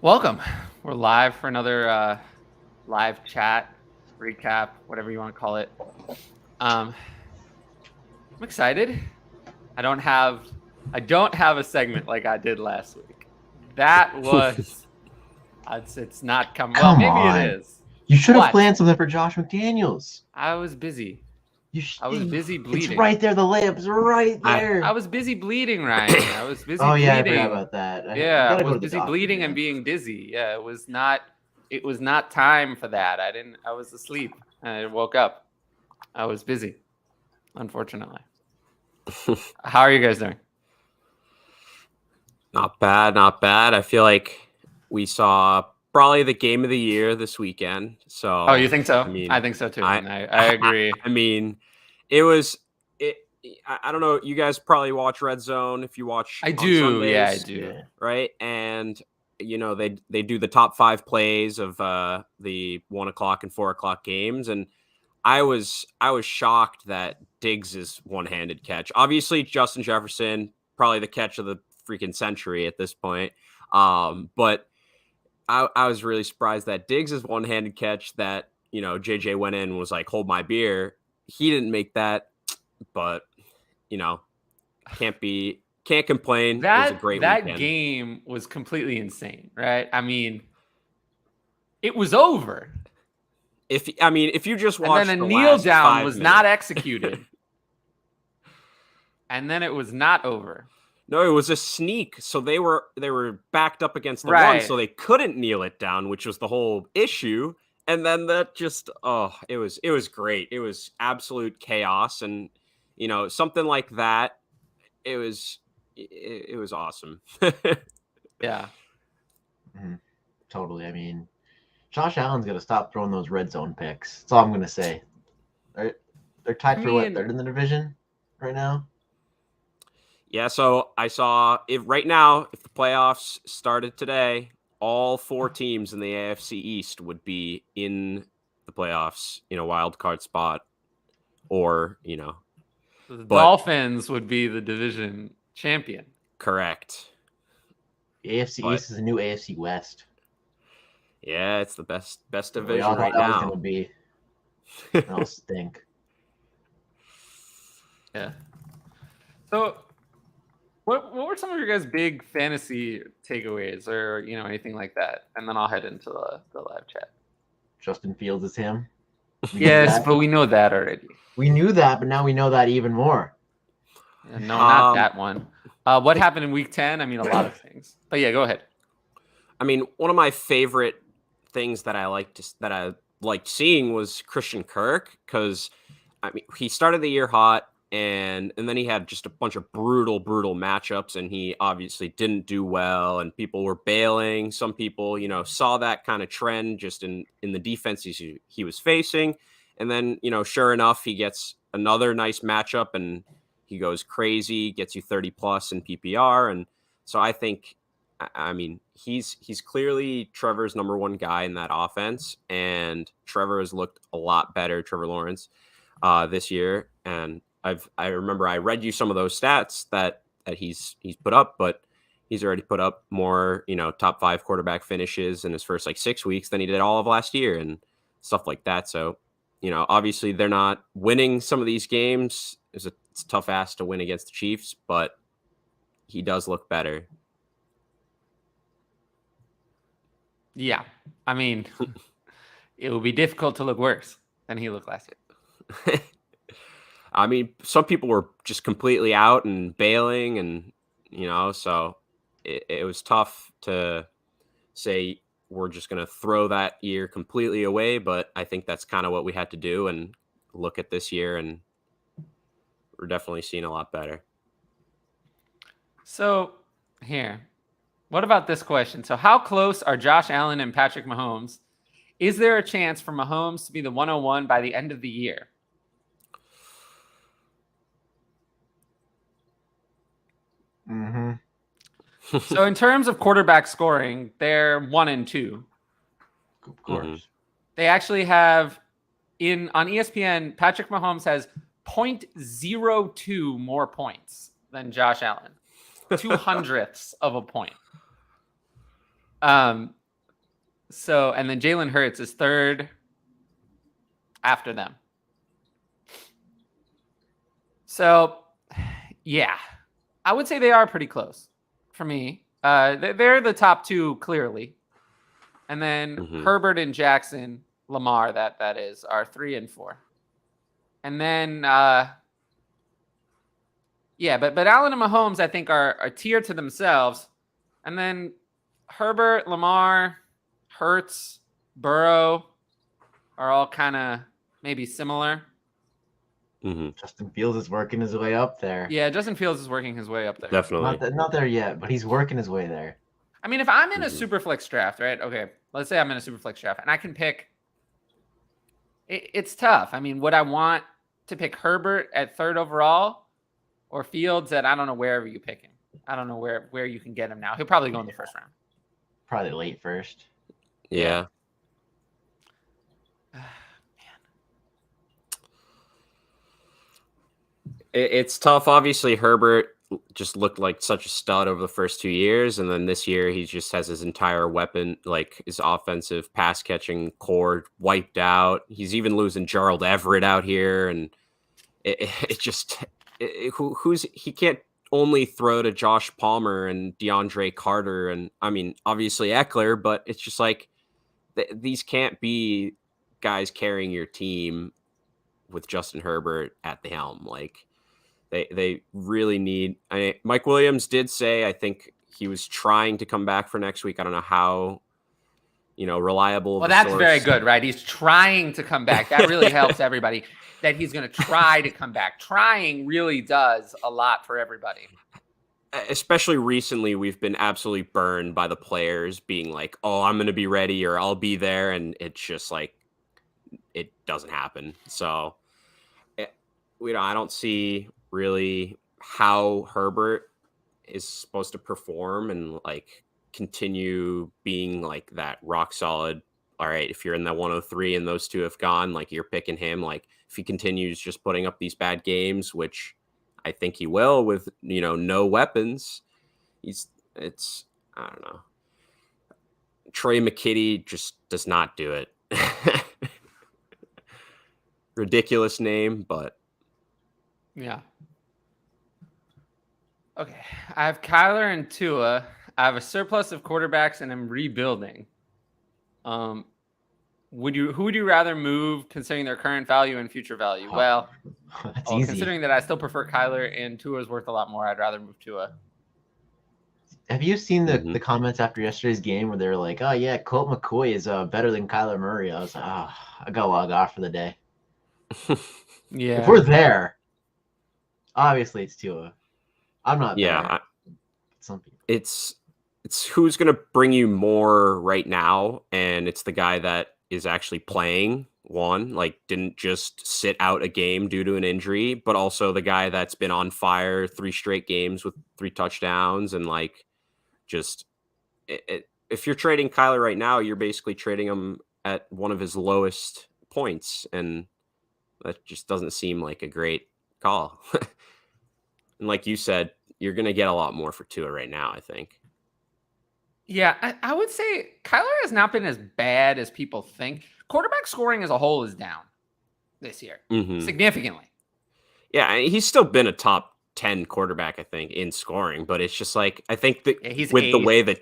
Welcome. We're live for another live chat, recap, whatever you want to call it. I'm excited. I don't have a segment like I did last week. That was it's not coming. Well, maybe on. it is. You should have What? planned something for Josh McDaniels. I was busy. I was busy bleeding. It's right there. The layup's right there. I was busy bleeding, Ryan. I was busy Oh yeah, bleeding. I forgot about that. I was busy bleeding and being dizzy. Yeah, it was not time for that. I was asleep. I woke up. I was busy, unfortunately. How are you guys doing? Not bad. I feel like we saw probably the game of the year this weekend. So Oh, you think so? I think so too. I agree. I mean, it was I don't know. You guys probably watch Red Zone if you watch. I do. Sundays, yeah, I do. Right, and they do the top 5 plays of the 1 o'clock and 4 o'clock games, and I was shocked that Diggs' one-handed catch. Obviously, Justin Jefferson, probably the catch of the freaking century at this point. But I was really surprised that Diggs' one-handed catch that, JJ went in and was like, hold my beer. He didn't make that, but, can't complain. It was a great that weekend. game was completely insane, right? I mean, it was over. If you just watched and then a the kneel last down 5 was minutes. not executed. And then it was not over. No, it was a sneak. So they were backed up against the Right. one, so they couldn't kneel it down, which was the whole issue. And then that just it was great. It was absolute chaos, and something like that. It was awesome. Yeah. Totally. I mean, Josh Allen's gonna stop throwing those red zone picks. That's all I'm gonna say. They're tied for what, third in the division right now? Yeah, so I saw right now, if the playoffs started today, all 4 teams in the AFC East would be in the playoffs, wild card spot, or The Dolphins would be the division champion. Correct. The AFC East is the new AFC West. Yeah, it's the best division We all right thought that was now. gonna be. That'll stink. Yeah. So, what were some of your guys' big fantasy takeaways, or anything like that? And then I'll head into the live chat. Justin Fields is him. Yes, but we know that already. We knew that, but now we know that even more. Yeah, no, not that one. What happened in week 10? I mean, a lot of things. But yeah, go ahead. I mean, one of my favorite things that I liked seeing was Christian Kirk, because he started the year hot, and then he had just a bunch of brutal matchups, and he obviously didn't do well, and people were bailing. Some people, saw that kind of trend just in the defenses he was facing. And then, sure enough, he gets another nice matchup and he goes crazy, gets you 30 plus in PPR. And so I think, he's clearly Trevor's number 1 guy in that offense. And Trevor has looked a lot better, Trevor Lawrence, this year. And I remember I read you some of those stats that he's put up, but he's already put up more, top 5 quarterback finishes in his first 6 weeks than he did all of last year and stuff like that. So, obviously they're not winning some of these games. It's a tough ask to win against the Chiefs, but he does look better. Yeah. I mean, it would be difficult to look worse than he looked last year. I mean, some people were just completely out and bailing, and so it was tough to say we're just going to throw that year completely away. But I think that's kind of what we had to do and look at this year, and we're definitely seeing a lot better. So here, what about this question? So how close are Josh Allen and Patrick Mahomes? Is there a chance for Mahomes to be the 101 by the end of the year? Mm-hmm. So in terms of quarterback scoring, they're 1 and 2. Of course. Mm-hmm. They actually have on ESPN, Patrick Mahomes has 0.02 more points than Josh Allen. 0.02 of a point. So, and then Jalen Hurts is third after them. So, yeah, I would say they are pretty close for me. They're the top two clearly, and then Herbert and Jackson, Lamar, that is, are 3 and 4, and then yeah, but Allen and Mahomes I think are a tier to themselves, and then Herbert, Lamar, Hurts, Burrow are all kind of maybe similar. Justin Fields is working his way up there. Yeah, Justin Fields is working his way up there. Definitely. Not there yet, but he's working his way there. I mean, if I'm in a super flex draft, right? Okay, let's say I'm in a super flex draft, and I can pick. It's tough. I mean, would I want to pick Herbert at 3rd overall, or Fields at, I don't know, wherever you pick him? I don't know where you can get him now. He'll probably go in the 1st round. Probably late first. Yeah. It's tough. Obviously, Herbert just looked like such a stud over the first 2 years, and then this year he just has his entire weapon, like his offensive pass catching core, wiped out. He's even losing Gerald Everett out here, and he can't only throw to Josh Palmer and DeAndre Carter, and I mean obviously Eckler, but it's just like these can't be guys carrying your team with Justin Herbert at the helm. Like they really need. Mike Williams did say, I think he was trying to come back for next week. I don't know how, reliable. Well, that's very good, right? He's trying to come back. That really helps everybody, that he's going to try to come back. Trying really does a lot for everybody. Especially recently, we've been absolutely burned by the players being like, oh, I'm going to be ready, or I'll be there. And it's just like, it doesn't happen. So, I don't see really how Herbert is supposed to perform and like continue being like that rock solid. All right, if you're in that 103 and those two have gone, like you're picking him. Like if he continues just putting up these bad games, which I think he will with, no weapons, I don't know. Trey McKitty just does not do it. Ridiculous name, but yeah. Okay, I have Kyler and Tua. I have a surplus of quarterbacks, and I'm rebuilding. Who would you rather move, considering their current value and future value? Well, easy. Considering that I still prefer Kyler and Tua's worth a lot more, I'd rather move Tua. Have you seen the comments after yesterday's game where they're like, "Oh yeah, Colt McCoy is better than Kyler Murray"? I was like, "Oh, I gotta log off for the day." Yeah. If we're there, obviously it's Tua. I'm not. Yeah. Some people. It's who's going to bring you more right now, and it's the guy that is actually playing. One, like, didn't just sit out a game due to an injury, but also the guy that's been on fire 3 straight games with 3 touchdowns, and like, just if you're trading Kyler right now, you're basically trading him at one of his lowest points, and that just doesn't seem like a great call. And like you said, you're going to get a lot more for Tua right now, I think. Yeah, I would say Kyler has not been as bad as people think. Quarterback scoring as a whole is down this year, significantly. Yeah, he's still been a top 10 quarterback, I think, in scoring, but it's just like, I think that with the way that,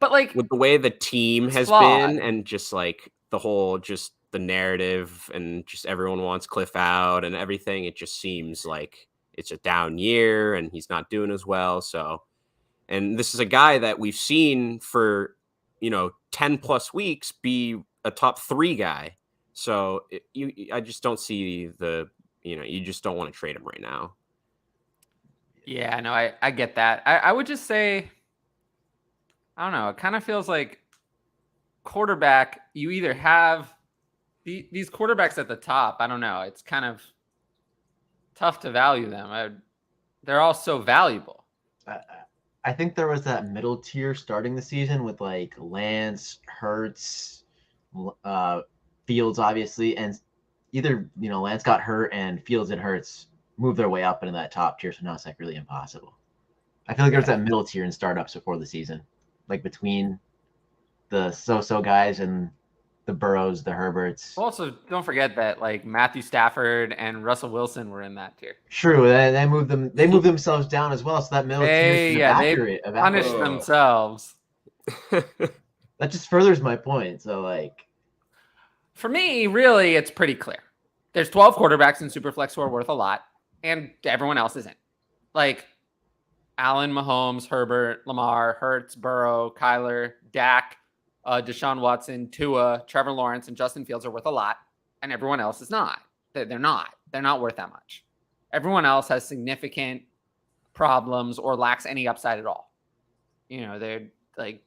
but like with the way the team has been, and just like the whole, just the narrative, and just everyone wants Cliff out and everything, it just seems like it's a down year and he's not doing as well. So, and this is a guy that we've seen for, 10 plus weeks be a top 3 guy. So I just don't see you just don't want to trade him right now. Yeah, no, I get that. I would just say, I don't know. It kind of feels like quarterback, you either have these quarterbacks at the top. I don't know. It's kind of tough to value them. They're all so valuable. I think there was that middle tier starting the season with like Lance, Hurts, Fields, obviously, and either Lance got hurt and Fields and Hurts moved their way up into that top tier. So now it's like really impossible. I feel like there's that middle tier in startups before the season. like between the so-so guys and the Burrows, the Herberts. Also, don't forget that like Matthew Stafford and Russell Wilson were in that tier. True, they moved them. They moved themselves down as well, so that middle tier They punished Oh. themselves. That just furthers my point. So like, For me, really, it's pretty clear. There's 12 quarterbacks in Superflex who are worth a lot, and everyone else isn't. Like Allen, Mahomes, Herbert, Lamar, Hurts, Burrow, Kyler, Dak, Deshaun Watson, Tua, Trevor Lawrence, and Justin Fields are worth a lot, and everyone else is not. They're not. They're not worth that much. Everyone else has significant problems or lacks any upside at all. You know, they're like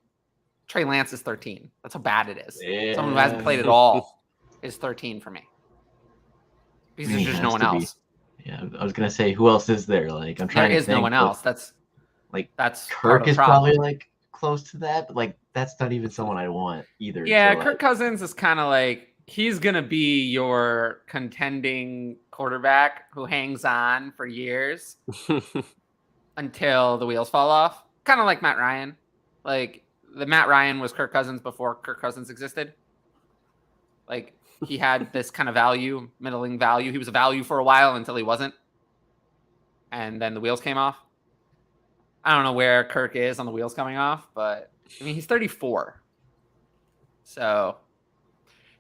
Trey Lance is 13. That's how bad it is. Yeah. Someone who hasn't played at all is 13 for me. Because there's just no one else. Yeah, I was gonna say, who else is there? Like, I'm trying. There to is no think, one but, else. That's Kirk is problem. probably like close to that, but like that's not even someone I want either. Yeah, so, Kirk like, Cousins is kind of like he's gonna be your contending quarterback who hangs on for years until the wheels fall off. Kind of like Matt Ryan. Like the Matt Ryan was Kirk Cousins before Kirk Cousins existed. Like he had this kind of value, middling value. He was a value for a while until he wasn't. And then the wheels came off. I don't know where Kirk is on the wheels coming off, but I mean, he's 34. So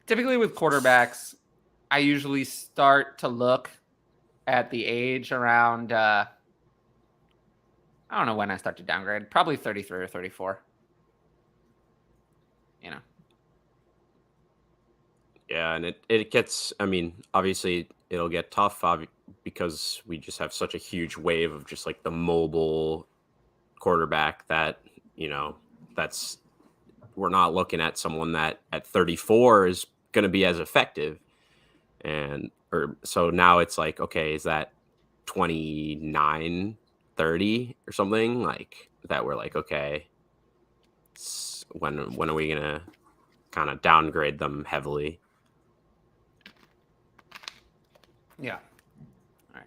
typically with quarterbacks, I usually start to look at the age around, I don't know when I start to downgrade, probably 33 or 34. You know. Yeah, and it gets, I mean, obviously it'll get tough because we just have such a huge wave of just like the mobile quarterback that, you know, we're not looking at someone that at 34 is going to be as effective. So now it's like, okay, is that 29, 30 or something like that? We're like, okay, when are we going to kind of downgrade them heavily? Yeah. All right.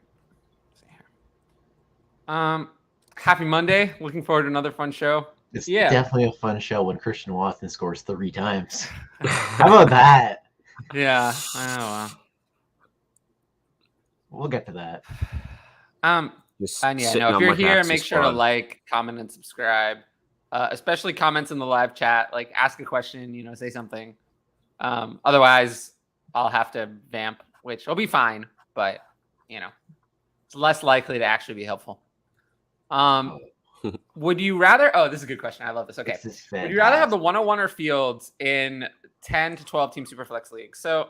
Let's see here. Happy Monday. Looking forward to another fun show. it's Yeah. definitely a fun show when Christian Watson scores 3 times. How about that? Yeah. I We'll get to that. know. Just And yeah, sitting no, if on you're my here, fantasy make sure to squad. like, comment, and subscribe. Especially comments in the live chat. Like, ask a question, you know, say something. Otherwise, I'll have to vamp, which will be fine, but, you know, it's less likely to actually be helpful. Would you rather? Oh, this is a good question. I love this. Okay. This is Would you rather have the fantastic. 101 or Fields in 10 to 12 team Superflex leagues? So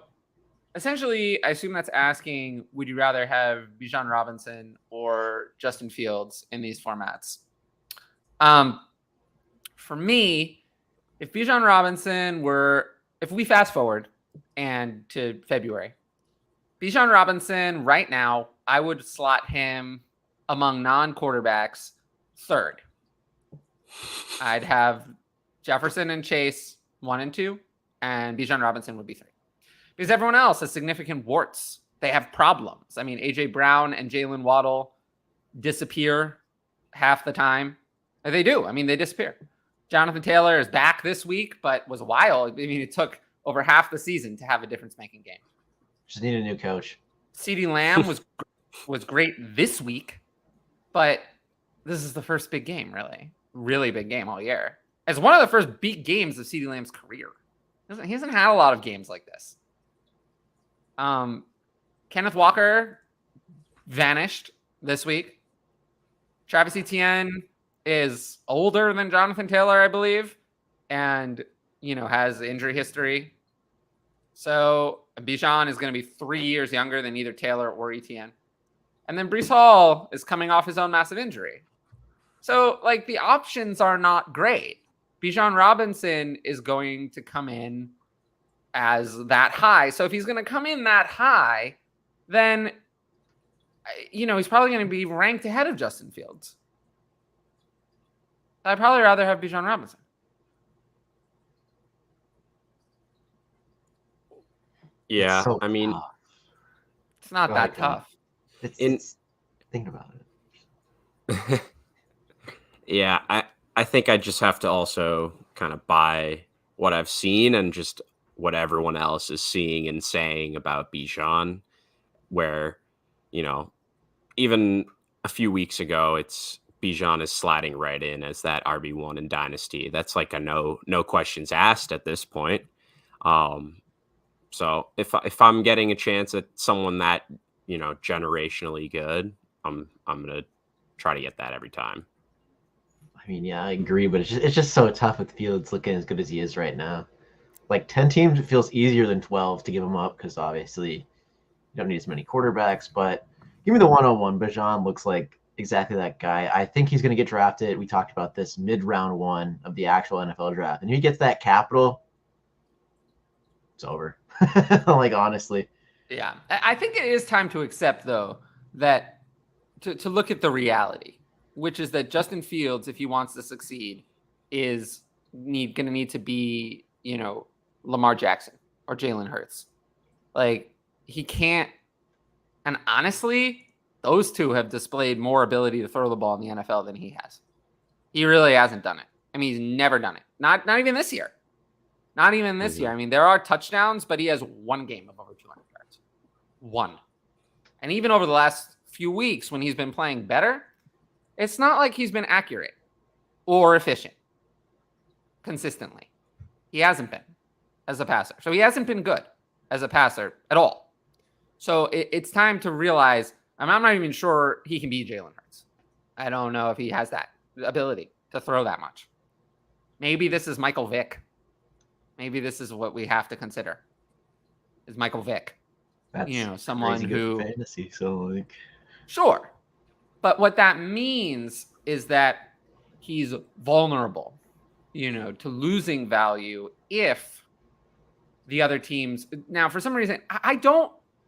essentially, I assume that's asking, would you rather have Bijan Robinson or Justin Fields in these formats? For me, if Bijan Robinson if we fast forward and to February, Bijan Robinson right now, I would slot him among non-quarterbacks third. I'd have Jefferson and Chase 1 and 2, and Bijan Robinson would be 3. Because everyone else has significant warts. They have problems. I mean, A.J. Brown and Jalen Waddle disappear half the time. They do. I mean, they disappear. Jonathan Taylor is back this week, but was wild. I mean, it took over half the season to have a difference-making game. Just need a new coach. CeeDee Lamb was great this week, but this is the first big game, really big game all year. It's one of the first big games of CeeDee Lamb's career. He hasn't had a lot of games like this. Kenneth Walker vanished this week. Travis Etienne is older than Jonathan Taylor, I believe, and, you know, has injury history. So Bijan is going to be 3 years younger than either Taylor or Etienne. And then Breece Hall is coming off his own massive injury. So, like, the options are not great. Bijan Robinson is going to come in as that high. So if he's going to come in that high, then, you know, he's probably going to be ranked ahead of Justin Fields. I'd probably rather have Bijan Robinson. Yeah, It's so I mean, tough. It's not Go that ahead, Tom. tough. It's think about it. yeah, I think I just have to also kind of buy what I've seen and just what everyone else is seeing and saying about Bijan, where, even a few weeks ago, it's Bijan is sliding right in as that RB1 in Dynasty. That's like a no questions asked at this point. So if I'm getting a chance at someone that, generationally good, I'm gonna try to get that every time. I mean, yeah, I agree, but it's just so tough with Fields looking as good as he is right now. Like 10 teams, it feels easier than 12 to give him up because obviously you don't need as many quarterbacks. But give me the one-on-one. Bijan looks like exactly that guy. I think he's going to get drafted. We talked about this mid-round one of the actual NFL draft, and he gets that capital. It's over. Like honestly. Yeah, I think it is time to accept though that to look at the reality, which is that Justin Fields, if he wants to succeed, is going to need to be, Lamar Jackson or Jalen Hurts. Like he can't. And honestly, those two have displayed more ability to throw the ball in the NFL than he has. He really hasn't done it. I mean, he's never done it. Not even this year. Not even this year. I mean, there are touchdowns, but he has one game of over 200 yards. One. And even over the last few weeks when he's been playing better, it's not like he's been accurate or efficient consistently. He hasn't been as a passer. So he hasn't been good as a passer at all. So it's time to realize, I'm not even sure he can be Jalen Hurts. I don't know if he has that ability to throw that much. Maybe this is Michael Vick. Maybe this is what we have to consider. Is Michael Vick. That's someone who fantasy, so like sure. But what that means is that he's vulnerable, to losing value if the other teams. Now, for some reason,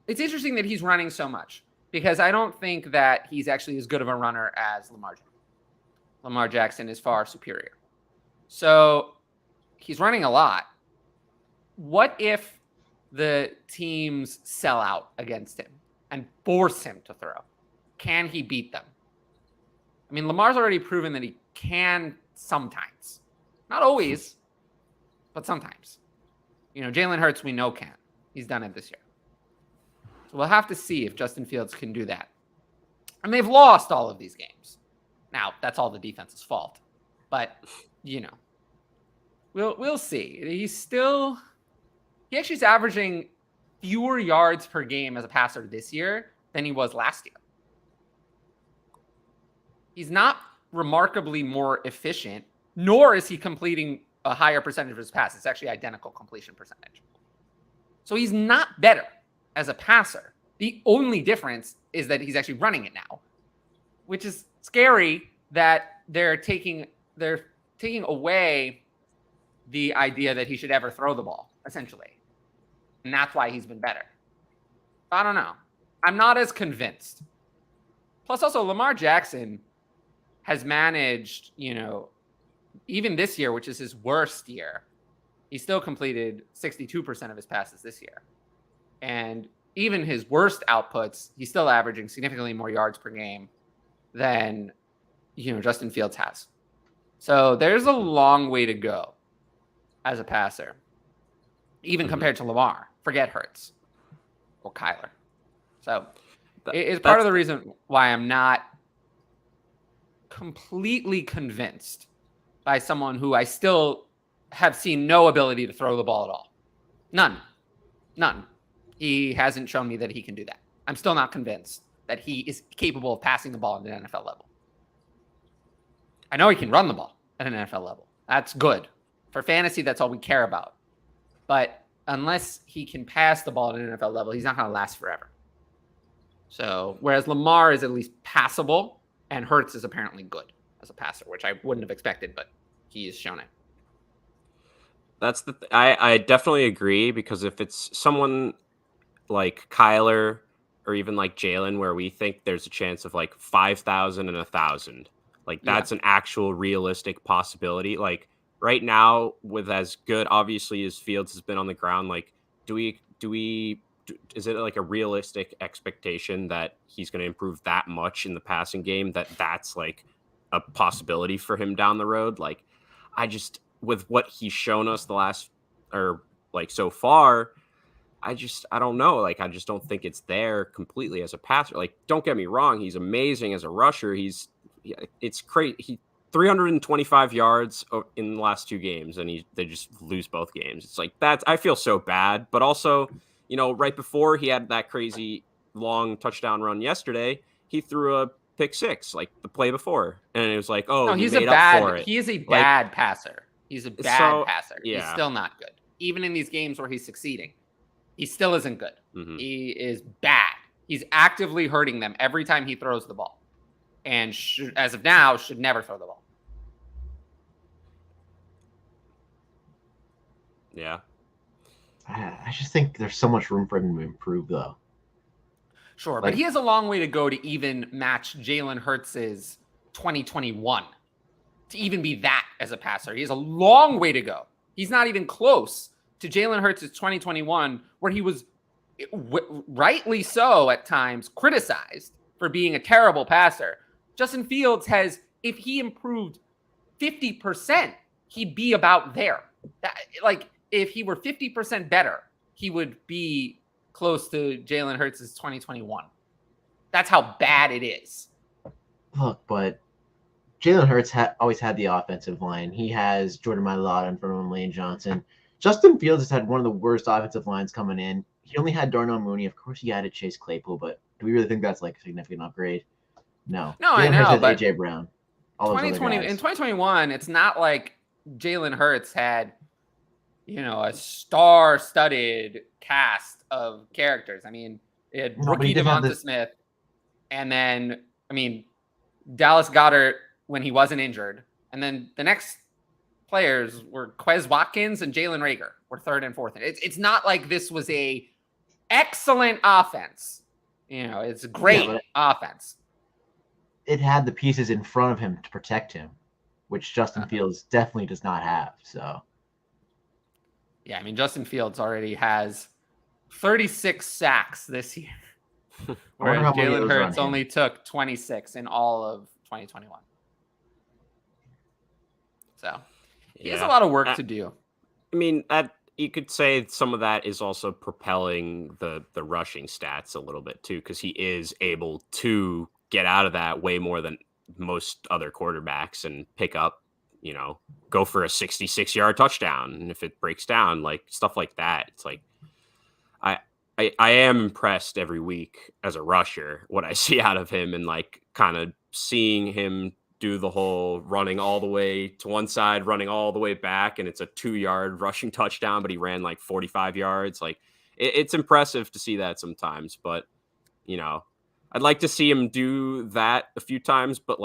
it's interesting that he's running so much because I don't think that he's actually as good of a runner as Lamar Jackson. Lamar Jackson is far superior. So he's running a lot. What if the teams sell out against him and force him to throw? Can he beat them? I mean, Lamar's already proven that he can sometimes. Not always, but sometimes. Jalen Hurts, we know can. He's done it this year. So we'll have to see if Justin Fields can do that. And they've lost all of these games. Now, that's all the defense's fault. But, we'll see. He actually is averaging fewer yards per game as a passer this year than he was last year. He's not remarkably more efficient, nor is he completing a higher percentage of his passes. It's actually identical completion percentage. So he's not better as a passer. The only difference is that he's actually running it now, which is scary that they're taking away the idea that he should ever throw the ball, essentially. And that's why he's been better. I don't know. I'm not as convinced. Plus, also, Lamar Jackson has managed, even this year, which is his worst year, he still completed 62% of his passes this year. And even his worst outputs, he's still averaging significantly more yards per game than, Justin Fields has. So there's a long way to go as a passer, even compared to Lamar. Forget Hurts or Kyler. So it's part of the reason why I'm not completely convinced by someone who I still have seen no ability to throw the ball at all. None. He hasn't shown me that he can do that. I'm still not convinced that he is capable of passing the ball at an NFL level. I know he can run the ball at an NFL level. That's good. For fantasy, that's all we care about. But unless he can pass the ball at an NFL level, he's not going to last forever. So, whereas Lamar is at least passable, and Hurts is apparently good as a passer, which I wouldn't have expected, but he has shown it. That's I definitely agree, because if it's someone like Kyler or even like Jalen, where we think there's a chance of like 5,000 and 1,000, like that's an actual realistic possibility. Like right now, with as good obviously as Fields has been on the ground, like is it like a realistic expectation that he's going to improve that much in the passing game that's like a possibility for him down the road. Like, with what he's shown us so far, I don't know. Like, I just don't think it's there completely as a passer. Like, don't get me wrong. He's amazing as a rusher. It's crazy. He 325 yards in the last 2 games, and they just lose both games. It's like I feel so bad, but also, right before he had that crazy long touchdown run yesterday, he threw a pick 6 like the play before, and it was like, oh, no, he he's made a bad. up for it. He is a bad passer. He's a bad passer. Yeah. He's still not good, even in these games where he's succeeding. He still isn't good. Mm-hmm. He is bad. He's actively hurting them every time he throws the ball, and as of now, should never throw the ball. Yeah. I just think there's so much room for him to improve, though. Sure, but he has a long way to go to even match Jalen Hurts' 2021. To even be that as a passer. He has a long way to go. He's not even close to Jalen Hurts' 2021, where he was rightly so at times criticized for being a terrible passer. Justin Fields has, if he improved 50%, he'd be about there. If he were 50% better, he would be close to Jalen Hurts' 2021. That's how bad it is. Look, but Jalen Hurts always had the offensive line. He has Jordan Mailata in front of him, Lane Johnson. Justin Fields has had one of the worst offensive lines coming in. He only had Darnell Mooney. Of course, he added Chase Claypool, but do we really think that's like a significant upgrade? No. No, Jalen I know, Hurts has but AJ Brown. All those other 2020 guys. in 2021, it's not like Jalen Hurts had, a star-studded cast of characters. I mean, it had rookie Devonta Smith, and then, Dallas Goedert when he wasn't injured, and then the next players were Quez Watkins and Jalen Reagor were 3rd and 4th. It's not like this was a excellent offense. It's a great offense. It had the pieces in front of him to protect him, which Justin Fields definitely does not have. So, yeah, Justin Fields already has 36 sacks this year, whereas Jalen Hurts only took 26 in all of 2021. So he has a lot of work to do. You could say some of that is also propelling the rushing stats a little bit too, because he is able to get out of that way more than most other quarterbacks and pick up, go for a 66-yard touchdown. And if it breaks down, like stuff like that, it's like I am impressed every week as a rusher what I see out of him, and like kind of seeing him do the whole running all the way to one side, running all the way back, and it's a 2-yard rushing touchdown, but he ran like 45 yards. Like it's impressive to see that sometimes, but I'd like to see him do that a few times, but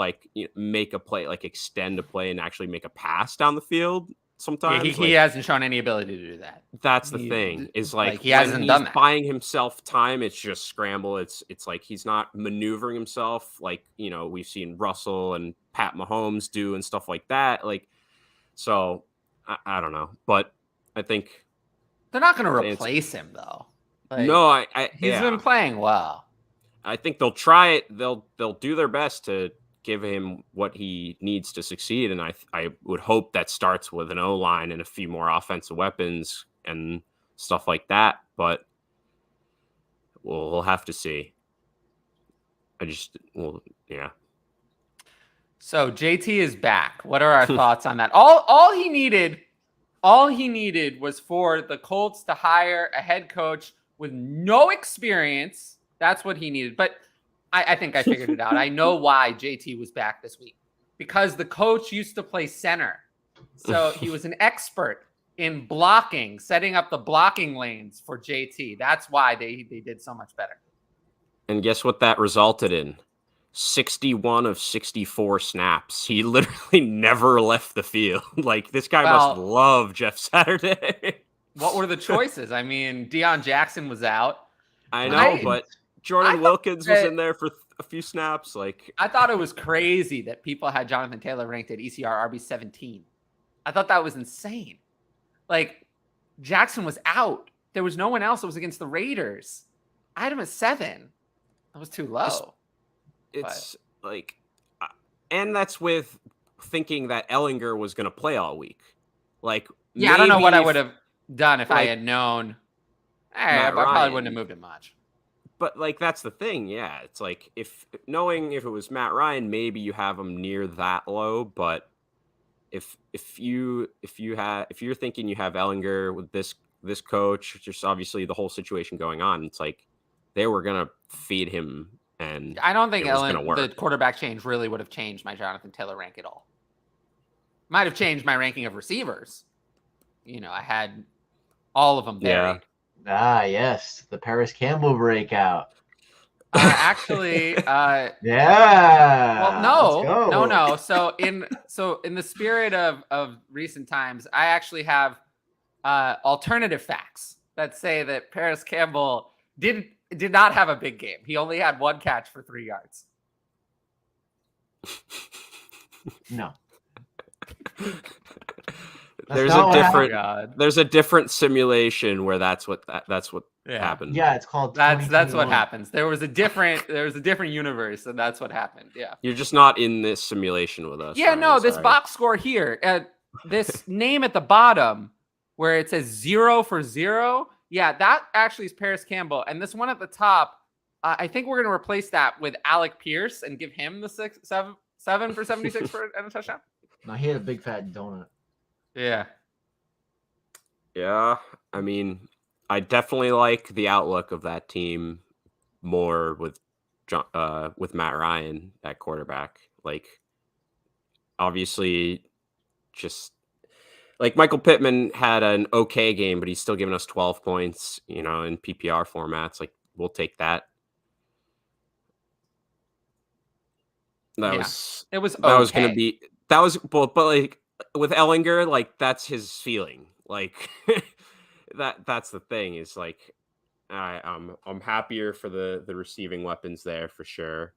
make a play, like extend a play and actually make a pass down the field. Sometimes he hasn't shown any ability to do that. That's the thing. Is he hasn't done that. Buying himself time, it's just scramble. It's like he's not maneuvering himself like we've seen Russell and Pat Mahomes do and stuff like that. Like, so I don't know, but I think they're not going to replace him though. No, he's been playing well. I think they'll try it. They'll do their best to give him what he needs to succeed. And I would hope that starts with an O-line and a few more offensive weapons and stuff like that. But we'll have to see. Yeah. So JT is back. What are our thoughts on that? All he needed was for the Colts to hire a head coach with no experience. That's what he needed. But I think I figured it out. I know why JT was back this week. Because the coach used to play center. So he was an expert in blocking, setting up the blocking lanes for JT. That's why they did so much better. And guess what that resulted in? 61 of 64 snaps. He literally never left the field. Like, this guy must love Jeff Saturday. What were the choices? Deion Jackson was out. I know, but Jordan Wilkins was in there for a few snaps. Like, I thought it was crazy that people had Jonathan Taylor ranked at ECR RB17. I thought that was insane. Like, Jackson was out. There was no one else. It was against the Raiders. I had him at 7. That was too low. It's like, and that's with thinking that Ellinger was going to play all week. Like, yeah, I don't know what I maybe would have done if I like, had known. I Matt probably Ryan. wouldn't have moved it much. But like that's the thing, yeah. It's like if knowing if it was Matt Ryan, maybe you have him near that low. But if you're thinking you have Ellinger with this coach, just obviously the whole situation going on, it's like they were gonna feed him, and I don't think it was gonna the work. quarterback change really would have changed my Jonathan Taylor rank at all. Might have changed my ranking of receivers. I had all of them buried. Ah, yes, the Paris Campbell breakout. Actually, yeah. Well, no. So in the spirit of recent times, I actually have alternative facts that say that Paris Campbell did not have a big game. He only had one catch for 3 yards. No. There's a different simulation where that's what happened. Yeah, it's called that's what happens. There was a different universe, and that's what happened. Yeah. You're just not in this simulation with us. Yeah, Ryan, no, this sorry. box score here, this name at the bottom where it says 0 for 0. Yeah, that actually is Paris Campbell, and this one at the top, I think we're going to replace that with Alec Pierce and give him the 7 for 76 and a touchdown. No, he had a big fat donut. Yeah. Yeah, I mean, I definitely like the outlook of that team more with Matt Ryan at quarterback. Like, obviously, just like Michael Pittman had an okay game, but he's still giving us 12 points, in PPR formats. Like, we'll take that. But like with Ellinger, like that's his feeling. Like that's the thing is like I'm happier for the receiving weapons there for sure.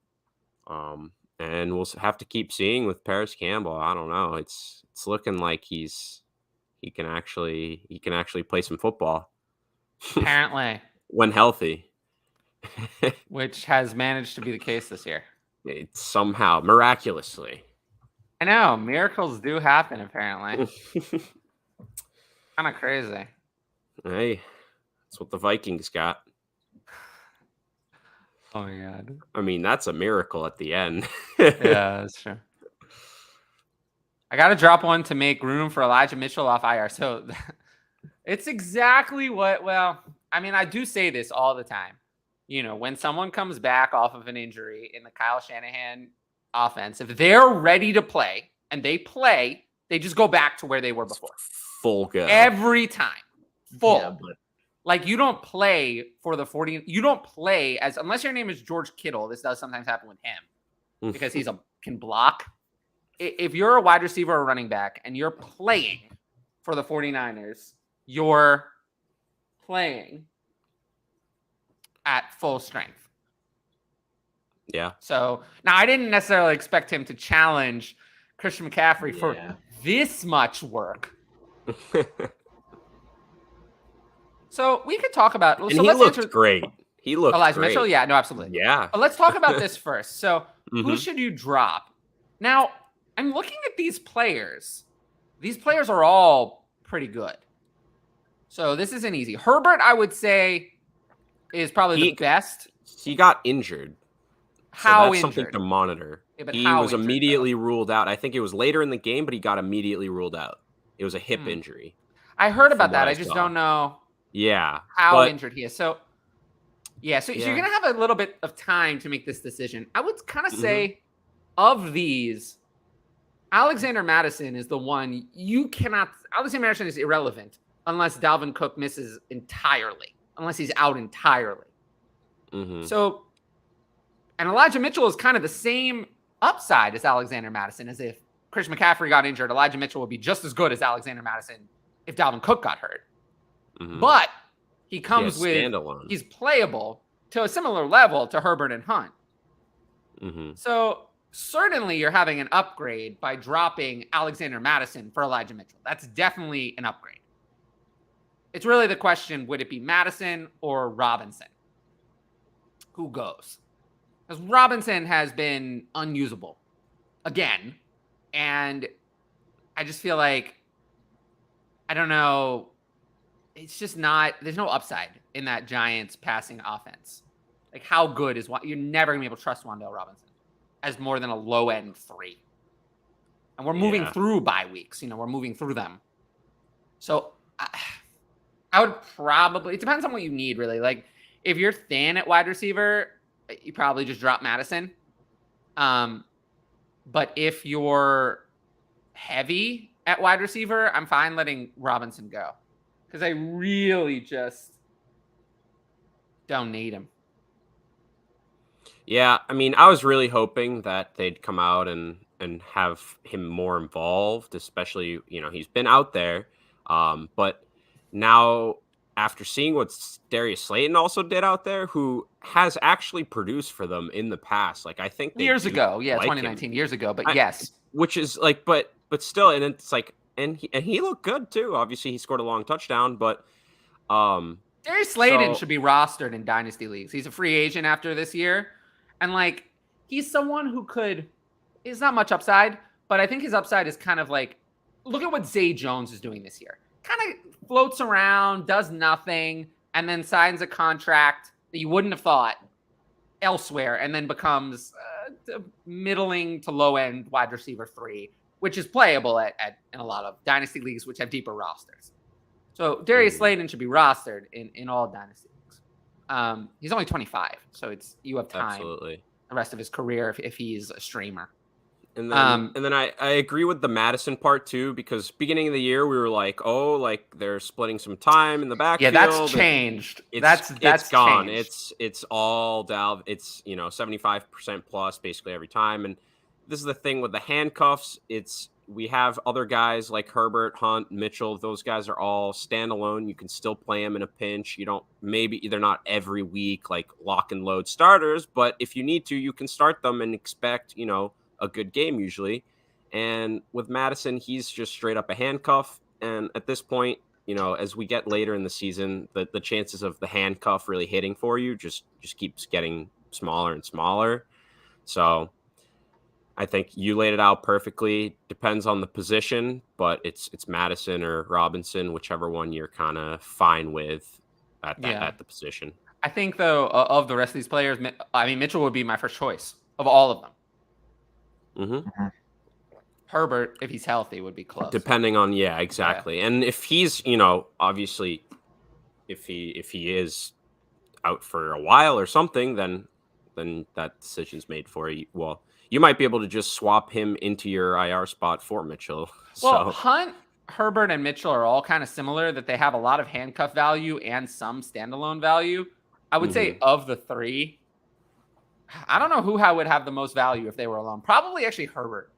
And we'll have to keep seeing with Paris Campbell. I don't know. It's looking like he can actually play some football. Apparently. When healthy. Which has managed to be the case this year. It's somehow miraculously. I know miracles do happen. Apparently, kind of crazy. Hey, that's what the Vikings got. Oh my god! I mean, that's a miracle at the end. Yeah, that's true. I got to drop one to make room for Elijah Mitchell off IR. So it's exactly what. Well, I mean, I do say this all the time. When someone comes back off of an injury in the Kyle Shanahan offense, if they're ready to play and they play, they just go back to where they were before. Full go. Every time. Full. Yeah, but like you don't play for the 40. You don't play unless your name is George Kittle. This does sometimes happen with him because can block. If you're a wide receiver or running back and you're playing for the 49ers, you're playing at full strength. Yeah. So now I didn't necessarily expect him to challenge Christian McCaffrey for this much work. So we could talk about. And he looked great. He looked Elijah great. Mitchell. Yeah, no, absolutely. Yeah. But let's talk about this first. So who should you drop? Now I'm looking at these players. These players are all pretty good. So this isn't easy. Herbert, I would say, is probably the best. He got injured. How that's injured? Something to monitor. Yeah, he was immediately ruled out. I think it was later in the game, but he got immediately ruled out. It was a hip injury. I heard about that. I just don't know how injured he is. So, you're going to have a little bit of time to make this decision. I would kind of say of these, Alexander Mattison is the one you cannot – Alexander Mattison is irrelevant unless Dalvin Cook misses entirely, unless he's out entirely. So – and Elijah Mitchell is kind of the same upside as Alexander Mattison, as if Chris McCaffrey got injured, Elijah Mitchell would be just as good as Alexander Mattison if Dalvin Cook got hurt. But he comes with – he's playable to a similar level to Herbert and Hunt. So certainly you're having an upgrade by dropping Alexander Mattison for Elijah Mitchell. That's definitely an upgrade. It's really the question, would it be Mattison or Robinson? Who goes? Because Robinson has been unusable again. And I just feel like, I don't know. It's just not, there's no upside in that Giants passing offense. Like, how good is you're never going to be able to trust Rondale Robinson as more than a low end 3. And we're moving through bye weeks. We're moving through them. So I would probably, it depends on what you need, really. Like, if you're thin at wide receiver, you probably just drop Madison. But if you're heavy at wide receiver, I'm fine letting Robinson go. Because I really just don't need him. Yeah, I mean, I was really hoping that they'd come out and have him more involved, especially, he's been out there. But now, after seeing what Darius Slayton also did out there, who has actually produced for them in the past, like I think years ago, like 2019, years ago, but yes, which is like, but still, and it's like, and he looked good too. Obviously, he scored a long touchdown, but Darius Slayton should be rostered in dynasty leagues. He's a free agent after this year, and like he's someone who could. It's not much upside, but I think his upside is kind of like, look at what Zay Jones is doing this year. Kind of floats around, does nothing, and then signs a contract that you wouldn't have thought elsewhere, and then becomes middling to low end wide receiver 3, which is playable in a lot of dynasty leagues, which have deeper rosters. So Darius Slayton should be rostered in all dynasty leagues. He's only 25, so you have time. Absolutely. The rest of his career if he's a streamer. And then I agree with the Madison part too, because beginning of the year we were like, oh, like they're splitting some time in the backfield. Yeah, that's changed. That's gone. Changed. It's all down. It's 75% plus basically every time. And this is the thing with the handcuffs. We have other guys like Herbert, Hunt, Mitchell. Those guys are all standalone. You can still play them in a pinch. You don't, maybe they're not every week like lock and load starters, but if you need to, you can start them and expect a good game usually. And with Madison, he's just straight up a handcuff. And at this point, as we get later in the season, the chances of the handcuff really hitting for you just keeps getting smaller and smaller. So I think you laid it out perfectly. Depends on the position, but it's Madison or Robinson, whichever one you're kind of fine with at the position. I think though, of the rest of these players, Mitchell would be my first choice of all of them. Mm-hmm. Herbert, if he's healthy, would be close. Depending on, exactly. Yeah. And if he's, obviously, if he is out for a while or something, then that decision's made for you. Well, you might be able to just swap him into your IR spot for Mitchell. Well, Hunt, Herbert, and Mitchell are all kind of similar, that they have a lot of handcuff value and some standalone value. I would say of the 3, I don't know who would have the most value if they were alone. Probably actually Herbert.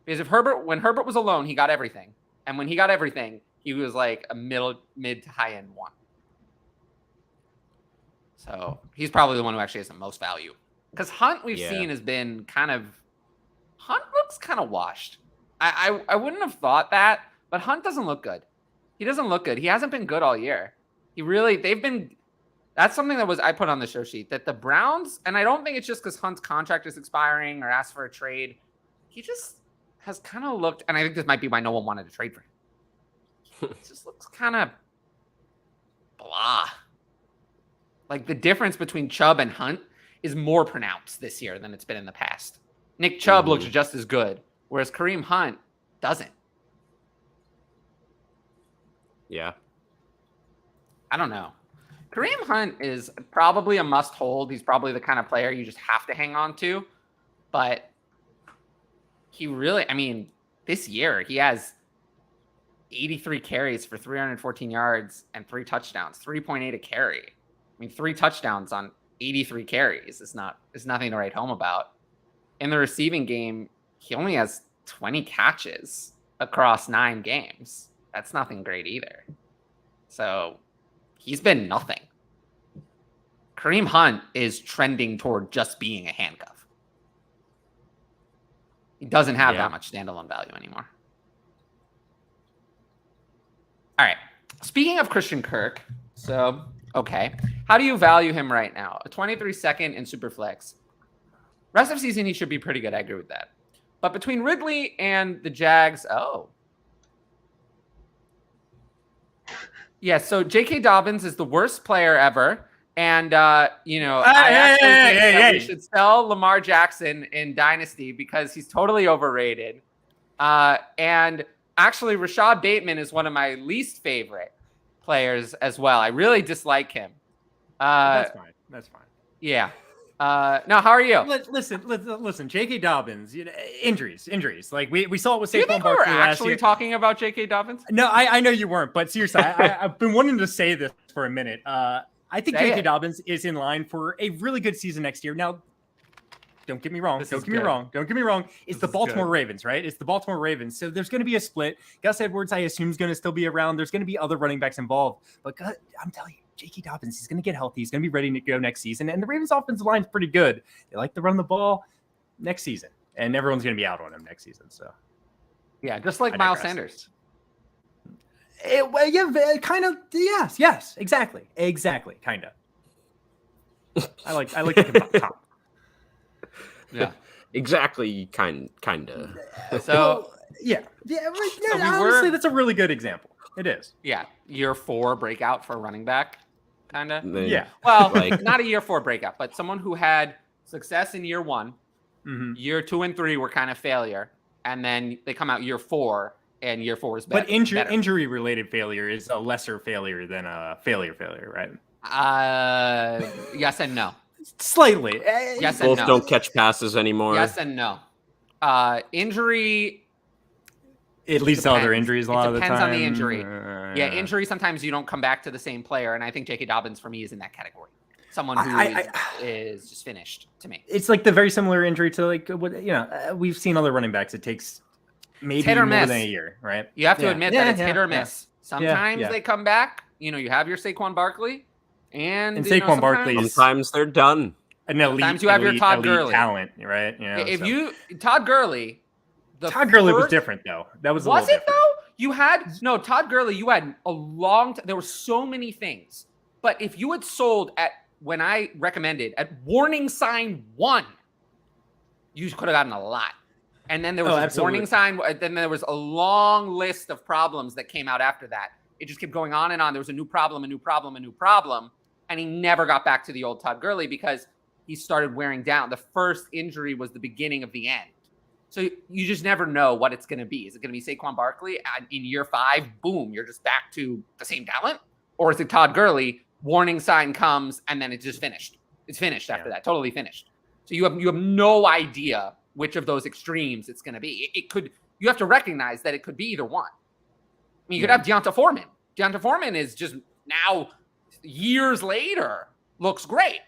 Because when Herbert was alone, he got everything. And when he got everything, he was like a mid to high end 1. So he's probably the one who actually has the most value. Because Hunt we've seen has been Hunt looks kind of washed. I wouldn't have thought that, but Hunt doesn't look good. He doesn't look good. He hasn't been good all year. That's something that I put on the show sheet, that the Browns, and I don't think it's just because Hunt's contract is expiring or asked for a trade. He just has kind of looked, and I think this might be why no one wanted to trade for him. It just looks kind of blah. Like the difference between Chubb and Hunt is more pronounced this year than it's been in the past. Nick Chubb looks just as good, whereas Kareem Hunt doesn't. Yeah. I don't know. Kareem Hunt is probably a must-hold. He's probably the kind of player you just have to hang on to. But he really, this year he has 83 carries for 314 yards and 3 touchdowns, 3.8 a carry. 3 touchdowns on 83 carries is nothing to write home about. In the receiving game, he only has 20 catches across 9 games. That's nothing great either. So he's been nothing. Kareem Hunt is trending toward just being a handcuff. He doesn't have that much standalone value anymore. All right. Speaking of Christian Kirk, okay. How do you value him right now? A 23 second in Superflex. Rest of season, he should be pretty good. I agree with that. But between Ridley and the Jags, yeah. So J.K. Dobbins is the worst player ever. And, I actually think that we should sell Lamar Jackson in Dynasty because he's totally overrated. And actually, Rashad Bateman is one of my least favorite players as well. I really dislike him. That's fine. Yeah. Now, how are you? Listen. J.K. Dobbins, injuries. Like we saw it with Saquon Barkley last year. Do you think we're actually talking about J.K. Dobbins? No, I know you weren't, but seriously, I've been wanting to say this for a minute. I think J.K. Dobbins is in line for a really good season next year. Now, don't get me wrong. Don't get me wrong. It's the Baltimore Ravens, right? It's the Baltimore Ravens. So there's going to be a split. Gus Edwards, I assume, is going to still be around. There's going to be other running backs involved. But God, I'm telling you, J.K. Dobbins, he's going to get healthy. He's going to be ready to go next season. And the Ravens' offensive line is pretty good. They like to run the ball next season. And everyone's going to be out on him next season. So, yeah, just like Miles Sanders. Kind of. Yes, exactly, kind of. I like the top. Yeah, exactly, kind of. So honestly, that's a really good example. It is. Yeah, year 4 breakout for running back, kind of. Yeah. Well, not a year 4 breakout, but someone who had success in year 1, year 2 and 3 were kind of failure, and then they come out year 4. And year 4 is better. But injury-related failure is a lesser failure than a failure, right? Yes and no. Slightly. Yes and no. Both don't catch passes anymore. Yes and no. Injury. It leads to other injuries a lot of the time. Depends on the injury. Yeah, injury, sometimes you don't come back to the same player. And I think J.K. Dobbins, for me, is in that category. Someone who is just finished to me. It's like the very similar injury to we've seen other running backs. It takes maybe more than a year, right? You have to admit that it's hit or miss. Sometimes they come back. You have your Saquon Barkley, and Saquon Barkley. Sometimes they're done. Sometimes you have your Todd Gurley talent, right? Todd Gurley. Todd Gurley was different though. That was it though? You had Todd Gurley. You had a long. There were so many things, but if you had sold at when I recommended at warning sign 1, you could have gotten a lot. And then there was a warning sign. Then there was a long list of problems that came out after that. It just kept going on and on. There was a new problem. And he never got back to the old Todd Gurley because he started wearing down. The first injury was the beginning of the end. So you just never know what it's going to be. Is it going to be Saquon Barkley in year 5? Boom, you're just back to the same talent? Or is it Todd Gurley? Warning sign comes and then it's just finished. It's finished after that. Totally finished. So you have no idea which of those extremes it's going to be. You have to recognize that it could be either one. I mean, you could have Deonta Foreman. Deonta Foreman is just now, years later, looks great.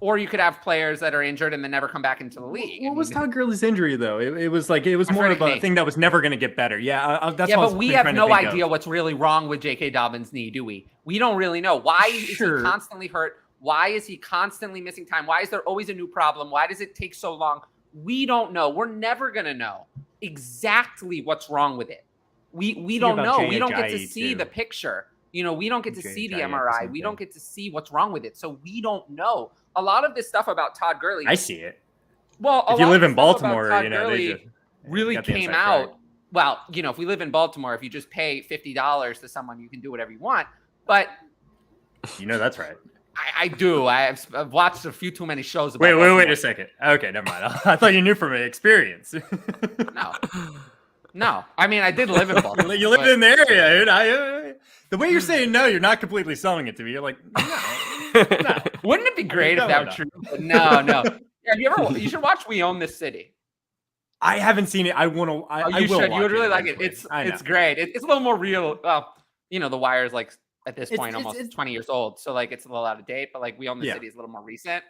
Or you could have players that are injured and then never come back into the league. What was Todd Gurley's injury though? It was more of a thing that was never going to get better. But we have no idea what's really wrong with J.K. Dobbins' knee, do we? We don't really know. Why is he constantly hurt? Why is he constantly missing time? Why is there always a new problem? Why does it take so long? We don't know. We're never going to know exactly what's wrong with it. We don't know. We don't get to see the picture. We don't get to see the MRI. We don't get to see what's wrong with it. So we don't know. A lot of this stuff about Todd Gurley. I see it. Well, if you live in Baltimore, they really came out. Right. Well, if we live in Baltimore, if you just pay $50 to someone, you can do whatever you want. But that's right. I do. I've watched a few too many shows about Wait a second. Okay, never mind. I thought you knew from experience. No. I mean, I did live in Baltimore. You lived in the area, dude. The way you're saying no, you're not completely selling it to me. You're like, no. Wouldn't it be great if that were true? No. Yeah, you should watch We Own This City. I haven't seen it. I want to. You should. You would really like it. It's great. It's a little more real. Well, The Wire is like at this point almost 20 years old, so like it's a little out of date. But like We Own the City is a little more recent.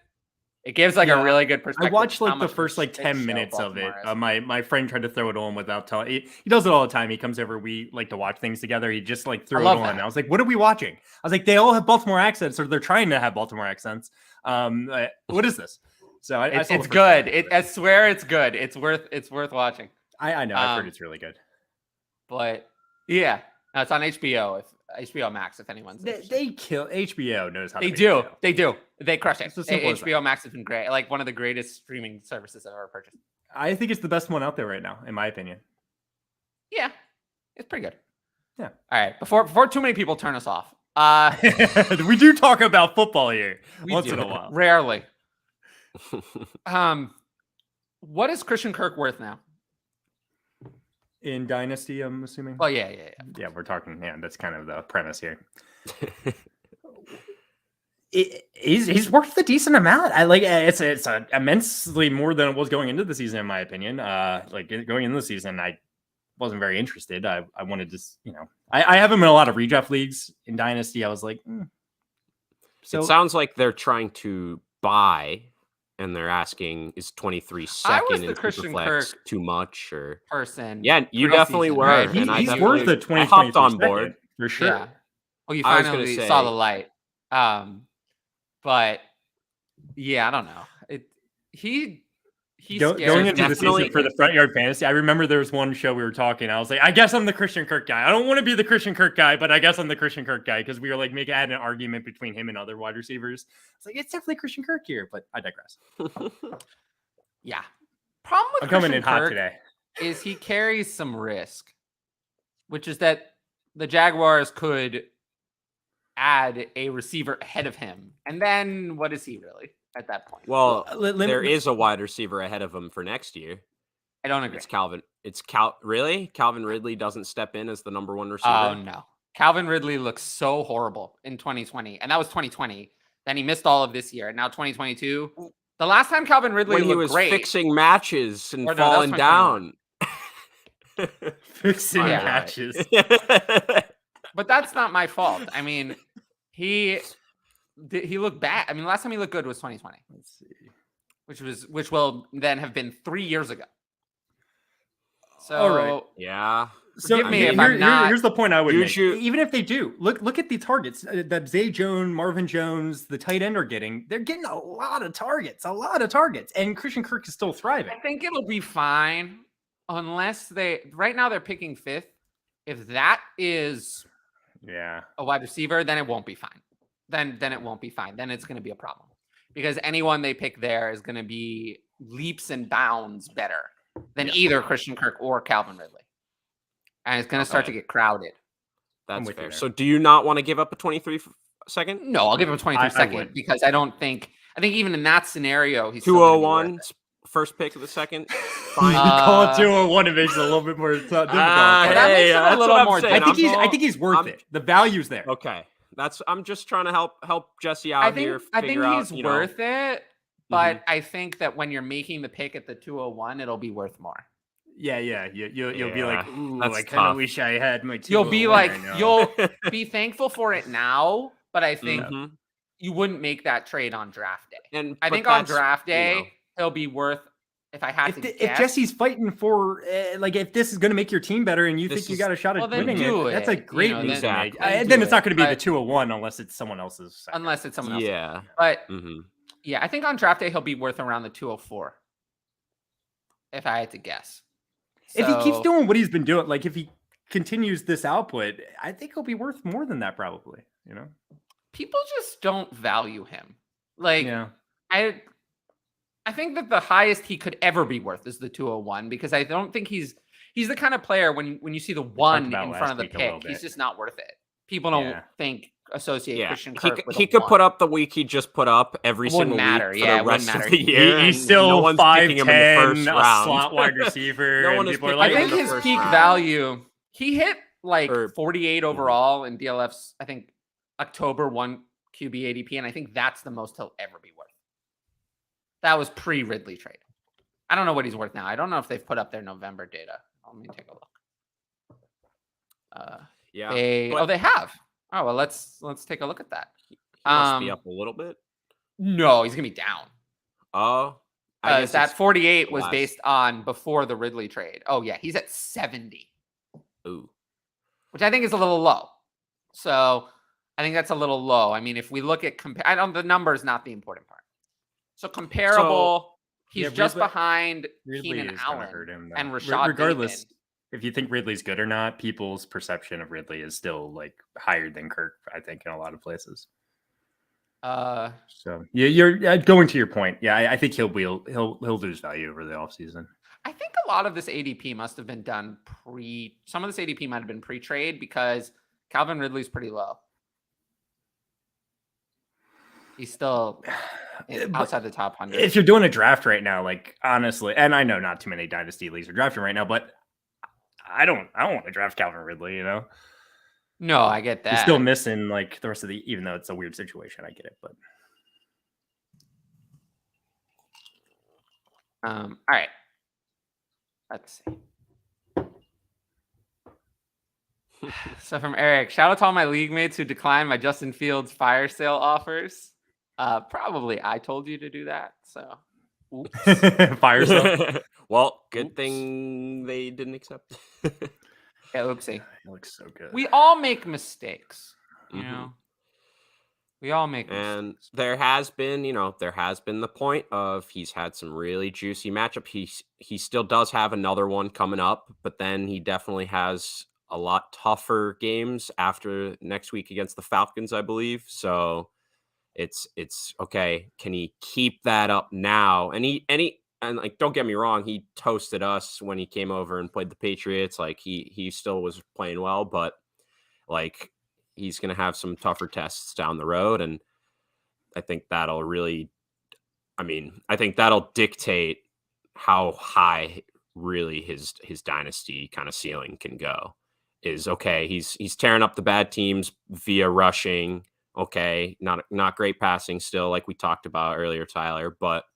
It gives like a really good perspective. I watched like the first 10 minutes of it. My friend tried to throw it on without telling. He does it all the time. He comes over. We like to watch things together. He just like threw it on. And I was like, "What are we watching?" I was like, "They all have Baltimore accents, or they're trying to have Baltimore accents." What is this? So it's good. I swear it's good. It's worth watching. I know. I've heard it's really good. But yeah, no, it's on HBO. HBO Max, if anyone's They kill HBO knows how to They make do. a show. They do. They crush it. It's as simple as that. HBO Max has been great. Like one of the greatest streaming services I've ever purchased. I think it's the best one out there right now, in my opinion. Yeah, it's pretty good. Yeah. All right. Before too many people turn us off. We do talk about football here once do. in a while. Rarely. What is Christian Kirk worth now? In Dynasty, I'm assuming. Well, yeah. Yeah, we're talking. Yeah, that's kind of the premise here. He's worth a decent amount. I like it's immensely more than it was going into the season, in my opinion. Like going into the season, I wasn't very interested. I wanted to, I have him in a lot of redraft leagues in Dynasty. I was like, So it sounds like they're trying to buy, and they're asking, is 23 second in Christian Superflex Kirk too much or person? Yeah, you definitely season, were. right? And he's worth the 20. I hopped on board for sure. Yeah. Well, you I was gonna finally say- saw the light. But yeah, I don't know. He's Going into the definitely- season for the front yard fantasy, I remember there was one show we were talking. I was like, I guess I'm the Christian Kirk guy. I don't want to be the Christian Kirk guy, but I guess I'm the Christian Kirk guy because we were like had an argument between him and other wide receivers. It's like it's definitely Christian Kirk here, but I digress. Yeah. Problem with I'm coming Christian in hot Kirk today. is he carries some risk, which is that the Jaguars could add a receiver ahead of him. And then what is he really at that point? Well, let there me- is a wide receiver ahead of him for next year. I don't agree. It's Calvin. Really? Calvin Ridley doesn't step in as the number one receiver? Oh, no. Calvin Ridley looks so horrible in 2020. And that was 2020. Then he missed all of this year. And now 2022. The last time Calvin Ridley When he looked was great. fixing matches and Or no, that was falling down. Fixing Yeah. matches. But that's not my fault. I mean, he looked bad. I mean, last time he looked good was 2020. Let's see. Which will then have been 3 years ago. So All right. Yeah. So Forgive me if I'm not- here's the point I would make. Usually- Even if they do, look at the targets that Zay Jones, Marvin Jones, the tight end are getting. They're getting a lot of targets, and Christian Kirk is still thriving. I think it'll be fine unless right now they're picking 5th. If that is Yeah. a wide receiver, then it won't be fine. Then it won't be fine. Then it's going to be a problem because anyone they pick there is going to be leaps and bounds better than either Christian Kirk or Calvin Ridley. And it's going to start to get crowded. That's with you fair. there. So do you not want to give up a 23 second? No, I'll give him a 23 I second would. because I think even in that scenario, he's 201, first pick of the second. You Fine. call it 201, it makes it a little bit more difficult. that makes it a that's little what I'm more saying. I think he's worth it. The value's there. Okay. I'm just trying to help Jesse out here. I think figure out, he's worth it, but I think that when you're making the pick at the 201, it'll be worth more. Yeah. You'll be like, ooh, that's I kind tough. of wish I had my. You'll be 201 like, right now. you'll be thankful for it now, but I think Mhm. you wouldn't make that trade on draft day. And I but think on that's, draft day, you know, he'll be worth, if I had to If guess. Jesse's fighting for, if this is going to make your team better and you This think you is- got a shot Well, at then winning do it, that's a it, great you know, move to then- make. then And do then it's not it, going to be the but- 201 unless it's someone else's. second. unless it's someone else. Yeah. But hmm yeah, I think on draft day, he'll be worth around the 204. If I had to guess. If he keeps So- doing what he's been doing, like if he continues this output, I think he'll be worth more than that probably, people just don't value him. Like, Yeah. I think that the highest he could ever be worth is the 201 because I don't think he's the kind of player when you see the one about in last front of the week a little pick, he's bit. just not worth it. People don't Yeah. associate Yeah. Christian He, Kirk with he a could one. put up the week he just put up every It wouldn't single matter. week Yeah, for it the wouldn't rest of matter. the year. He's and still no one's picking him in the 5'10", first a round. slot wide receiver. No and one is people are picking like, I think in the his first peak round. value, he hit like Or- 48 overall in DLF's, I think, October 1 QB ADP, and I think that's the most he'll ever be worth. That was pre-Ridley trade. I don't know what he's worth now. I don't know if they've put up their November data. Let me take a look. Yeah. They have. Oh well, let's take a look at that. He must be Um, up a little bit. No, he's gonna be down. Oh. I guess That it's 48 was less. based on before the Ridley trade. Oh yeah, he's at 70, Ooh. which I think is a little low. So I think that's a little low. I mean, if we look at the number is not the important part. So comparable, he's Yeah, just Ridley- behind Ridley Keenan is gonna Allen hurt him, though. and Rashad Regardless, Bateman. if you think Ridley's good or not, people's perception of Ridley is still like higher than Kirk, I think, in a lot of places. So you're going to your point. Yeah, I think he'll lose value over the offseason. I think a lot of this ADP must have been done some of this ADP might have been pre-trade because Calvin Ridley's pretty low. He's still outside the top 100. If you're doing a draft right now, like honestly, and I know not too many dynasty leagues are drafting right now, but I don't want to draft Calvin Ridley, you know? No, I get that. He's still missing like the rest of even though it's a weird situation, I get it, but all right. Let's see. So from Eric, shout out to all my league mates who declined my Justin Fields fire sale offers. Probably I told you to do that. So oops. Fire sale. Well, good thing they didn't accept. Yeah, oopsie. It looks so good. We all make mistakes, you know. We all make mistakes. And there has been the point of he's had some really juicy matchup. He still does have another one coming up, but then he definitely has a lot tougher games after next week against the Falcons, I believe. So it's okay. Can he keep that up now? And like, don't get me wrong, he toasted us when he came over and played the Patriots. Like he still was playing well, but like he's going to have some tougher tests down the road. And I think that'll dictate how high really his dynasty kind of ceiling can go. Is okay. He's tearing up the bad teams via rushing. Okay. Not great passing still, like we talked about earlier, Tyler, but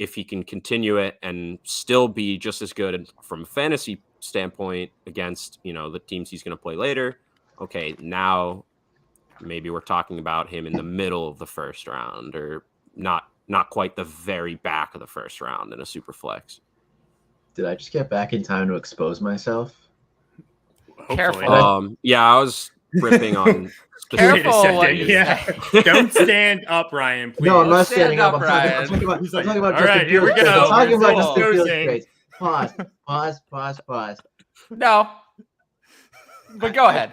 if he can continue it and still be just as good from a fantasy standpoint against, the teams he's going to play later, okay, now maybe we're talking about him in the middle of the first round or not quite the very back of the first round in a super flex. Did I just get back in time to expose myself? Careful. Yeah, I was ripping on. Careful. Don't stand up, Ryan. Please. No, I'm not standing up. Ryan. I'm talking about Justin right, here we Fields. go. I'm talking about Justin Exposing. Fields trades. Pause. No. But go ahead.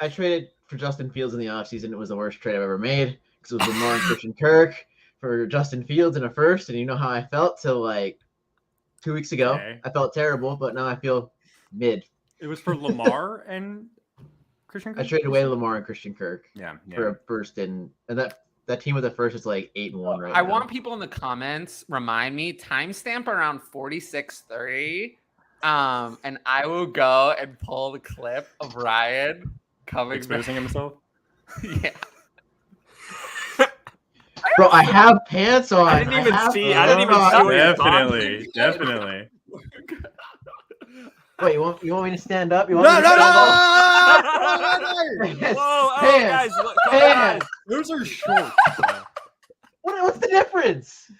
I traded for Justin Fields in the offseason. It was the worst trade I've ever made because it was Lamar and Christian Kirk for Justin Fields in a first, and you know how I felt till like 2 weeks ago. Okay. I felt terrible, but now I feel mid. It was for Lamar and Christian Kirk? I traded away Lamar and Christian Kirk for a first, and that team with the first is like 8-1 right now. I want people in the comments remind me timestamp around 46:30, and I will go and pull the clip of Ryan coming exposing himself. Yeah. Bro, I have pants on. I didn't even see what you're talking. Definitely. Wait, you want me to stand up? No! Whoa, hey guys, look, Pants. Those are shorts. What's the difference?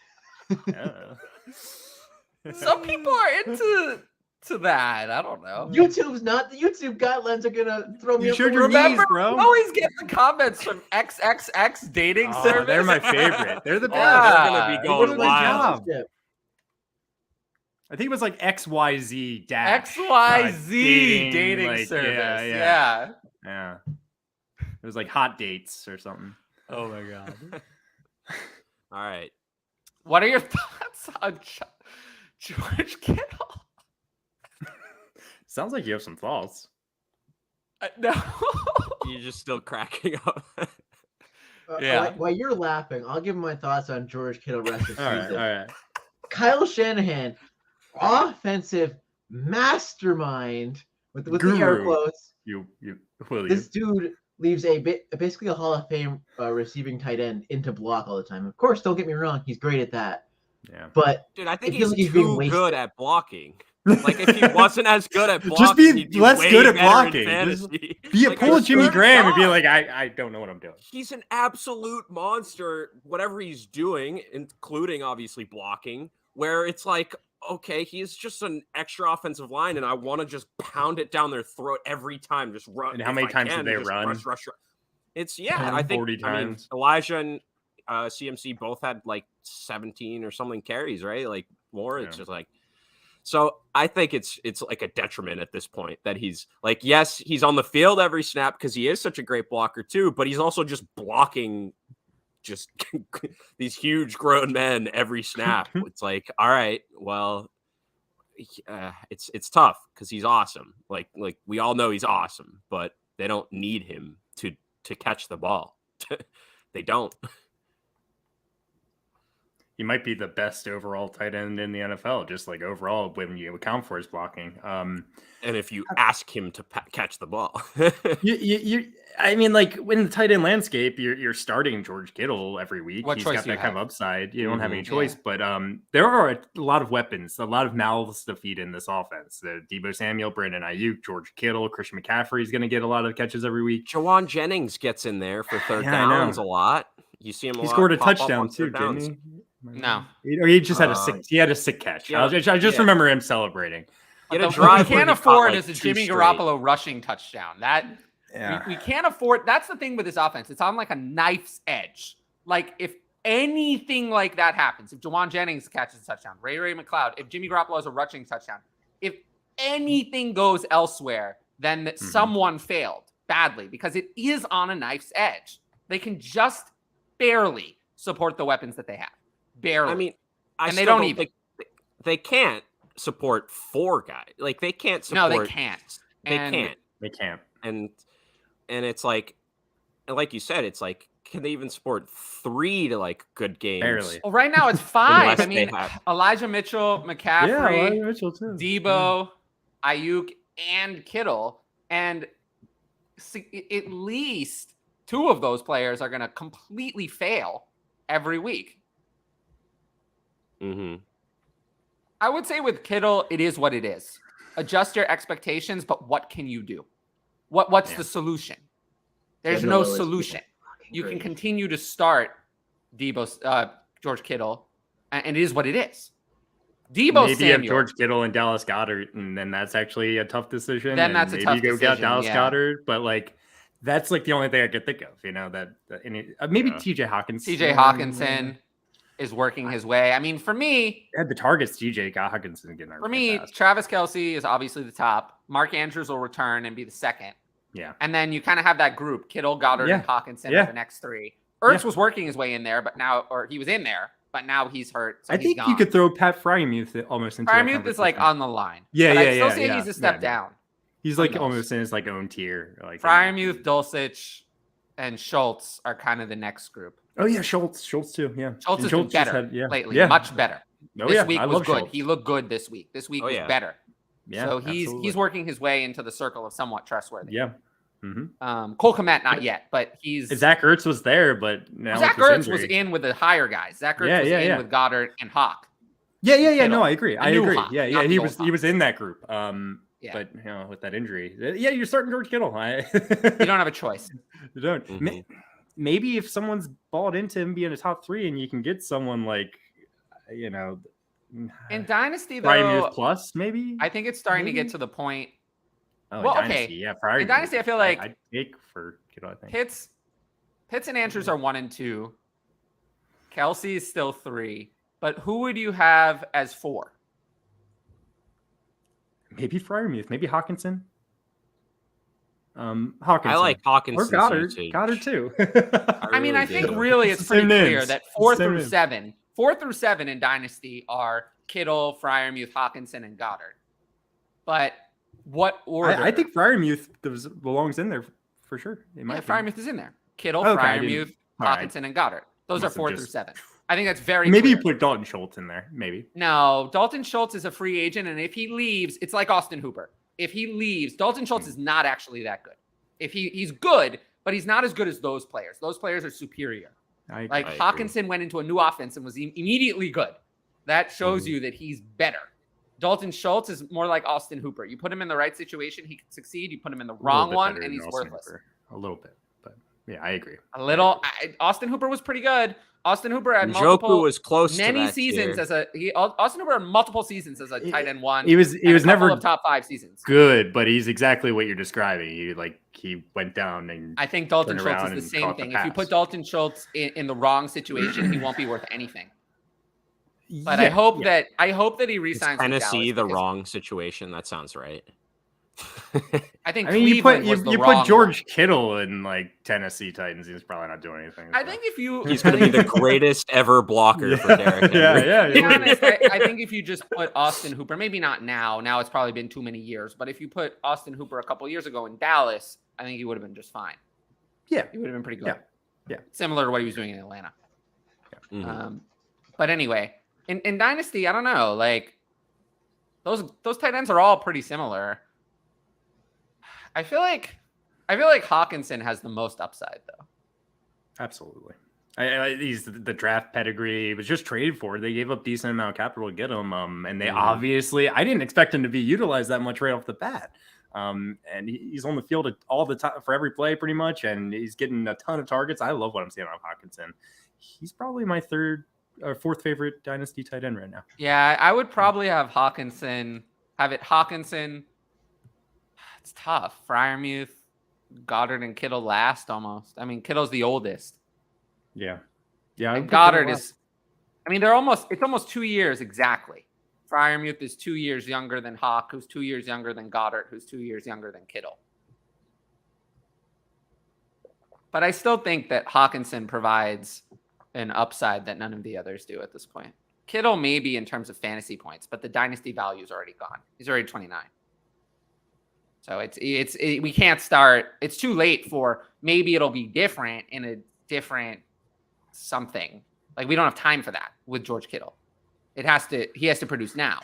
Some people are into that. I don't know. YouTube's not. The YouTube guidelines are gonna throw me. You showed your Remember, knees, bro. we always get the comments from XXX dating service. They're my favorite. They're the best. Yeah. They're gonna be going wild. I think it was like XYZ dash. XYZ dating service. Yeah. It was like hot dates or something. Oh my god. All right. What are your thoughts on George Kittle? Sounds like you have some thoughts. No. You're just still cracking up. Yeah. While you're laughing, I'll give my thoughts on George Kittle rest of the season. All right. Kyle Shanahan, offensive mastermind with the air quotes. This dude leaves basically a Hall of Fame receiving tight end into block all the time. Of course, don't get me wrong, he's great at that. Yeah. But dude, I think he's too good at blocking. Like if he wasn't as good at blocking, just be he'd less way good at better in blocking. fantasy. Be a Like, pull he's Jimmy good at Graham and be block. like, I don't know what I'm doing. He's an absolute monster, whatever he's doing, including obviously blocking, where it's like, okay, he's just an extra offensive line, and I want to just pound it down their throat every time. Just run. And how many times did they run? Rush. It's 10, I think 40 times. Elijah and CMC both had like 17 or something carries, right? Like more. It's just like So I think it's like a detriment at this point that he's like, yes, he's on the field every snap because he is such a great blocker too, but he's also just blocking just these huge grown men every snap. It's like, all right, well, it's tough because he's awesome. Like we all know he's awesome, but they don't need him to catch the ball. They don't. He might be the best overall tight end in the NFL, just like overall when you account for his blocking. And if you ask him to catch the ball, I mean, like in the tight end landscape, you're starting George Kittle every week. What He's choice got do you that kind have? of upside. You don't have any choice, but there are a lot of weapons, a lot of mouths to feed in this offense. Deebo Samuel, Brandon Ayuk, George Kittle, Christian McCaffrey is going to get a lot of catches every week. Jawan Jennings gets in there for third downs a lot. You see him. He scored a touchdown too, didn't he? No, or he just had a sick. He had a sick catch. Yeah, I just remember him celebrating. What we can't afford is a Jimmy Garoppolo rushing touchdown. We can't afford. That's the thing with this offense. It's on like a knife's edge. Like if anything like that happens, if Jawan Jennings catches a touchdown, Ray McLeod, if Jimmy Garoppolo has a rushing touchdown, if anything goes elsewhere, then someone failed badly because it is on a knife's edge. They can just barely support the weapons that they have. Barely. I mean, they don't even. They can't support four guys. Like they can't support. No, they can't. They can't. And it's like you said, it's like, can they even support three to like good games? Barely. Well, right now it's 5. I mean, have... Elijah Mitchell, McCaffrey, Elijah Mitchell too. Debo, Ayuk, and Kittle, and at least 2 of those players are going to completely fail every week. Mm-hmm. I would say with Kittle, it is what it is. Adjust your expectations, but what can you do? What's the solution? There's no solution. You can continue to start George Kittle, and it is what it is. Debo Maybe Samuel. you have George Kittle and Dallas Goedert, and then that's actually a tough decision. Then that's a tough maybe you go decision, get Dallas Goedert, but like that's like the only thing I could think of. You know maybe TJ Hawkins. TJ Hawkinson is working his way. I mean, for me, the targets TJ Hawkinson getting. For me, Travis Kelce is obviously the top. Mark Andrews will return and be the second. Yeah. And then you kind of have that group, Kittle, Goddard, and Hawkinson are the next 3. Ertz was working his way in there, he was in there, but now he's hurt. So I think you could throw Pat Fryermuth almost into Fryermuth is like on the line. I still say he's a step down. He's like almost in his like own tier. Like Fryermuth, Dulcich, and Schultz are kind of the next group. Oh yeah, Schultz too. Yeah, Schultz has been better lately. Much better. This week was good. Schultz. He looked good this week. This week was better. Yeah, so he's working his way into the circle of somewhat trustworthy. Yeah. Mm-hmm. Cole Kmet not yet, but Zach Ertz was there, but now Zach Ertz was in with the higher guys. Zach Ertz was in with Goddard and Hawk. Yeah. No, I agree. Hawk, yeah. He was in that group. But with that injury, you're starting George Kittle. You don't have a choice. You don't. Mm-hmm. Maybe if someone's balled into him being a top 3, and you can get someone like, in Dynasty though, Fryermuth plus maybe. I think it's starting to get to the point. Dynasty, yeah. In Dynasty, I feel like I'd take for Kittle. I think Pitts and Andrews are 1 and 2. Kelsey is still 3, but who would you have as 4? Maybe Fryermuth, maybe Hawkinson. Hawkinson. I like Hawkinson or Goddard too. I mean, I think really it's pretty clear that 4 through 7 in Dynasty are Kittle, Fryermuth, Hawkinson, and Goddard. But what order? I think Fryermuth belongs in there for sure. Fryermuth is in there. Kittle, Fryermuth, Hawkinson, and Goddard. Those are 4 through 7. I think that's very maybe clear. You put Dalton Schultz in there. Maybe. No, Dalton Schultz is a free agent, and if he leaves, it's like Austin Hooper. If he leaves, Dalton Schultz is not actually that good. If he's good, but he's not as good as those players. Those players are superior. I Hawkinson went into a new offense and was immediately good. That shows you that he's better. Dalton Schultz is more like Austin Hooper. You put him in the right situation, he can succeed. You put him in the wrong one, and he's worthless. A little bit, but yeah, I agree. A little. Austin Hooper was pretty good. Austin Hooper had was close many to that seasons tier. Austin Hooper had multiple seasons as a tight end 1. He was never of top 5 seasons. Good, but he's exactly what you're describing. He went down and I think Dalton Schultz is the same thing. If you put Dalton Schultz in the wrong situation, he won't be worth anything. But I hope that he resigns. Tennessee with Dallas the wrong situation. That sounds right. I think you Cleveland put George Kittle in like Tennessee Titans. He's probably not doing anything. So. I think he's going to be the greatest ever blocker for Derrick Henry. To be honest, I think if you just put Austin Hooper, maybe not now it's probably been too many years, but if you put Austin Hooper a couple years ago in Dallas, I think he would have been just fine. Yeah, he would have been pretty good. Yeah, similar to what he was doing in Atlanta. Yeah. Mm-hmm. But anyway, in Dynasty, I don't know, like those tight ends are all pretty similar. I feel like Hawkinson has the most upside, though. Absolutely. He's the draft pedigree. He was just traded for. They gave up decent amount of capital to get him. And they obviously, I didn't expect him to be utilized that much right off the bat. And he's on the field all the time for every play, pretty much. And he's getting a ton of targets. I love what I'm seeing on Hawkinson. He's probably my third or fourth favorite Dynasty tight end right now. Yeah, I would probably have Hawkinson. It's tough. Freiermuth, Goddard, and Kittle last almost. I mean, Kittle's the oldest. Yeah. And Goddard is. I mean, it's almost 2 years exactly. Freiermuth is 2 years younger than Hawk, who's 2 years younger than Goddard, who's 2 years younger than Kittle. But I still think that Hawkinson provides an upside that none of the others do at this point. Kittle maybe in terms of fantasy points, but the dynasty value is already gone. He's already 29. So we can't start. It's too late for maybe it'll be different in a different something. Like we don't have time for that with George Kittle. He has to produce now,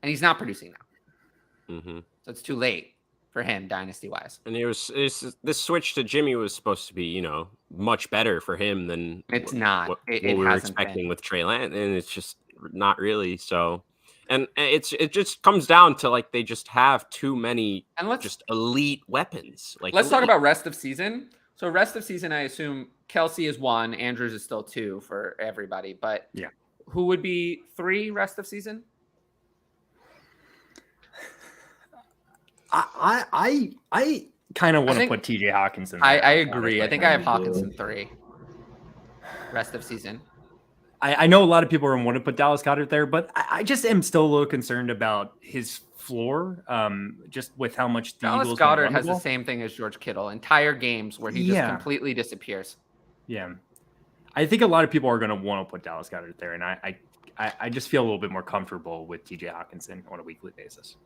and he's not producing now. Mm-hmm. So it's too late for him dynasty wise. And this switch to Jimmy was supposed to be, much better for him than it's not. What we were expecting with Trey Lance, and it's just not really so. And it just comes down to like they just have too many just elite weapons. Like let's talk about rest of season. So rest of season, I assume Kelsey is 1, Andrews is still 2 for everybody. But yeah, who would be 3 rest of season? I kind of want to put TJ Hawkinson. I agree. I think I have Hawkinson 3 rest of season. I know a lot of people are want to put Dallas Goedert there, but I just am still a little concerned about his floor, just with how much the Dallas Eagles Goedert has the same thing as George Kittle. Entire games where he just completely disappears. Yeah. I think a lot of people are going to want to put Dallas Goedert there, and I just feel a little bit more comfortable with TJ Hawkinson on a weekly basis.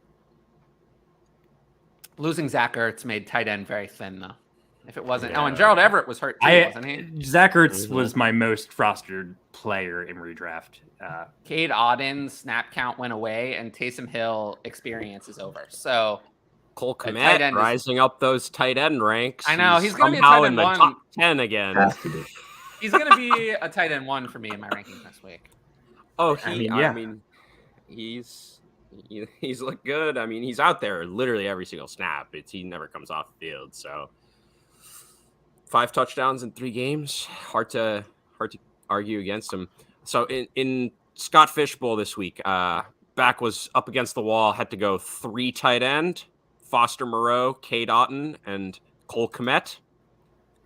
Losing Zach Ertz made tight end very thin, though. If it wasn't, and Gerald Everett was hurt too, wasn't he? Zach Ertz was my most rostered player in redraft. Cade Otton's snap count went away, and Taysom Hill experience is over. So Cole Kmet rising up those tight end ranks. I know he's going to be a tight end 1. Top 10 again. He's going to be a tight end 1 for me in my rankings next week. Oh, he's looked good. I mean, he's out there literally every single snap. He never comes off the field. So 5 touchdowns in 3 games. Hard to argue against him. So in Scott Fishbowl this week, back was up against the wall, had to go 3 tight end, Foster Moreau, Cade Otton, and Cole Kmet.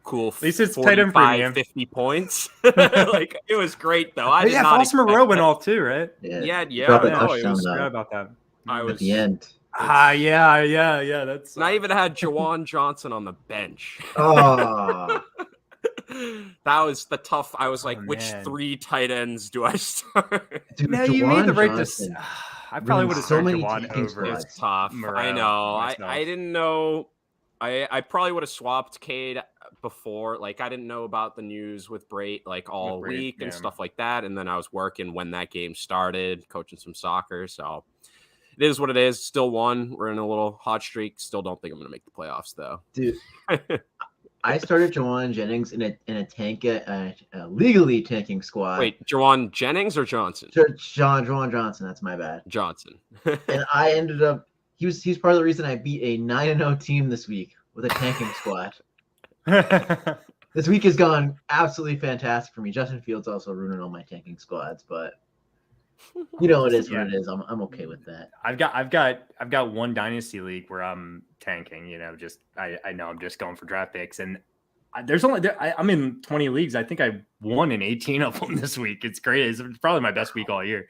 Cool. At least it's tight end premium. 50 points. Like it was great though. Foster Moreau went off too, right? Yeah. I forgot about that. At the end. Yeah. That's. And I even had Jawan Johnson on the bench. Oh. That was the tough. I was like, which 3 tight ends do I start? Dude, no, you made the right decision. I probably would have started Jawan over. It's tough. Moreau. I know. I didn't know. I probably would have swapped Cade before. Like, I didn't know about the news with Brait like all week and stuff like that. And then I was working when that game started, coaching some soccer. So it is what it is. Still won. We're in a little hot streak. Still don't think I'm going to make the playoffs, though. Dude, I started Jawan Jennings in a tank, legally tanking squad. Wait, Jawan Jennings or Johnson? Jawan Johnson. That's my bad. Johnson. And I ended up. He's part of the reason I beat a 9-0 team this week with a tanking squad. This week has gone absolutely fantastic for me. Justin Fields also ruining all my tanking squads, but it is what it is. I'm okay with that. I've got one dynasty league where I'm tanking. I know I'm just going for draft picks, and I'm in 20 leagues. I think I won in 18 of them this week. It's great. It's probably my best week all year.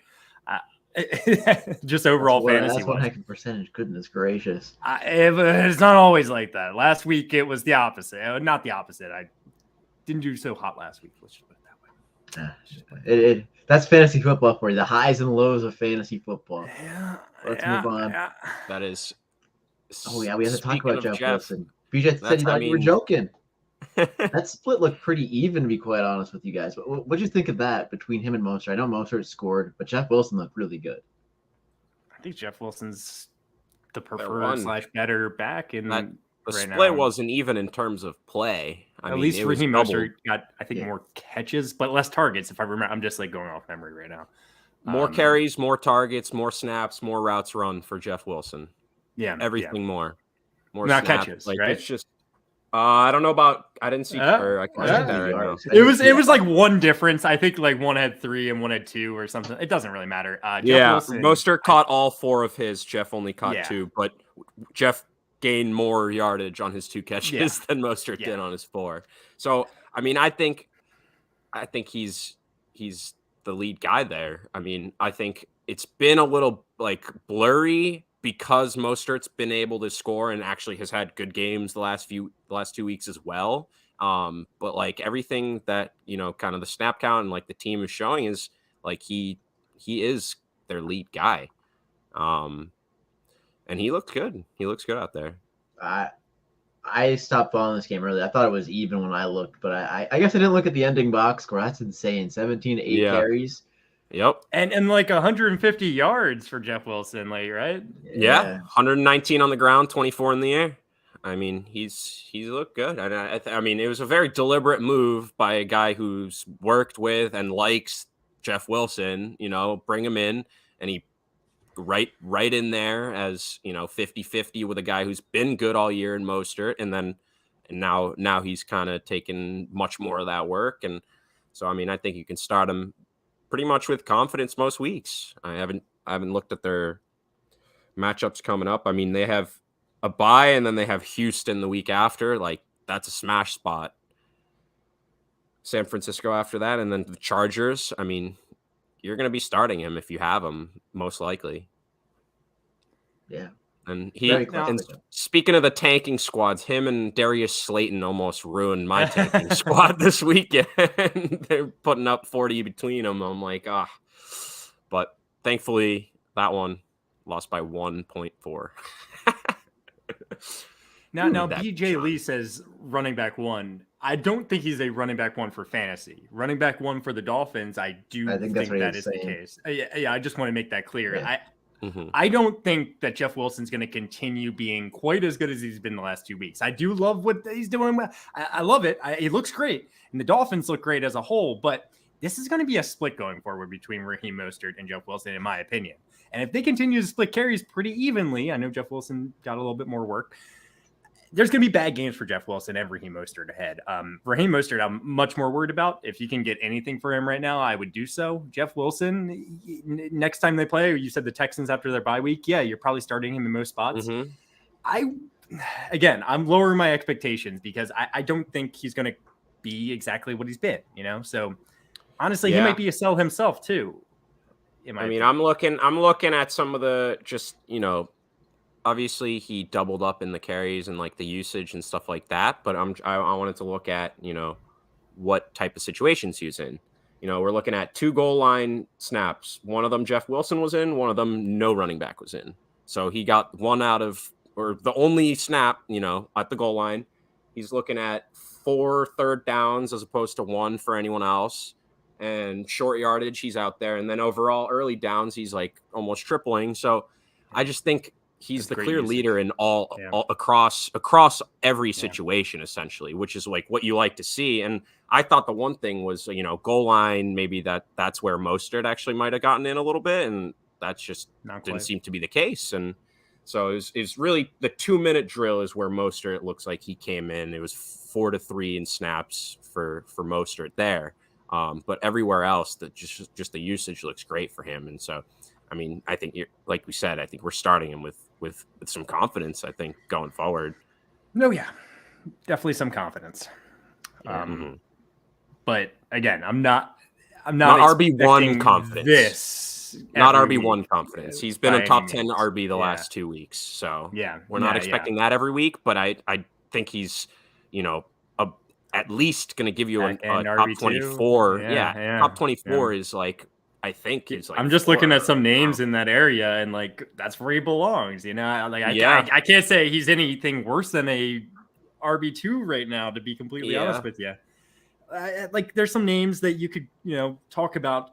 Just overall fantasy. That's one heck of a percentage. Goodness gracious. It's not always like that. Last week it was the opposite. Not the opposite. I didn't do so hot last week. Let's just put it that way. That's fantasy football for you. The highs and lows of fantasy football. Yeah. Let's move on. Yeah. That is. Oh yeah, we have to talk about Jeff Wilson. BJ said That's- he thought I you were mean- joking. That split looked pretty even, to be quite honest with you guys. But what'd you think of that between him and Mostert? I know Mostert scored, but Jeff Wilson looked really good. I think Jeff Wilson's the one. preferred / better back in The right split now. wasn't even in terms of play. At least Raheem double. Mostert got, I think, more catches, but less targets. If I remember, I'm just like going off memory right now. More carries, more targets, more snaps, more routes run for Jeff Wilson. Yeah, Everything more not snaps. catches, Like right? it's just. I don't know about. I didn't see. Or I can't check that right now. It was like one difference. I think like one had 3 and one had 2 or something. It doesn't really matter. Jeff Wilson, Mostert caught all 4 of his. Jeff only caught Yeah. 2, but Jeff gained more yardage on his 2 catches than Mostert did on his 4. So I mean, I think he's the lead guy there. I mean, I think it's been a little like blurry because Mostert's been able to score and actually has had good games the last 2 weeks as well. But like everything that, kind of the snap count and like the team is showing is like he is their lead guy. And he looked good. He looks good out there. I stopped following this game early. I thought it was even when I looked, but I guess I didn't look at the ending box score. That's insane. 17 to 8 carries. Yep. And like 150 yards for Jeff Wilson, like, right? Yeah. 119 on the ground, 24 in the air. I mean, he's looked good. And I mean, it was a very deliberate move by a guy who's worked with and likes Jeff Wilson, bring him in, and he right in there as, 50-50 with a guy who's been good all year in Mostert. And now he's kind of taken much more of that work. And so, I mean, I think you can start him pretty much with confidence most weeks. I haven't looked at their matchups coming up. I mean, they have a bye and then they have Houston the week after. Like, that's a smash spot. San Francisco after that, and then the Chargers. I mean, you're going to be starting him if you have him, most likely. Yeah. And speaking of the tanking squads, him and Darius Slayton almost ruined my tanking squad this weekend. They're putting up 40 between them. I'm like, But thankfully, that one lost by 1.4. Now BJ Lee says running back 1. I don't think he's a running back 1 for fantasy. Running back 1 for the Dolphins, I think that is the case. Yeah, I just want to make that clear. Yeah. I don't think that Jeff Wilson's going to continue being quite as good as he's been the last 2 weeks. I do love what he's doing. I love it. He looks great. And the Dolphins look great as a whole. But this is going to be a split going forward between Raheem Mostert and Jeff Wilson, in my opinion. And if they continue to split carries pretty evenly, I know Jeff Wilson got a little bit more work. There's going to be bad games for Jeff Wilson and Raheem Mostert ahead. Raheem Mostert, I'm much more worried about. If you can get anything for him right now, I would do so. Jeff Wilson, next time they play, you said the Texans after their bye week. Yeah, you're probably starting him in most spots. Mm-hmm. I'm lowering my expectations because I don't think he's going to be exactly what he's been, So honestly, he might be a sell himself too. I'm looking at some of the just, obviously he doubled up in the carries and like the usage and stuff like that. But I wanted to look at, what type of situations he's in. We're looking at 2 goal line snaps. One of them Jeff Wilson was in, one of them no running back was in. So he got one out of, or the only snap, at the goal line. He's looking at 4 third downs as opposed to 1 for anyone else. And short yardage, he's out there. And then overall early downs, he's like almost tripling. So I just think he's the clear leader in all across every situation, essentially, which is like what you like to see. And I thought the one thing was, goal line, maybe that's where Mostert actually might have gotten in a little bit. And that's just didn't seem to be the case. And so it's really the 2-minute drill is where Mostert looks like he came in. It was 4-3 in snaps for Mostert there. But everywhere else, just the usage looks great for him. And so, I mean, I think like we said, I think we're starting him with some confidence, I think, going forward. No, yeah, definitely some confidence. But again, I'm not RB1 confidence. This not every RB1 week, confidence. He's been by a top any 10 means. RB the last 2 weeks. So we're not expecting that every week, but I think he's, at least going to give you a top RB2. 24. Top 24 yeah. is like, I think he's like. I'm just looking at some names in that area, and like that's where he belongs. I can't say he's anything worse than a RB2 right now. To be completely honest with you, like there's some names that you could talk about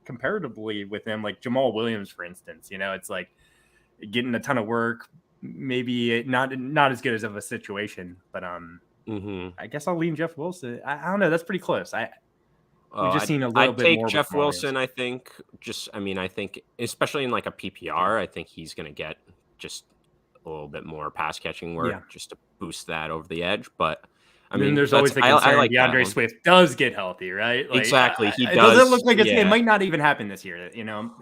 comparatively with him, like Jamal Williams, for instance. It's like getting a ton of work, maybe not as good as of a situation, but I guess I'll lean Jeff Wilson. I don't know. That's pretty close. We've just seen a little bit more. I'd take Jeff Wilson. I think I think especially in like a PPR, I think he's going to get just a little bit more pass catching work just to boost that over the edge. But I mean, there's always the concern. Like DeAndre Swift does get healthy, right? Like, exactly. He does. It doesn't look like it might not even happen this year.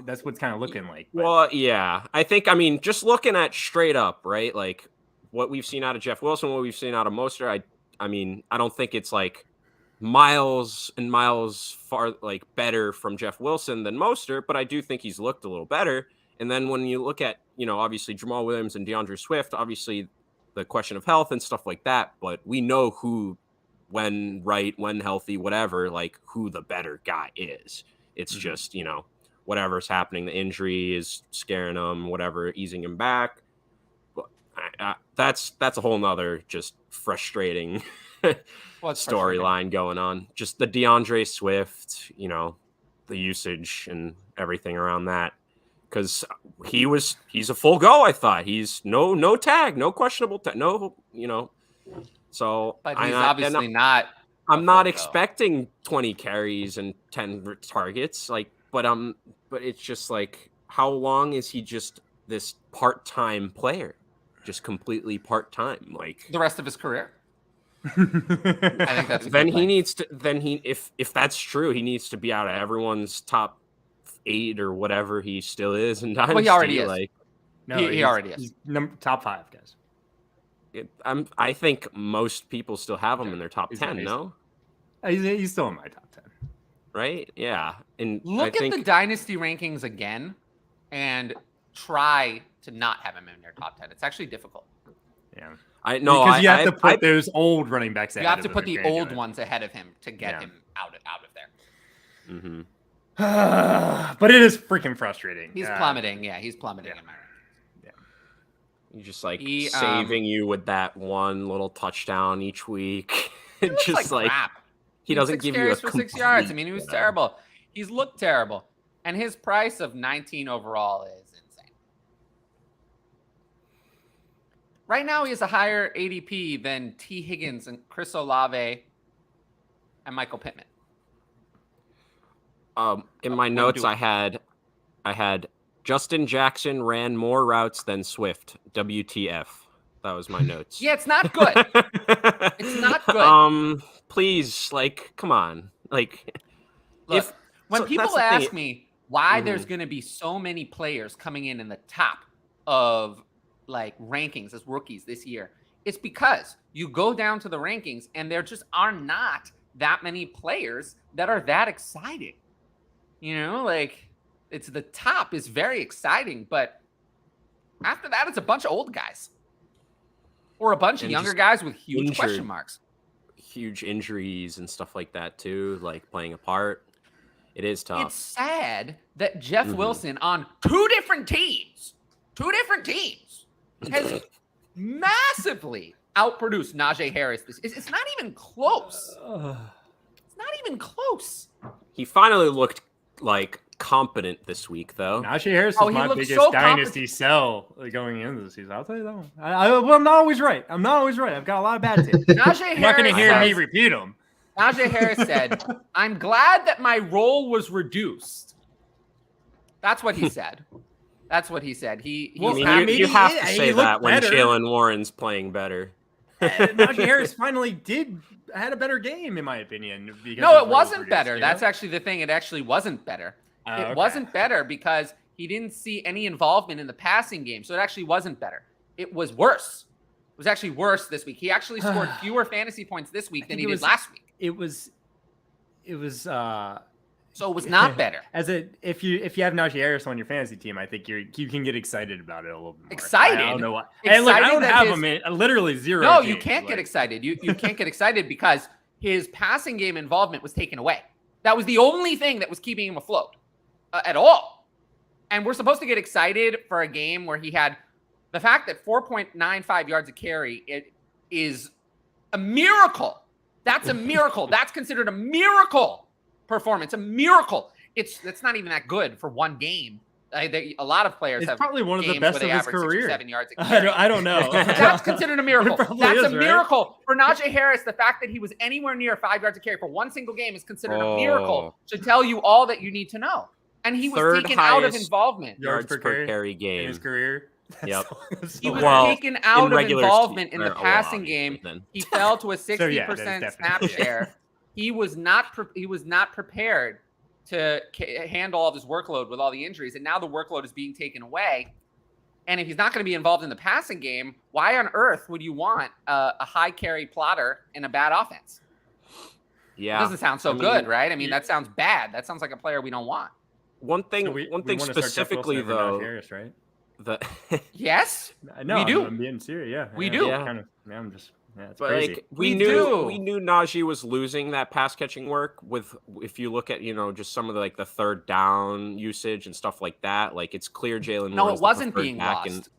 That's what's kind of looking like. But. Well, yeah. I think, just looking at straight up, right? Like what we've seen out of Jeff Wilson, what we've seen out of Mostert, I don't think it's like miles and miles far like better from Jeff Wilson than Mostert, but I do think he's looked a little better. And then when you look at, obviously Jamal Williams and DeAndre Swift, obviously the question of health and stuff like that, but we know who, when healthy, whatever, like who the better guy is. It's just, whatever's happening, the injury is scaring him, whatever, easing him back. But that's a whole nother just frustrating storyline going on. Just the DeAndre Swift, the usage and everything around that. Because he's a full go, I thought. He's no tag, no questionable tag, So but he's obviously not. I'm not expecting 20 carries and 10 targets, but it's just like, how long is he just this part-time player, just completely part-time, like the rest of his career? I think that's then he needs to. Then if that's true, he needs to be out of everyone's top 8 or whatever he still is in Dynasty. Well, he already is. Like, he already is. He's top 5, guys. I think most people still have him in their top 10. No, he's still in my top 10. Right? Yeah. And look at the Dynasty rankings again, and try to not have him in your top 10. It's actually difficult. Yeah. Because you have to put those old running backs ahead. You have to put the old ones ahead of him to get him out of there. Mm-hmm. But it is freaking frustrating. He's plummeting. Yeah, he's plummeting in my rankings. Yeah. He's just like saving you with that one little touchdown each week. Just like crap. He doesn't give you a for 6 yards. He was terrible. He's looked terrible. And his price of 19 overall is insane. Right now, he has a higher ADP than T. Higgins and Chris Olave and Michael Pittman. In my notes, I had Justin Jackson ran more routes than Swift. WTF? That was my notes. Yeah, it's not good. It's not good. Please, come on. Look, when people ask me why there's going to be so many players coming in the top of rankings as rookies this year, it's because you go down to the rankings and there just are not that many players that are that exciting. It's the top is very exciting, but after that, it's a bunch of old guys or a bunch of younger guys with huge question marks. Huge injuries and stuff like that too, playing a part. It is tough. It's sad that Jeff Wilson on two different teams has massively outproduced Najee Harris. It's not even close. It's not even close. He finally looked competent this week, though. Najee Harris is my biggest dynasty sell going into the season. I'll tell you that one. I'm not always right. I've got a lot of bad takes. You're not going to hear me repeat them. Najee Harris said, "I'm glad that my role was reduced." That's what he said. You have to say that when Jalen Warren's playing better. Najee Harris finally had a better game, in my opinion. No, it wasn't better. That's actually the thing. It actually wasn't better. It wasn't better because he didn't see any involvement in the passing game. So it actually wasn't better. It was worse. It was actually worse this week. He actually scored fewer fantasy points this week than he did last week. It was So it was not better. If you have Najee Harris on your fantasy team, I think you can get excited about it a little bit more. Excited? I don't know why. And look, I don't have him in literally zero. No, games, you can't get excited. You can't get excited because his passing game involvement was taken away. That was the only thing that was keeping him afloat at all. And we're supposed to get excited for a game where he had the fact that 4.95 yards a carry. It is a miracle. That's a miracle. That's considered a miracle performance. A miracle. It's not even that good for one game. A lot of players it's have probably one of the best of his career. 7 yards a carry. I don't know. That's considered a miracle. That's a miracle. Right? For Najee Harris, the fact that he was anywhere near 5 yards a carry for one single game is considered a miracle. Should tell you all that you need to know. And he was taken out of involvement. Yards per carry game in his career. Yep. He was taken out of involvement in the passing game. He fell to a 60% snap share. He was not prepared to handle all this workload with all the injuries, and now the workload is being taken away. And if he's not going to be involved in the passing game, why on earth would you want a high carry plotter in a bad offense? Yeah, it doesn't sound so good, right? I mean, that sounds bad. That sounds like a player we don't want. One thing specifically, though, Harris, right? Yes, no, we do. I'm being serious. Yeah, we do. Kind of. Yeah, I'm just. Yeah, it's but crazy. like we knew Najee was losing that pass catching work with if you look at just some of the third down usage and stuff like that. Like it's clear Jalen. No, it wasn't being lost.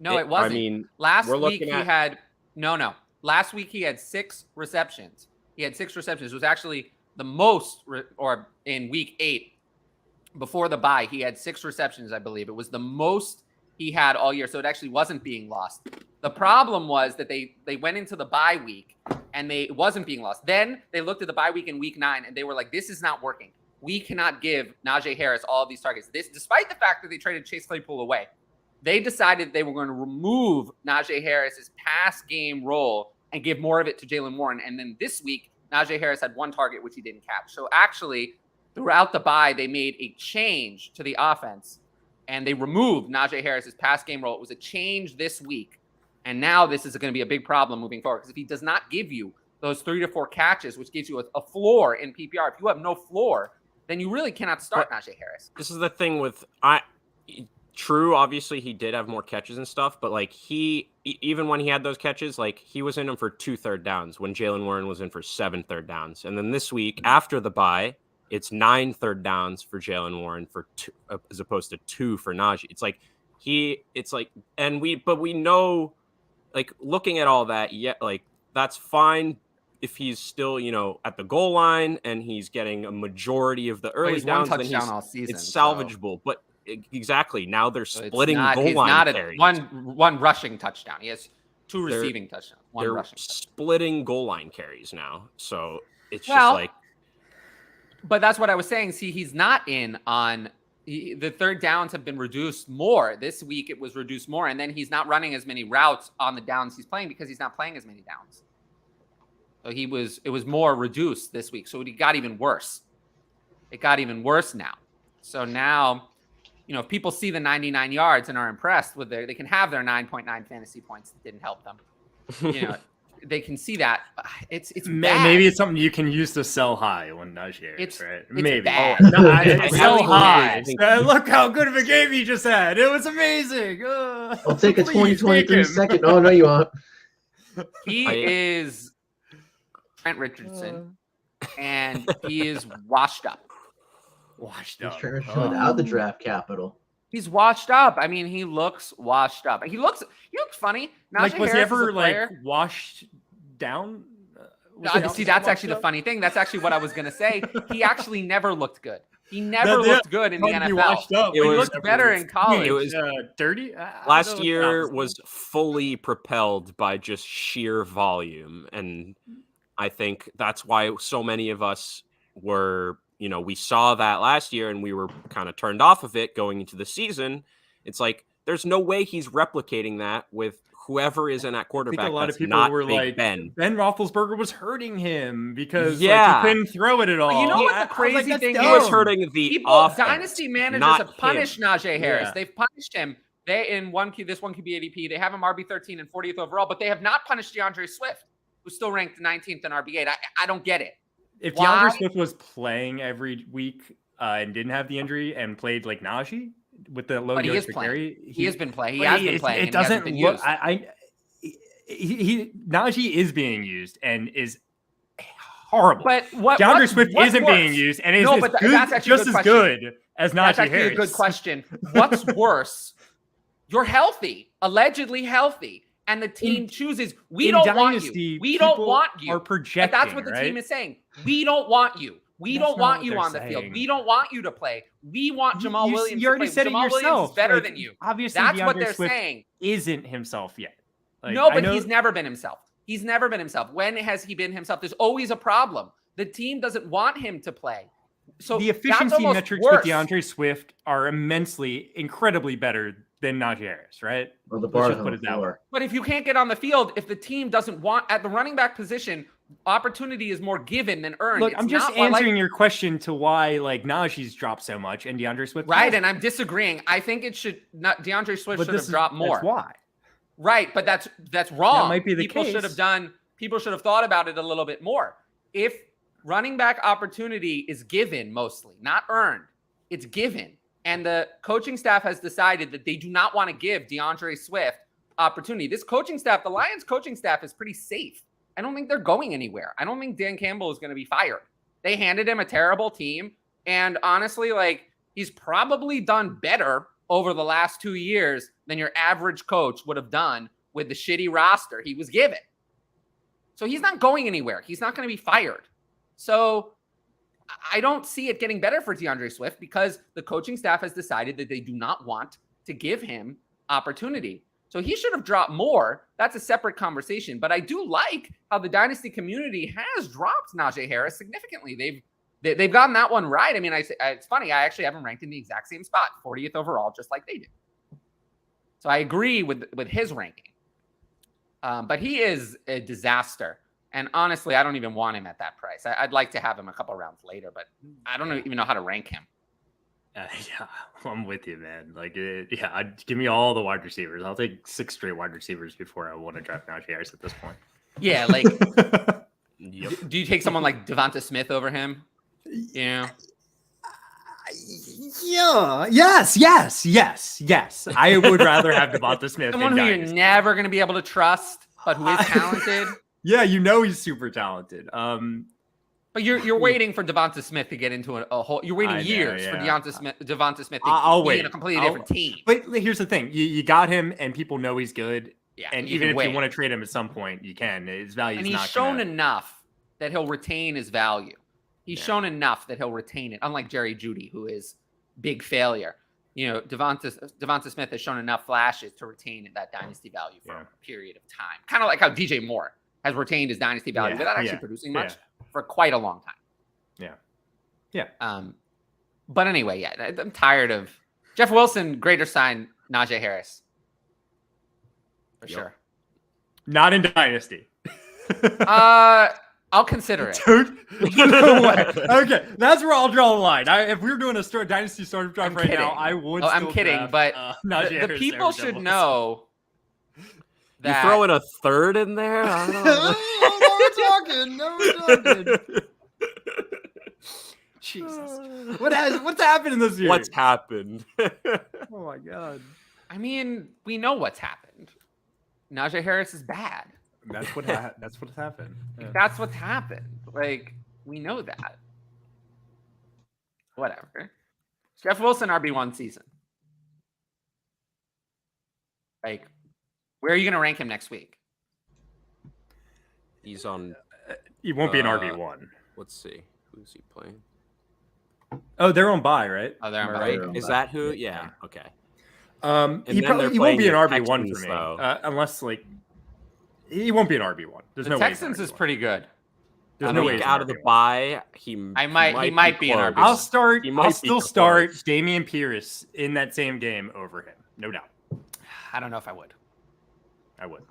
No, it wasn't. I mean, last week he had Last week he had 6 receptions. It was actually the most, or in week 8. Before the bye, he had 6 receptions, I believe. It was the most he had all year, so it actually wasn't being lost. The problem was that they went into the bye week, and it wasn't being lost. Then they looked at the bye week in week 9, and they were like, this is not working. We cannot give Najee Harris all of these targets. Despite the fact that they traded Chase Claypool away, they decided they were going to remove Najee Harris's pass game role and give more of it to Jalen Warren. And then this week, Najee Harris had 1 target, which he didn't catch. So actually, throughout the bye, they made a change to the offense, and they removed Najee Harris's pass game role. It was a change this week, and now this is going to be a big problem moving forward, because if he does not give you those 3 to 4 catches, which gives you a floor in PPR, if you have no floor, then you really cannot start Najee Harris. This is the thing with True, obviously he did have more catches and stuff, but he even when he had those catches, he was in them for 2 third downs when Jalen Warren was in for 7 third downs. And then this week after the bye, it's 9 third downs for Jalen Warren for 2, as opposed to 2 for Najee. But we know, looking at all that, that's fine if he's still, at the goal line and he's getting a majority of the early downs, then all season, it's salvageable. So. But exactly, now they're splitting goal line carries. One rushing touchdown. He has 2 receiving touchdowns. They're splitting goal line carries now. So it's But that's what I was saying. See, he's not in on the third downs have been reduced more. This week it was reduced more, and then he's not running as many routes on the downs he's playing because he's not playing as many downs. So it was more reduced this week. So it got even worse. It got even worse now. So now, if people see the 99 yards and are impressed with they can have their 9.9 fantasy points that didn't help them. They can see that. It's bad. Maybe it's something you can use to sell high when Najee Harris, right? It's maybe. Bad. It's sell high. Look how good of a game he just had. It was amazing. I'll take a 2023 second. Oh, no, you won't. He is Trent Richardson, and he is washed up. Without the draft capital. He's washed up. I mean, he looks washed up. He looks funny. Was he ever washed down? See, that's actually the funny thing. That's actually what I was gonna say. He actually never looked good. He never looked good in the NFL. He looked better in college. It was dirty. Last year was fully propelled by just sheer volume, and I think that's why so many of us were. We saw that last year and we were kind of turned off of it going into the season. It's there's no way he's replicating that with whoever is in at quarterback. I think a lot of people were Ben Roethlisberger was hurting him because he couldn't throw it at all. You know what the crazy thing is? He was hurting the offense. Dynasty managers have punished Najee Harris. Yeah. They've punished him. This one QB ADP, they have him RB13 and 40th overall, but they have not punished DeAndre Swift, who's still ranked 19th in RB8. I don't get it. If Why? DeAndre Swift was playing every week and didn't have the injury and played like Najee with the low yards per carry, he has been playing. He has been playing. It doesn't look. Najee is being used and is horrible. But DeAndre Swift isn't being used and is just as good as Najee Harris. That's actually a good question. What's worse? You're healthy, allegedly healthy, and the team chooses, we don't want you. We don't want you. Are projecting, but that's what the team is saying. We don't want you. We don't want you on the field. We don't want you to play. We want Jamal Williams. You already said it yourself. Williams is better than you. Obviously, that's what they're saying. Isn't himself yet. No, but he's never been himself. He's never been himself. When has he been himself? There's always a problem. The team doesn't want him to play. So the efficiency metrics with DeAndre Swift are incredibly better than Najee Harris, right? Well, the bar put it that way. But if you can't get on the field, if the team doesn't want at the running back position, opportunity is more given than earned. Look, I'm just answering your question to why like Najee's dropped so much and DeAndre Swift. Right, and I'm disagreeing. I think it should not. DeAndre Swift should have dropped more. That's why. Right, but that's wrong. That might be the People case. People should have thought about it a little bit more. If running back opportunity is given mostly, not earned, it's given. And the coaching staff has decided that they do not want to give DeAndre Swift opportunity. This coaching staff, the Lions coaching staff, is pretty safe. I don't think they're going anywhere. I don't think Dan Campbell is going to be fired. They handed him a terrible team. And honestly, like, he's probably done better over the last 2 years than your average coach would have done with the shitty roster he was given. So he's not going anywhere. He's not going to be fired. So I don't see it getting better for DeAndre Swift because the coaching staff has decided that they do not want to give him opportunity. So he should have dropped more. That's a separate conversation. But I do like how the Dynasty community has dropped Najee Harris significantly. They've gotten that one right. I mean, it's funny. I actually have him ranked in the exact same spot, 40th overall, just like they do. So I agree with his ranking. But he is a disaster. And honestly, I don't even want him at that price. I'd like to have him a couple rounds later, but I don't even know how to rank him. Yeah, I'm with you, man. Like, give me all the wide receivers. I'll take 6 straight wide receivers before I want to draft Najee Harris at this point. Yeah, like, yep. Do you take someone like Devonta Smith over him? Yeah. Yeah. Yes. I would rather have Devonta Smith. Someone who you're never going to be able to trust, but who is talented. Yeah, he's super talented. But you're waiting for Devonta Smith to get into a whole. You're waiting years for Devonta Smith to be in a completely different team. But here's the thing: you got him, and people know he's good. Yeah, and even if you want to trade him at some point, you can. His value, and he's shown enough that he'll retain his value. He's shown enough that he'll retain it. Unlike Jerry Jeudy, who is big failure. You know, Devonta Smith has shown enough flashes to retain that dynasty value for a period of time. Kind of like how DJ Moore has retained his dynasty value without actually producing much for quite a long time. Yeah. But anyway, I'm tired of Jeff Wilson. Greater sign Najee Harris for sure. Not in dynasty. I'll consider it. Dude, no way. Okay, that's where I'll draw the line. If we were doing a dynasty startup draft now, I would. I'm kidding, but the people should know that you throw in a third in there. I don't know. Now we're talking. Jesus, what's happened this year? What's happened? Oh my god. I mean, we know what's happened. Najee Harris is bad. That's what's happened. Yeah. That's what's happened. Like, we know that. Whatever. Jeff Wilson RB1 season. Like, where are you going to rank him next week? He's on. He won't be an RB1. Let's see. Who's he playing? Oh, they're on bye, right? Oh, they're on bye. Right? Is that who? Yeah. Okay. He won't be an RB1 for me, unless like. He won't be an RB1. There's no way. The Texans is pretty good. There's no way out of the bye. He might be an RB1. I'll still start Dameon Pierce in that same game over him. No doubt. I don't know if I would. I would.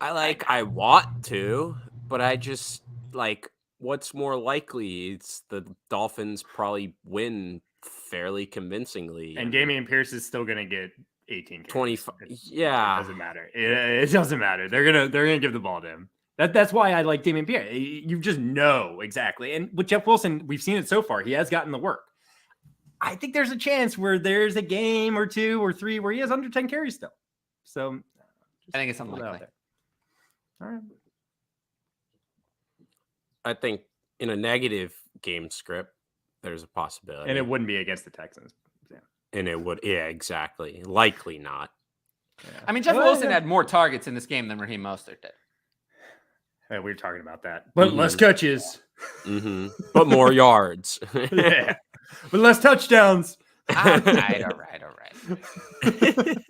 I want to, but I just like what's more likely? It's the Dolphins probably win fairly convincingly. And Dameon Pierce is still going to get 18 carries. 25. Yeah. It doesn't matter. It doesn't matter. They're gonna give the ball to him. That's why I like Damian Pierre. You just know exactly. And with Jeff Wilson, we've seen it so far. He has gotten the work. I think there's a chance where there's a game or 2 or 3 where he has under 10 carries still. So I think it's unlikely. All right. I think in a negative game script, there's a possibility. And it wouldn't be against the Texans. Yeah. And it would, exactly. Likely not. Yeah. I mean, Jeff Wilson had more targets in this game than Raheem Mostert did. We were talking about that. But less catches. But more yards. Yeah. But less touchdowns. All right. It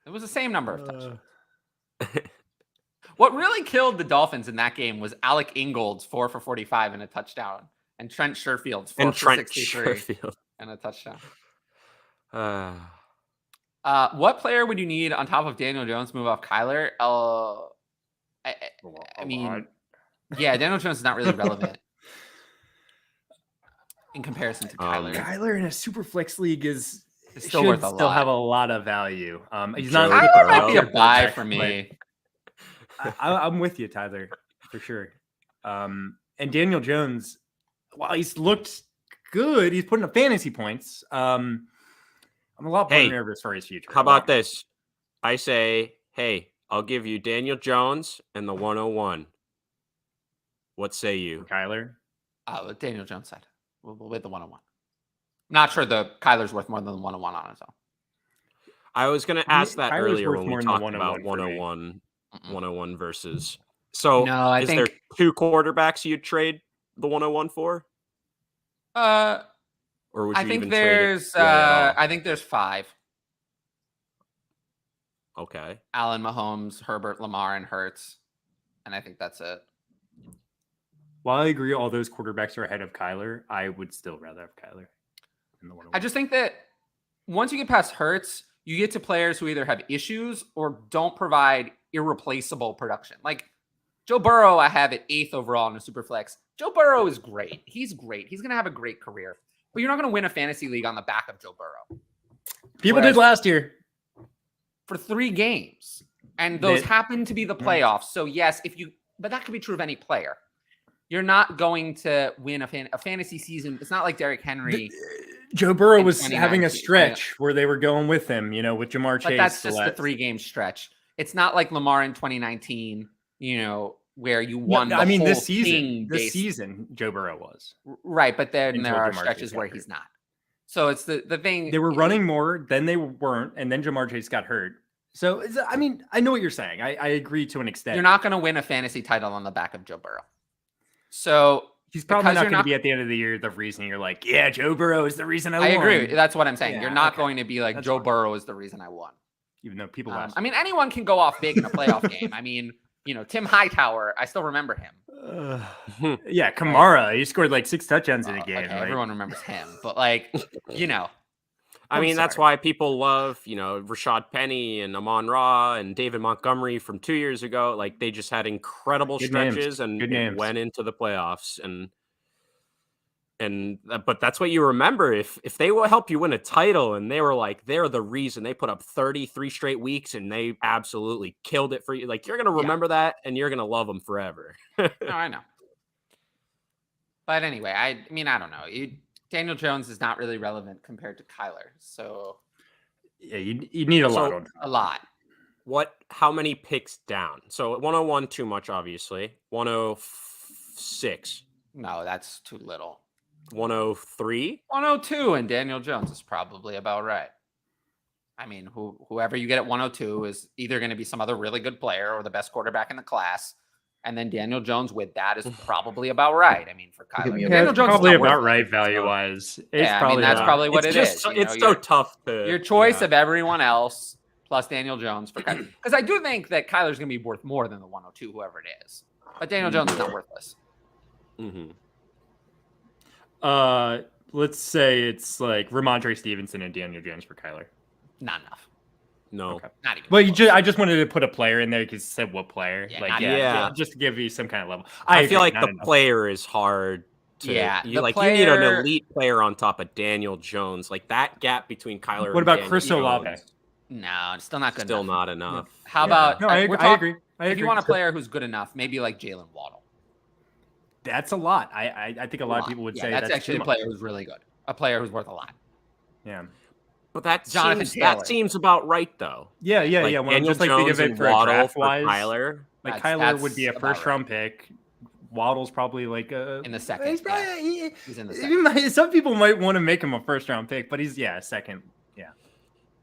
was the same number of touchdowns. What really killed the Dolphins in that game was Alec Ingold's 4 for 45 and a touchdown, and Trent Sherfield's 4 for 63 and a touchdown. What player would you need on top of Daniel Jones to move off Kyler? I mean, yeah, Daniel Jones is not really relevant in comparison to Kyler. Kyler in a super flex league is still worth a lot. Still have a lot of value. He's Joe not. Kyler might be a buy for me. I'm with you, Tyler, for sure. And Daniel Jones, while he's looked good, he's putting up fantasy points. I'm a lot more nervous for his future. How about this? I say, hey, I'll give you Daniel Jones and the 101. What say you? Kyler? Daniel Jones said. With the 101. Not sure the Kyler's worth more than the 101 on his own. I was going to ask that Kyler's earlier worth when we more talked than the about 101 101 versus. So no, I think there 2 quarterbacks you'd trade the 101 for? Or would you I think even there's trade it at all? I think there's 5. Okay. Allen, Mahomes, Herbert, Lamar, and Hurts. And I think that's it. While I agree all those quarterbacks are ahead of Kyler, I would still rather have Kyler in the 101. I just think that once you get past Hurts, you get to players who either have issues or don't provide irreplaceable production. Like Joe Burrow, I have at 8th overall in a super flex. Joe Burrow is great. He's great. He's going to have a great career. But you're not going to win a fantasy league on the back of Joe Burrow. People did last year. For 3 games. And those happen to be the playoffs. So yes, but that could be true of any player. You're not going to win a fantasy season. It's not like Derrick Henry. Joe Burrow was having a stretch where they were going with him, with Jamar Chase. But that's just the 3-game stretch. It's not like Lamar in 2019, where you won the whole this thing. This season, Joe Burrow was. Right, but then there are stretches where he's not. So it's the thing. They were running more, then they weren't, and then Jamar Chase got hurt. So, I know what you're saying. I agree to an extent. You're not going to win a fantasy title on the back of Joe Burrow. So he's probably not going to be at the end of the year the reason you're like, yeah, Joe Burrow is the reason I won. I agree. That's what I'm saying. Yeah, you're not going to be like, that's Joe Burrow is the reason I won. Even though people anyone can go off big in a playoff game. Tim Hightower, I still remember him. Yeah, Kamara, he scored like 6 touchdowns in a game. Okay, like... everyone remembers him. But that's why people love, Rashad Penny and Amon Ra and David Montgomery from 2 years ago. Like they just had incredible stretches and went into the playoffs. But that's what you remember. If they will help you win a title and they were like, they're the reason they put up 33 straight weeks and they absolutely killed it for you. Like you're going to remember that and you're going to love them forever. No, I know. But anyway, I don't know. Daniel Jones is not really relevant compared to Kyler. So yeah, you need a lot. A lot. How many picks down? So 101 too much, obviously. 106. No, that's too little. 103? 102 and Daniel Jones is probably about right. Whoever you get at 102 is either going to be some other really good player or the best quarterback in the class. And then Daniel Jones with that is probably about right. For Kyler. Daniel Jones probably is about right value-wise. That's probably what it is. It's so tough to... Your choice of everyone else plus Daniel Jones for Kyler. Because I do think that Kyler's going to be worth more than the 102, whoever it is. But Daniel Jones is not worthless. Mm-hmm. Let's say it's like Ramondre Stevenson and Daniel Jones for Kyler. Not enough. No, okay. Not even. Well, I just wanted to put a player in there because you said what player. Yeah, just to give you some kind of level. I feel like the player is hard. You need an elite player on top of Daniel Jones. Like that gap between Kyler. What about and Chris Olave? No, it's still not good. Still enough. not enough. How about? No, I agree. If you want a player who's good enough, maybe like Jalen Waddle. That's a lot. I think a lot of people would say that's actually a player who's really good. A player who's worth a lot. Yeah. But that seems about right, though. Yeah. When I'm just like think of it for draft wise, Kyler. Like Kyler would be a first round pick. Waddle's probably like in the second. He's in the second. Some people might want to make him a first round pick, but he's a second. Yeah.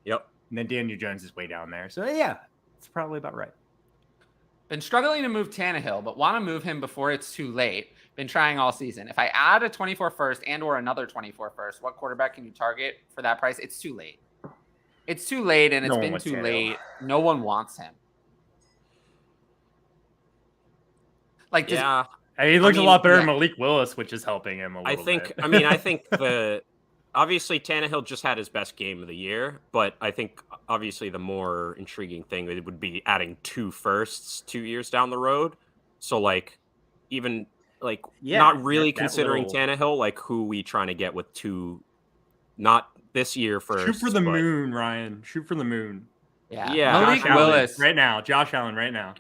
Yep. And then Daniel Jones is way down there. So yeah, it's probably about right. Been struggling to move Tannehill, but want to move him before it's too late. Been trying all season. If I add a 24 first and or another 24 first, what quarterback can you target for that price? It's too late. It's too late, and it's been too late. No one wants him. Like, he looks a lot better than Malik Willis, which is helping him a little bit. I think obviously Tannehill just had his best game of the year, but I think obviously the more intriguing thing would be adding 2 firsts 2 years down the road. So like, even like not really considering Tannehill, like who we trying to get with 2, not this year first. Shoot for the moon, Ryan. Shoot for the moon. Yeah. Malik Willis right now. Josh Allen right now.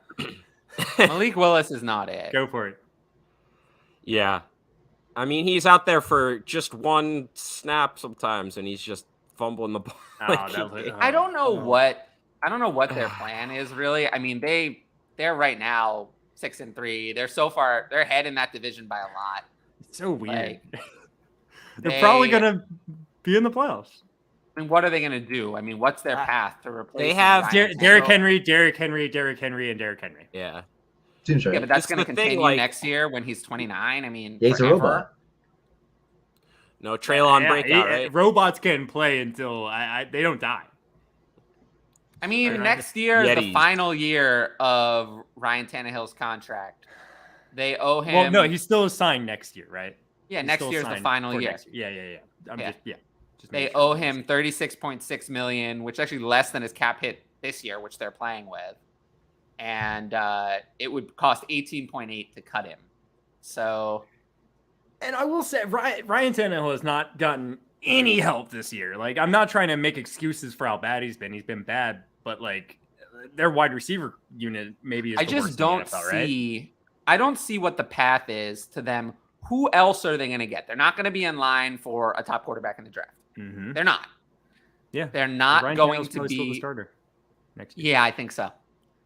Malik Willis is not it. Go for it. Yeah. I mean, he's out there for just one snap sometimes, and he's just fumbling the ball. I don't know what their plan is really. I mean, they're right now 6-3. They're ahead in that division by a lot. It's so weird. They're probably gonna be in the playoffs. I mean, what are they gonna do? I mean, what's their path to replace? They have Derrick Henry, and Derrick Henry. Yeah. Seems right. Yeah, but that's going to continue next year when he's 29. I mean, he's a robot. No Traylon breakout, right? Robots can play until they don't die. I mean, next year is the final year of Ryan Tannehill's contract. They owe him. Well, no, he's still signed next year, right? Yeah, next year is the final year. Yeah. They owe him $36.6 million, which is actually less than his cap hit this year, which they're playing with. And it would cost 18.8 to cut him. So, and I will say, Ryan Tannehill has not gotten any help this year. Like, I'm not trying to make excuses for how bad he's been. He's been bad, but like their wide receiver unit maybe is. I just don't see. I don't see what the path is to them. Who else are they going to get? They're not going to be in line for a top quarterback in the draft. Mm-hmm. They're not. Yeah, they're not Ryan going Tannehill's to be still the starter next year. Yeah, I think so.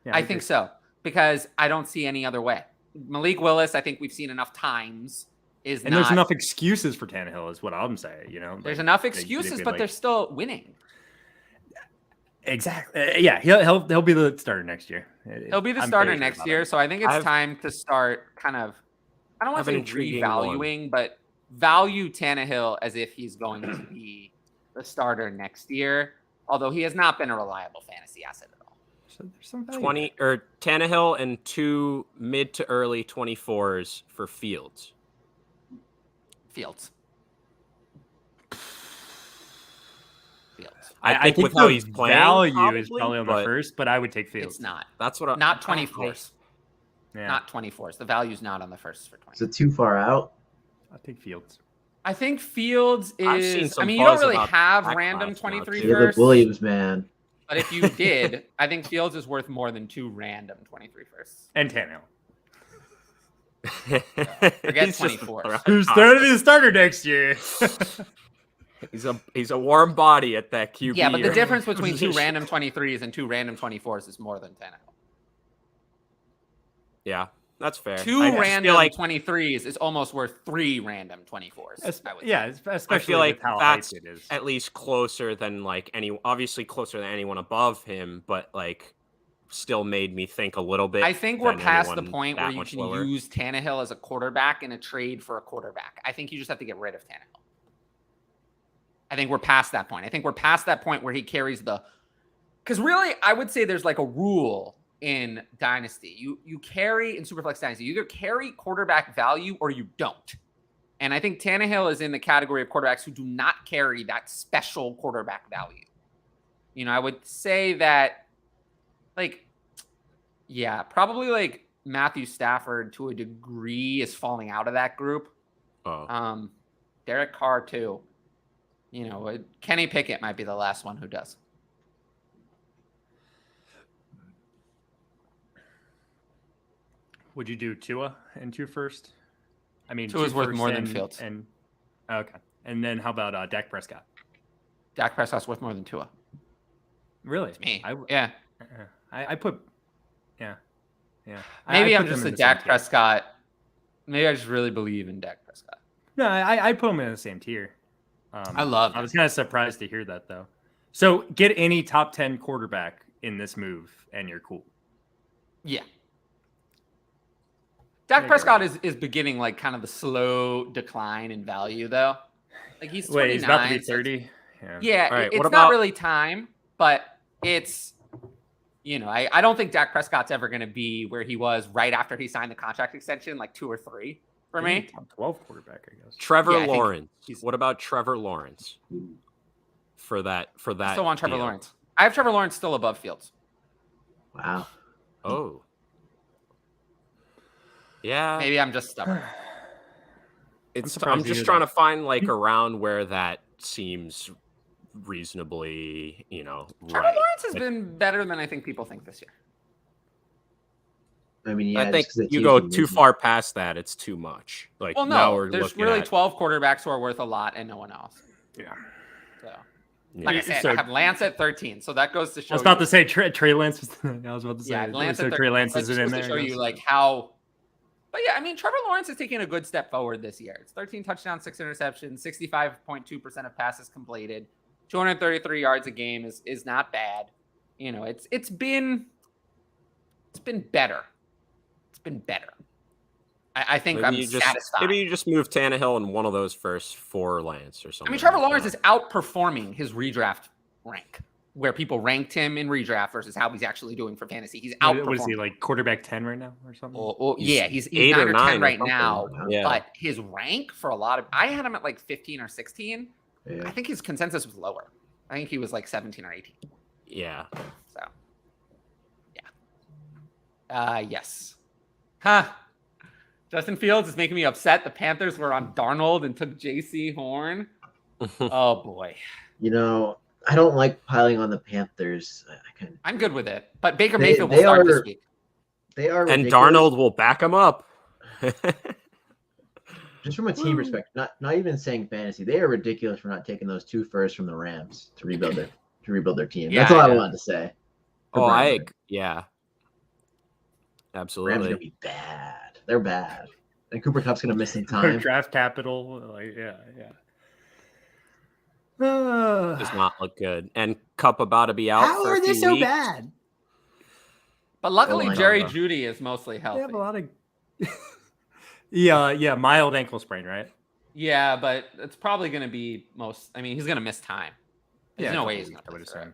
Yeah, I think so because I don't see any other way. Malik Willis, I think we've seen enough times. There's enough excuses for Tannehill, is what I'm saying. There's enough excuses, but they're still winning. Exactly. Yeah, he'll be the starter next year. He'll be the starter next year. So I think it's time to start kind of. I don't want to say revaluing, but value Tannehill as if he's going to be the starter next year. Although he has not been a reliable fantasy asset at all. So there's some 20 or Tannehill and 2 mid to early 24s for Fields. I think with how he's playing, value is probably on the first, but I would take Fields. It's not. That's what. Not 24s. Yeah. Not 24s. The value's not on the first for 20. Is it too far out? I take Fields. I think Fields is. I mean, you don't really have random 23 firsts. The Williams, man. But if you did, I think Fields is worth more than 2 random 23 firsts. And Tannehill. Forget 24. Who's going to be the starter next year? He's a warm body at that QB. Yeah, but the difference between 2 random 23s and 2 random 24s is more than Tannehill. Yeah, that's fair. 2 random 23s is almost worth 3 random 24s. Especially I feel like how that's it is. At least closer than obviously closer than anyone above him, but like still made me think a little bit. I think we're past the point where you can use Tannehill as a quarterback in a trade for a quarterback. I think you just have to get rid of Tannehill. I think we're past that point. I think we're past that point where he carries because really, I would say there's like a rule in Dynasty. You carry in Superflex Dynasty, you either carry quarterback value or you don't. And I think Tannehill is in the category of quarterbacks who do not carry that special quarterback value. I would say that, probably like Matthew Stafford to a degree is falling out of that group. Oh. Derek Carr too. Kenny Pickett might be the last one who does. Would you do Tua and 2 first? I mean, Tua's 2 worth first more than Fields. And okay. And then how about Dak Prescott? Dak Prescott's worth more than Tua. Really? Me. I put. Yeah. Maybe I I'm put just them a in the same Dak tier. Prescott. Maybe I just really believe in Dak Prescott. No, I put them in the same tier. I love. I was kind of surprised to hear that though. So get any top 10 quarterback in this move, and you're cool. Yeah. Dak Prescott is beginning like kind of the slow decline in value though. Like he's 29. Wait, he's about to be 30. Yeah, All right, it's what not about- really time, but it's, I don't think Dak Prescott's ever going to be where he was right after he signed the contract extension, like 2 or 3 for me. Top 12 quarterback, I guess. Trevor Yeah, I think Lawrence. he's- What about Trevor Lawrence? For that. I still want Trevor deal? Lawrence. I have Trevor Lawrence still above Fields. Wow. Oh. Yeah. Maybe I'm just stubborn. surprised I'm to just hear trying that. to find like around where that seems reasonably, Trevor right. Lawrence has been better than I think people think this year. I mean, yeah, I think just 'cause the you team's go been too losing. far past that, it's too much. Like Well, now no, we're there's looking really at, 12 quarterbacks who are worth a lot and no one else. Yeah. So, yeah. like I said, So- I have Lance at 13, so that goes to show. I was about you- to say Trey Lance. I was about to say Yeah, Lance so at 13. Trey Lance That's isn't in just there. to show I you guess. like how. But yeah, I mean, Trevor Lawrence is taking a good step forward this year. It's 13 touchdowns, 6 interceptions, 65.2% of passes completed, 233 yards a game is not bad. It's been better. It's been better. I think I'm satisfied. Maybe you just move Tannehill in one of those first 4 Lance or something. I mean, Trevor like Lawrence that. is outperforming his redraft rank, where people ranked him in redraft versus how he's actually doing for fantasy. He's outperforming. What is he, like quarterback 10 right now or something? Yeah, he's 8 9 or or 9 10 or right something. now. Yeah. But his rank for a lot of, I had him at like 15 or 16. Yeah. I think his consensus was lower. I think he was like 17 or 18. Yeah. So, yeah. Yes. Huh. Justin Fields is making me upset. The Panthers were on Darnold and took J.C. Horn. Oh boy. I don't like piling on the Panthers. I'm good with it. But Baker They- Mayfield will they start this are- week. They are And ridiculous. Darnold will back him up. Just from a team perspective, not even saying fantasy, they are ridiculous for not taking those 2 firsts from the Rams to rebuild their team. Yeah, That's all I yeah. wanted to say. Yeah. Rams are Absolutely. gonna be bad. They're bad. And Cooper Cup's gonna miss some Their time. draft capital. Like, yeah. Does not look good. And Cup about to be out. How for a are they few so weeks. bad? But luckily, my Jerry God. Jeudy is mostly They healthy. have a lot of. yeah, mild ankle sprain, right? Yeah, but it's probably going to be he's going to miss time. There's no way he's going to would play through it. assume.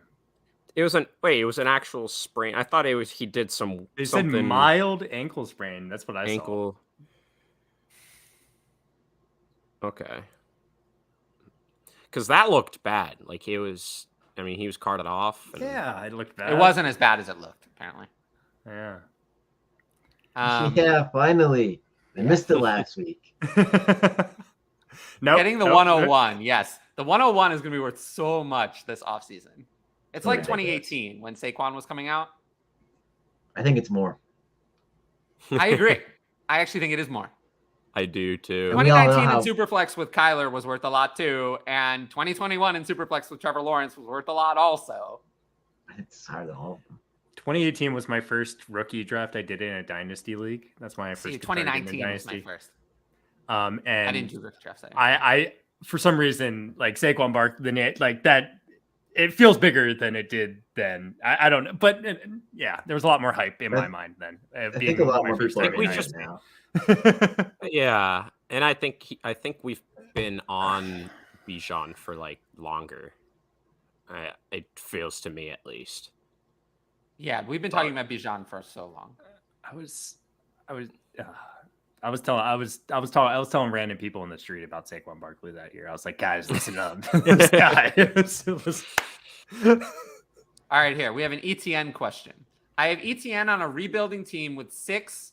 It was an actual sprain. I thought he did some They said something mild ankle sprain. That's what I saw. ankle. Okay. Because that looked bad. Like he was carted off. And Yeah, it looked bad. It wasn't as bad as it looked, apparently. Yeah. Yeah, finally. They missed it last week. Nope, Getting the nope, 101, yes. The 101 is going to be worth so much this offseason. It's like Ridiculous. 2018 when Saquon was coming out. I think it's more. I agree. I actually think it is more. I do too. And we all know 2019 in how- Superflex with Kyler was worth a lot too, and 2021 in Superflex with Trevor Lawrence was worth a lot also. It's higher than all of them. 2018 was my first rookie draft I did in a dynasty league. That's why I first See, started in a 2019 was my dynasty. first. And I didn't do rookie drafts. I for some reason like Saquon like that. It feels bigger than it did then. I don't know, but yeah, there was a lot more hype in my mind then. I think a lot more people are we behind just- it now. Yeah, and I think we've been on Bijan for like longer. It feels to me at least. Yeah, we've been talking about Bijan for so long. I was telling random people in the street about Saquon Barkley that year. I was like, guys, listen up. This guy. All right, here we have an ETN question. I have ETN on a rebuilding team with 6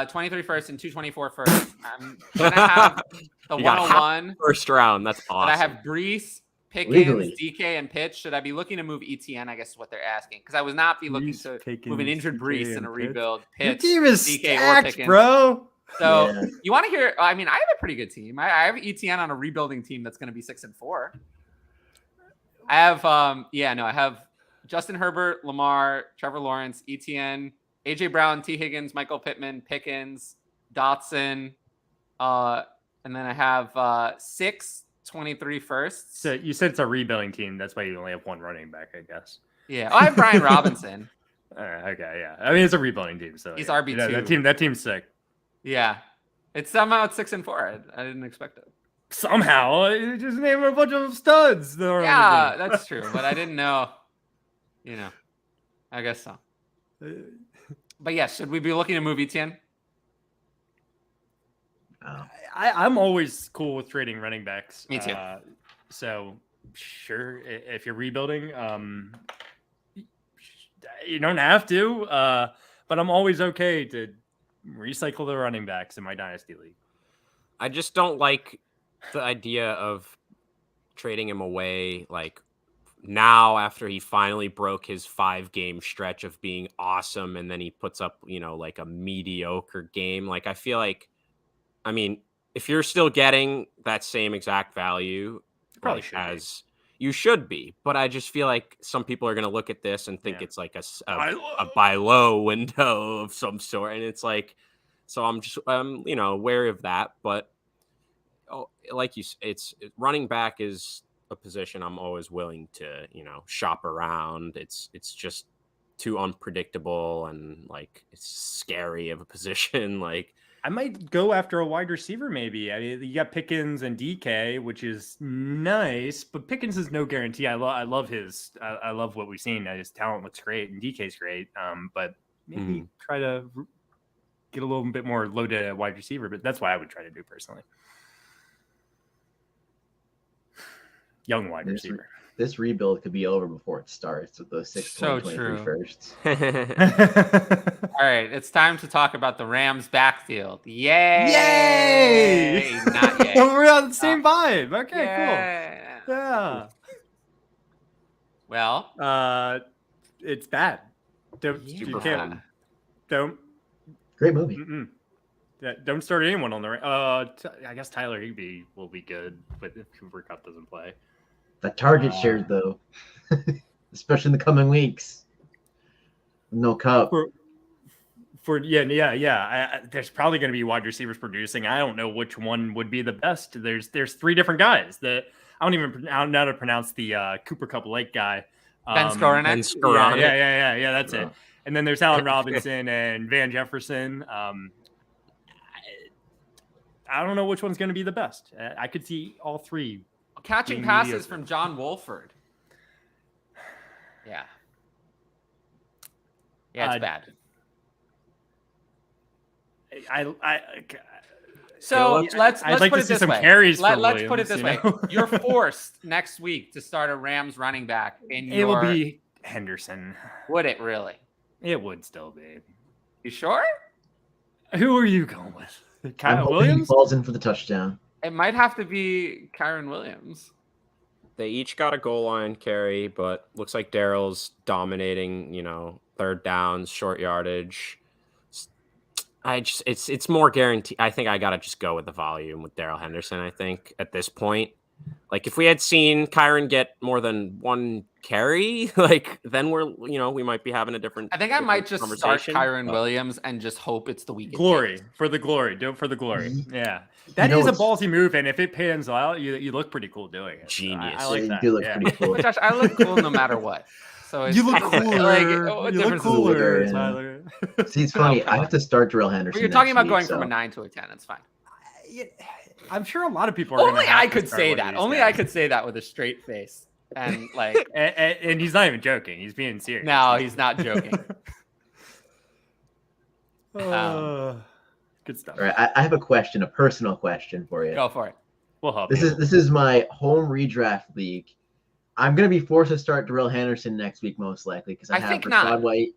23 first and 224 first. I'm gonna have the You got half 101. First round, that's But awesome. I have Brees, Pickens, Legally. DK, and Pitts. Should I be looking to move ETN? I guess is what they're asking. Because I was not be looking to move an injured Brees in a rebuild. Pitts, Your team is DK, stacked, or Pickens. bro. So Yeah. you want to hear? I mean, I have a pretty good team. I have ETN on a rebuilding team that's going to be 6-4. I have, I have Justin Herbert, Lamar, Trevor Lawrence, ETN, AJ Brown, T. Higgins, Michael Pittman, Pickens, Dotson, and then I have 6 23 firsts. So you said it's a rebuilding team. That's why you only have one running back, I guess. Yeah, I have Brian Robinson. Okay, yeah. I mean, it's a rebuilding team, so He's yeah. RB2. That team's sick. Yeah, it's somehow 6-4. I didn't expect it. Somehow, you just name a bunch of studs. Yeah, that's true, but I didn't know. I guess so. But yeah, should we be looking to move ETN? I'm always cool with trading running backs. Me too. So sure, if you're rebuilding, you don't have to. But I'm always okay to recycle the running backs in my dynasty league. I just don't like the idea of trading him away like now after he finally broke his 5-game stretch of being awesome, and then he puts up, like a mediocre game. Like, I feel like, I mean, if you're still getting that same exact value, probably you should be, but I just feel like some people are going to look at this and think it's like a buy low window of some sort, and it's like, so I'm just wary of that. But like it's running back is a position I'm always willing to shop around. It's just too unpredictable, and like it's scary of a position. Like, I might go after a wide receiver, maybe. I mean, you got Pickens and DK, which is nice, but Pickens is no guarantee. I love I love what we've seen. His talent looks great, and DK's great. But maybe try to get a little bit more loaded at wide receiver. But that's what I would try to do personally. Young wide receiver. This rebuild could be over before it starts with those 6 So 23 true. firsts. All right, it's time to talk about the Rams backfield. Yay! Not yay. We're on the same vibe. Okay, Yeah. cool. Yeah. Well, it's bad. You yeah. can't. Don't. Great movie. Don't start anyone on the. I guess Tyler Higbee will be good, but if Cooper Kupp doesn't play. The target shared though, especially in the coming weeks. No Cup. There's probably going to be wide receivers producing. I don't know which one would be the best. There's 3 different guys that I don't know how to pronounce the Cooper Kupp Lake guy. Ben Skowronek. Yeah. That's it. And then there's Allen Robinson and Van Jefferson. I don't know which one's going to be the best. I could see all 3. Catching passes from John Wolford. Yeah. Yeah, it's bad. Let's like put to it see this some way. carries for Let's put it this way. Williams, You're forced next week to start a Rams running back in your... It will be Henderson. Would it really? It would still be. You sure? Who are you going with? I'm Kyle hoping Williams? He falls in for the touchdown. It might have to be Kyron Williams. They each got a goal line carry, but looks like Daryl's dominating, third downs, short yardage. It's more guaranteed. I think I got to just go with the volume with Daryl Henderson, I think, at this point. Like, if we had seen Kyron get more than 1 carry, like, then we might be having a different... I think I might just start Kyron Williams and just hope it's the weekend. Glory. For the glory. Do it for the glory. Yeah. That is a ballsy move, and if it pans out, you look pretty cool doing it. Genius. I like that. You do look pretty cool. But Josh, I look cool no matter what. So it's, You look cooler. What You look difference does it cooler, make? Tyler. See, it's funny. Oh, I have to start Darrell Henderson. But you're talking next about going week, from a so- 9 to a 10. It's fine. I'm sure a lot of people are Only gonna have I to could start say one of that. these Only guys. I could say that with a straight face. And like, And he's not even joking. He's being serious. no, he's not joking. Good stuff. All right, I have a question, a personal question for you. Go for it. We'll help This you. is my home redraft league. I'm gonna be forced to start Darrell Henderson next week, most likely, because I I have think Rashad not. White.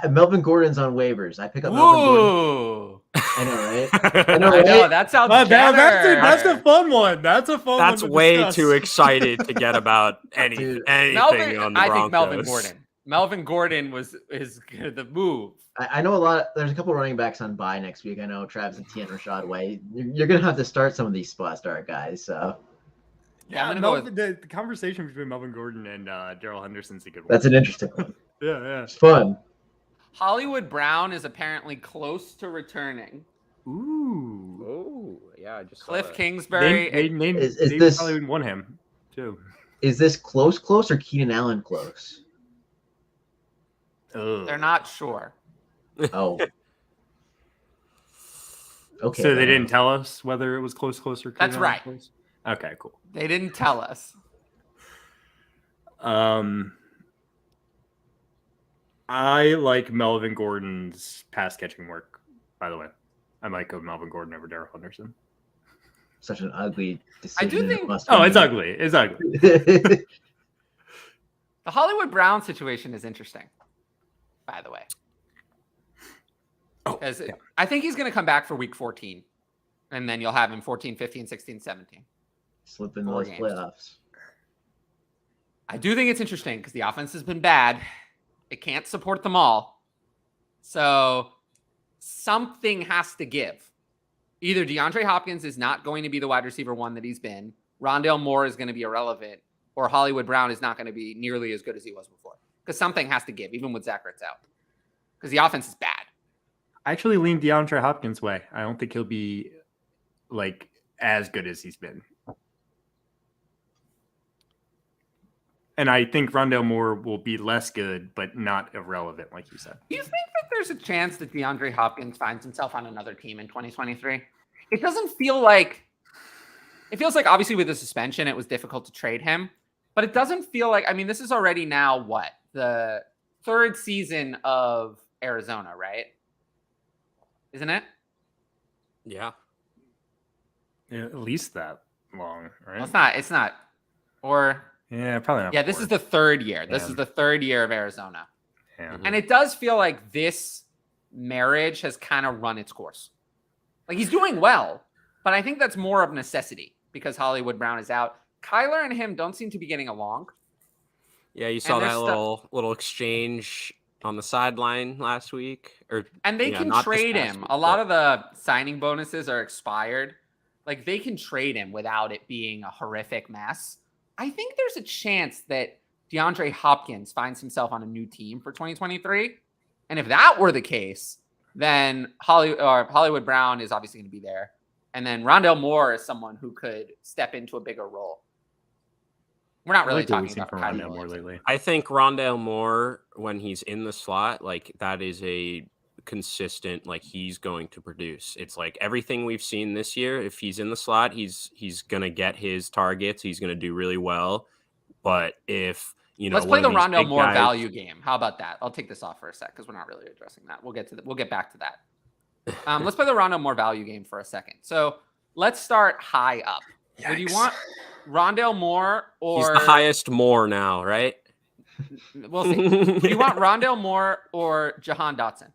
Melvin Gordon's on waivers. I pick up Melvin Gordon. Ooh. I know, right? I know that sounds better. That's a fun one. That's a fun That's one. way discuss. too excited to get about anything on the Broncos. I think Melvin Gordon is the move. I know there's a couple running backs on bye next week. I know Travis Etienne, Rashad White. You're going to have to start some of these spot start guys. So Yeah, the conversation between Melvin Gordon and Darrell Henderson's a good one. That's an interesting one. Yeah. It's fun. Hollywood Brown is apparently close to returning. Ooh. Oh, yeah. I just Cliff Kingsbury. They probably won him, too. Is this close or Keenan Allen close? They're not sure. Oh. Okay. So they didn't tell us whether it was close or That's right. Close? Okay, cool. They didn't tell us. I like Melvin Gordon's pass catching work, by the way. I might go Melvin Gordon over Darrell Henderson. Such an ugly decision. I do think. It's ugly. It's ugly. The Hollywood Brown situation is interesting, by the way. Because I think he's going to come back for week 14. And then you'll have him 14, 15, 16, 17. Slip in those playoffs. I do think it's interesting because the offense has been bad. It can't support them all. So something has to give. Either DeAndre Hopkins is not going to be the wide receiver one that he's been, Rondale Moore is going to be irrelevant, or Hollywood Brown is not going to be nearly as good as he was before. Because something has to give, even with Zach Ertz out. Because the offense is bad. I actually lean DeAndre Hopkins' way. I don't think he'll be like as good as he's been. And I think Rondale Moore will be less good, but not irrelevant, like you said. Do you think that there's a chance that DeAndre Hopkins finds himself on another team in 2023? It doesn't feel like – it feels like obviously with the suspension, it was difficult to trade him. But it doesn't feel like – I mean, this is already now what? The third season of Arizona, right? Isn't it? Yeah. At least that long, right? Well, it's not. Or – yeah, probably not. Yeah, this is the third year. This is the third year of Arizona. Yeah. And it does feel like this marriage has kind of run its course. Like he's doing well, but I think that's more of necessity because Hollywood Brown is out. Kyler and him don't seem to be getting along. Yeah, you saw that little exchange on the sideline last week. And they can trade him. A lot of the signing bonuses are expired. Like they can trade him without it being a horrific mess. I think there's a chance that DeAndre Hopkins finds himself on a new team for 2023. And if that were the case, then Hollywood Brown is obviously going to be there. And then Rondale Moore is someone who could step into a bigger role. We're not really talking about Rondale Moore lately. I think Rondale Moore, when he's in the slot, like that is a consistent, like he's going to produce. It's like everything we've seen this year. If he's in the slot, he's gonna get his targets. He's gonna do really well. But if let's play the Rondale Moore value game. How about that? I'll take this off for a sec because we're not really addressing that. We'll get back to that. Let's play the Rondale Moore value game for a second. So let's start high up. Yikes. Would you want Rondale Moore or he's the highest Moore now, right? We'll see. Would you want Rondale Moore or Jahan Dotson?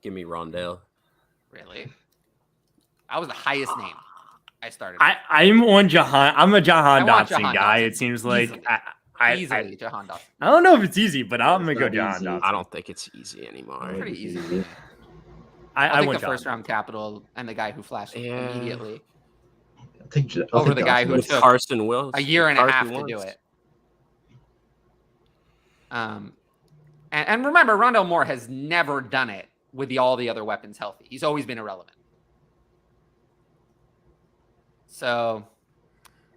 Give me Rondale. Really? That was the highest name I started. I'm on Jahan. I'm a Jahan Dotson guy. It seems like easily Jahan Dotson. I don't know if it's easy, but I'm gonna go Jahan Dotson. I don't think it's easy anymore. Pretty easy. I want the first round capital and the guy who flashed immediately I'll over the guy who took Carson Wills a year and a half to do it. And remember, Rondale Moore has never done it with all the other weapons healthy. He's always been irrelevant. So,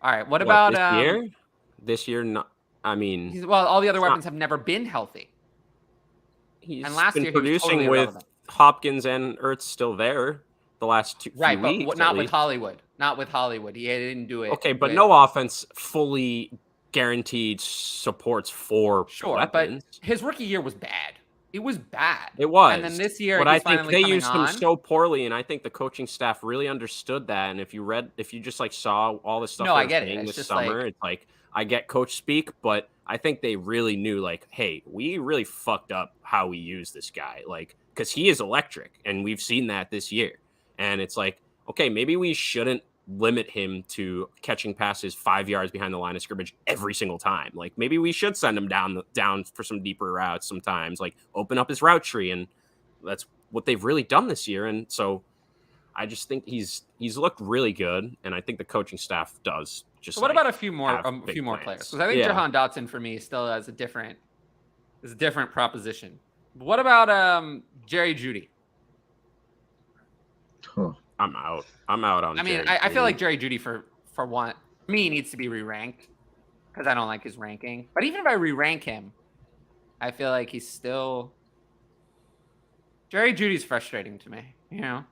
all right. What about this year? This year, not. I mean, all the other weapons have never been healthy. And last been year producing he was totally with irrelevant. Hopkins and Ertz still there the last few weeks. But not with Hollywood. Not with Hollywood. He didn't do it. Okay, but no offense fully guaranteed supports for weapons. But his rookie year was bad. It was bad. It was. And then this year, but I think they used him so poorly, and I think the coaching staff really understood that. And if you just like saw all the stuff I get it. This summer, it's like I get coach speak, but I think they really knew like, hey, we really fucked up how we use this guy. Like because he is electric, and we've seen that this year. And it's like, okay, maybe we shouldn't limit him to catching passes 5 yards behind the line of scrimmage every single time. Like maybe we should send him down for some deeper routes sometimes, like open up his route tree, and that's what they've really done this year. And so I just think he's looked really good, and I think the coaching staff does. Just so what about a few more plans. players? Because I think Jahan Dotson for me still has a different proposition. But what about Jerry Jeudy? Huh. I'm out on. I mean, I feel like Jerry Jeudy for one, me needs to be re-ranked because I don't like his ranking. But even if I re-rank him, I feel like he's still Jerry Judy's frustrating to me. You know.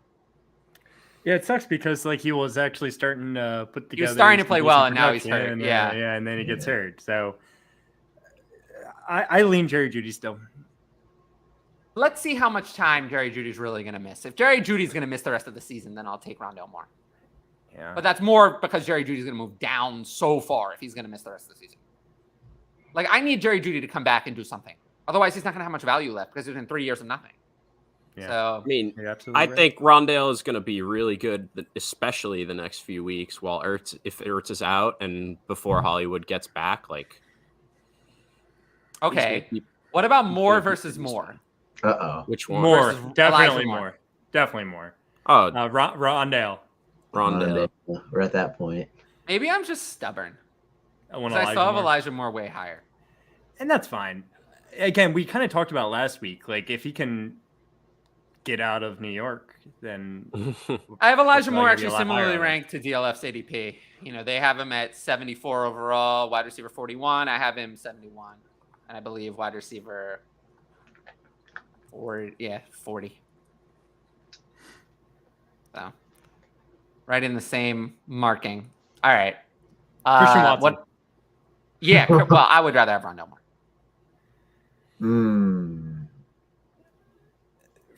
Yeah, it sucks because like he was actually starting to put together. He was starting to play well, and now he's hurt. And, yeah, and then he gets hurt. So I lean Jerry Jeudy still. Let's see how much time Jerry Judy's really going to miss. If Jerry Judy's going to miss the rest of the season, then I'll take Rondale Moore. Yeah. But that's more because Jerry Judy's going to move down so far if he's going to miss the rest of the season. Like, I need Jerry Jeudy to come back and do something. Otherwise, he's not going to have much value left because he's been 3 years of nothing. Yeah. So, I mean, I think Rondale is going to be really good, especially the next few weeks while if Ertz is out and before Hollywood gets back. Like, okay. What about Moore versus Moore? Which one? More, Versus definitely Elijah Moore. more, definitely more. Oh, Rondale. We're at that point. Maybe I'm just stubborn. I want I still have Elijah Moore way higher. And that's fine. Again, we kind of talked about last week. Like, if he can get out of New York, then I have Elijah Moore gonna be a actually lot similarly higher. ranked to DLF's ADP. You know, they have him at 74 overall, wide receiver 41. I have him 71. And I believe wide receiver 40. So, right in the same marking. All right. Christian Watson. Yeah, well, I would rather have Rondale Moore.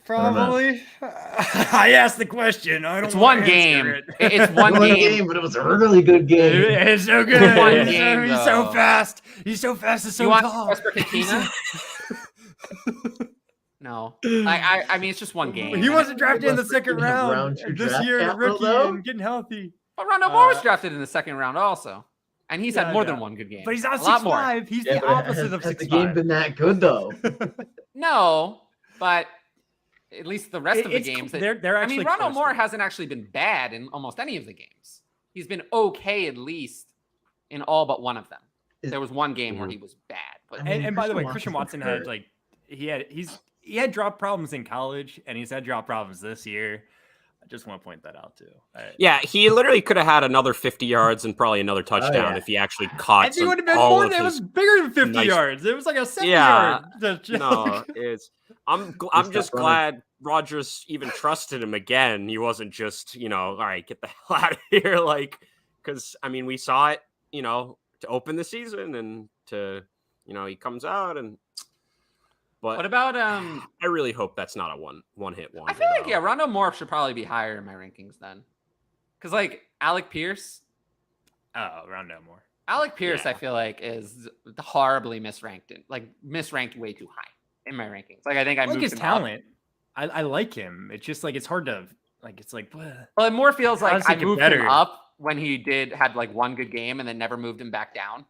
Probably. I asked the question. I don't. It's one game. It's one game, but it was a really good game. It's so good. One game, He's so fast. He's so fast and so you want tall. Prosper Katina? No. I mean, it's just one game. He wasn't drafted in the second round Round two this draft year. capital, Rookie though? and getting healthy. But Rondale Moore was drafted in the second round also. And he's had more than one good game. But he's not a lot more. 6'5". He's the opposite of 6'5". Has the game been that good though? No, but at least the rest of the It's games. cool. They're I mean, actually Rondale close Moore to it. hasn't actually been bad in almost any of the games. He's been okay at least in all but one of them. There was one game where he was bad. But And by the way, Christian Watson's Watson hurt. had like he had drop problems in college, and he's had drop problems this year. I just want to point that out too. yeah, he literally could have had another 50 yards and probably another touchdown yeah. if he actually caught. I think it would have been all more. of It his was bigger than 50 nice- yards. It was like a 70 Yeah, yard. No, it's I'm just glad Rodgers even trusted him again. He wasn't just, all right, get the hell out of here. Like, because I mean, we saw it, to open the season and to, he comes out and. But what about I really hope that's not a one hit wonder. I feel like Rondale Moore should probably be higher in my rankings then, because like Alec Pierce. Oh, Rondale Moore. Alec Pierce, Yeah. I feel like is horribly misranked way too high in my rankings. Like I think I I like moved his him talent. I like him. It's just like it's hard to like. It's like what? Well, it more feels How like does he I get moved better? him up when he had like one good game and then never moved him back down.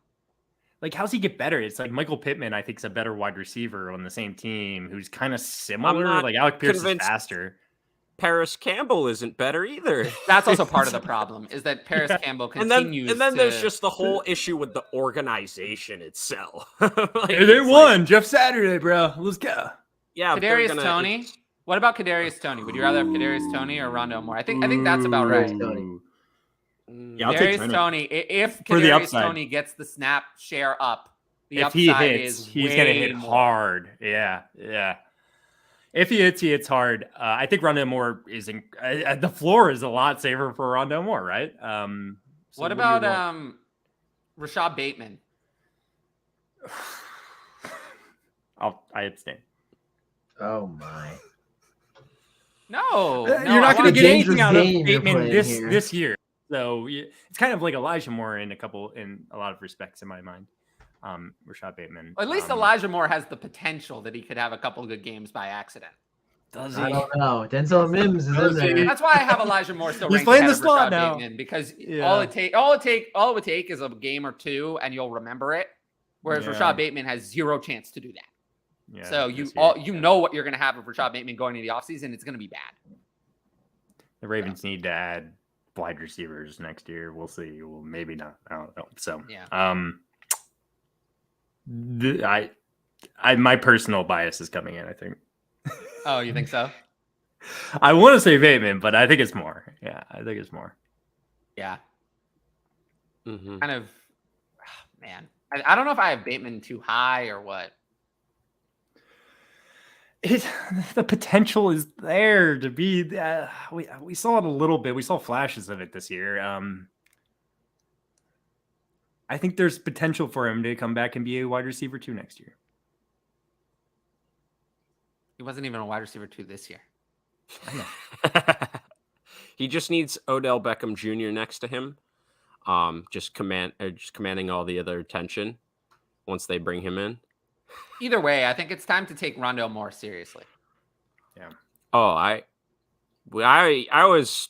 Like, how's he get better? It's like Michael Pittman, I think, is a better wide receiver on the same team who's kind of similar. not Like, Alec Pierce is convinced- faster. Paris Campbell isn't better either. That's also part of the problem is that Paris Campbell continues. And then there's just the whole issue with the organization itself. Like, Hey, they it's won. like, Jeff Saturday, bro. Let's go. yeah, they're Kadarius gonna- Toney. What about Kadarius Toney? Would you rather have Kadarius Toney or Rondale Moore? I think that's about right. Toney. Yeah, I'll take Kadarius Toney. If For the Kadarius upside. Touny gets the snap share up, the If he upside hits, is he's going to way hit more. hard. Yeah. If he hits hard. I think Rondale Moore is the floor is a lot safer for Rondale Moore, right? So What do you about want? Rashad Bateman? I abstain. Oh my! No, You're not I going to want- get dangerous anything out of game you're Bateman playing here. this year. So it's kind of like Elijah Moore in a lot of respects in my mind. Rashad Bateman. At least Elijah Moore has the potential that he could have a couple of good games by accident. Does I he? don't know. Denzel Mims is in there. That's why I have Elijah Moore still He's ranked playing ahead the of slot Rashad now. Bateman because Yeah. all it would take is a game or two and you'll remember it. Whereas Yeah. Rashad Bateman has zero chance to do that. Yeah, So this year, know what you're going to have of Rashad Bateman going into the offseason. It's going to be bad. The Ravens need to add wide receivers next year. We'll see. Well, maybe not. I don't know. So, my personal bias is coming in, I think. Oh, you think so? I want to say Bateman, but I think it's more. Yeah, I think it's more. Yeah. Mm-hmm. Kind of, man. I don't know if I have Bateman too high or what. The potential is there to be. We saw it a little bit. We saw flashes of it this year. I think there's potential for him to come back and be a wide receiver 2 next year. He wasn't even a wide receiver 2 this year. I know. He just needs Odell Beckham Jr. next to him. Just commanding all the other attention once they bring him in. Either way, I think it's time to take Rondale Moore seriously. Yeah. Oh, I was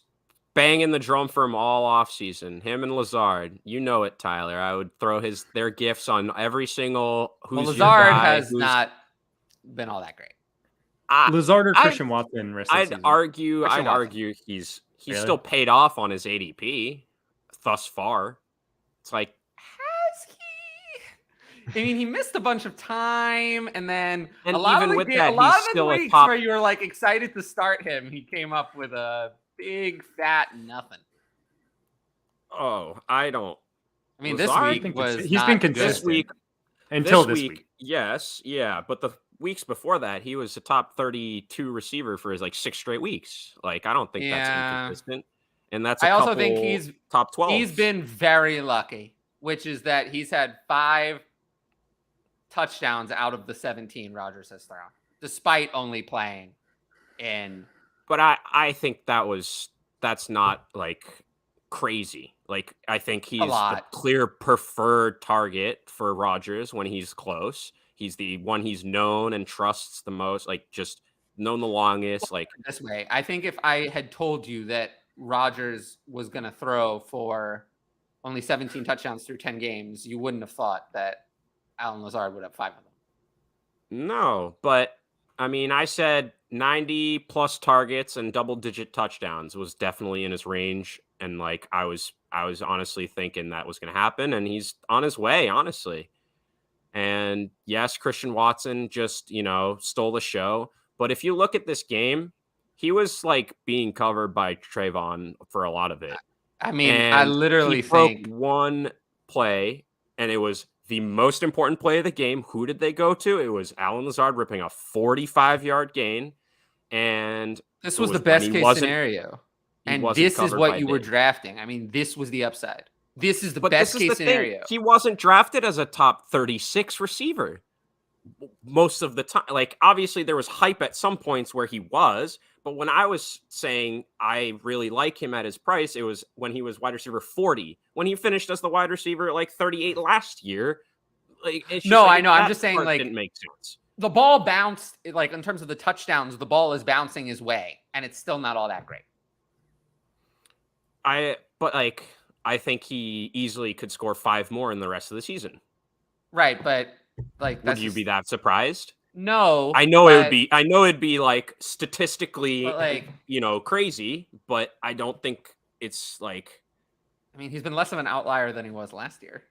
banging the drum for him all off season. Him and Lazard, you know it, Tyler. I would throw their gifts on every single. Who's your Lazard guy, has not been all that great. Lazard or Christian Watson. I'd argue he's Really? still paid off on his ADP thus far. It's like, Has he? I mean, he missed a bunch of time, and then And a lot even of with the, that, a lot he's of still the a weeks top- where you were like excited to start him, he came up with a big fat nothing. oh, I don't. I mean, Lazard, this week was he's not been good. consistent. This week, Until this week. yes, yeah, but the weeks before that, he was a top 32 receiver for his like 6 straight weeks. Like, I don't think that's inconsistent, and that's I also think he's top 12. He's been very lucky, which is that he's had 5 touchdowns out of the 17 Rodgers has thrown, despite only playing in. But I think that's not like crazy. Like, I think he's the clear preferred target for Rodgers when he's close. He's the one he's known and trusts the most, like just known the longest. Like this way, I think if I had told you that Rodgers was going to throw for only 17 touchdowns through 10 games, you wouldn't have thought that Alan Lazard would have 5 of them. No, but I mean, I said 90 plus targets and double-digit touchdowns was definitely in his range, and like I was honestly thinking that was going to happen, and he's on his way, honestly. And yes, Christian Watson just, stole the show. But if you look at this game, he was like being covered by Trayvon for a lot of it. I mean, And I literally think one play, and it was the most important play of the game. Who did they go to? It was Alan Lazard ripping a 45-yard gain. And this was the best case scenario. And this is what you were drafting. I mean, this was the upside. This is the best case scenario. He wasn't drafted as a top 36 receiver most of the time. Like, obviously there was hype at some points where he was, but when I was saying I really like him at his price, it was when he was wide receiver 40. When he finished as the wide receiver at like 38 last year. Like, it's just I know. I'm just saying, like, didn't make sense. The ball bounced, like, in terms of the touchdowns, the ball is bouncing his way, and it's still not all that great. I think he easily could score 5 more in the rest of the season. Right, but like, would you be that surprised? No. I know it'd be like statistically, like, crazy, but I don't think it's like. I mean, he's been less of an outlier than he was last year.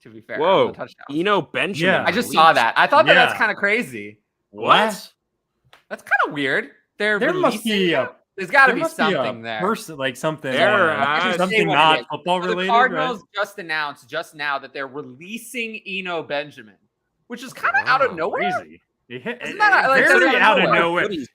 To be fair, whoa, Eno Benjamin. Yeah, I just saw that. I thought that's kind of crazy. What? That's kind of weird. There must be there's got to be something there. Like something. Something not football related. The Cardinals just announced just now that they're releasing Eno Benjamin, which is kind of out of nowhere. Crazy. Isn't that very out of nowhere? At least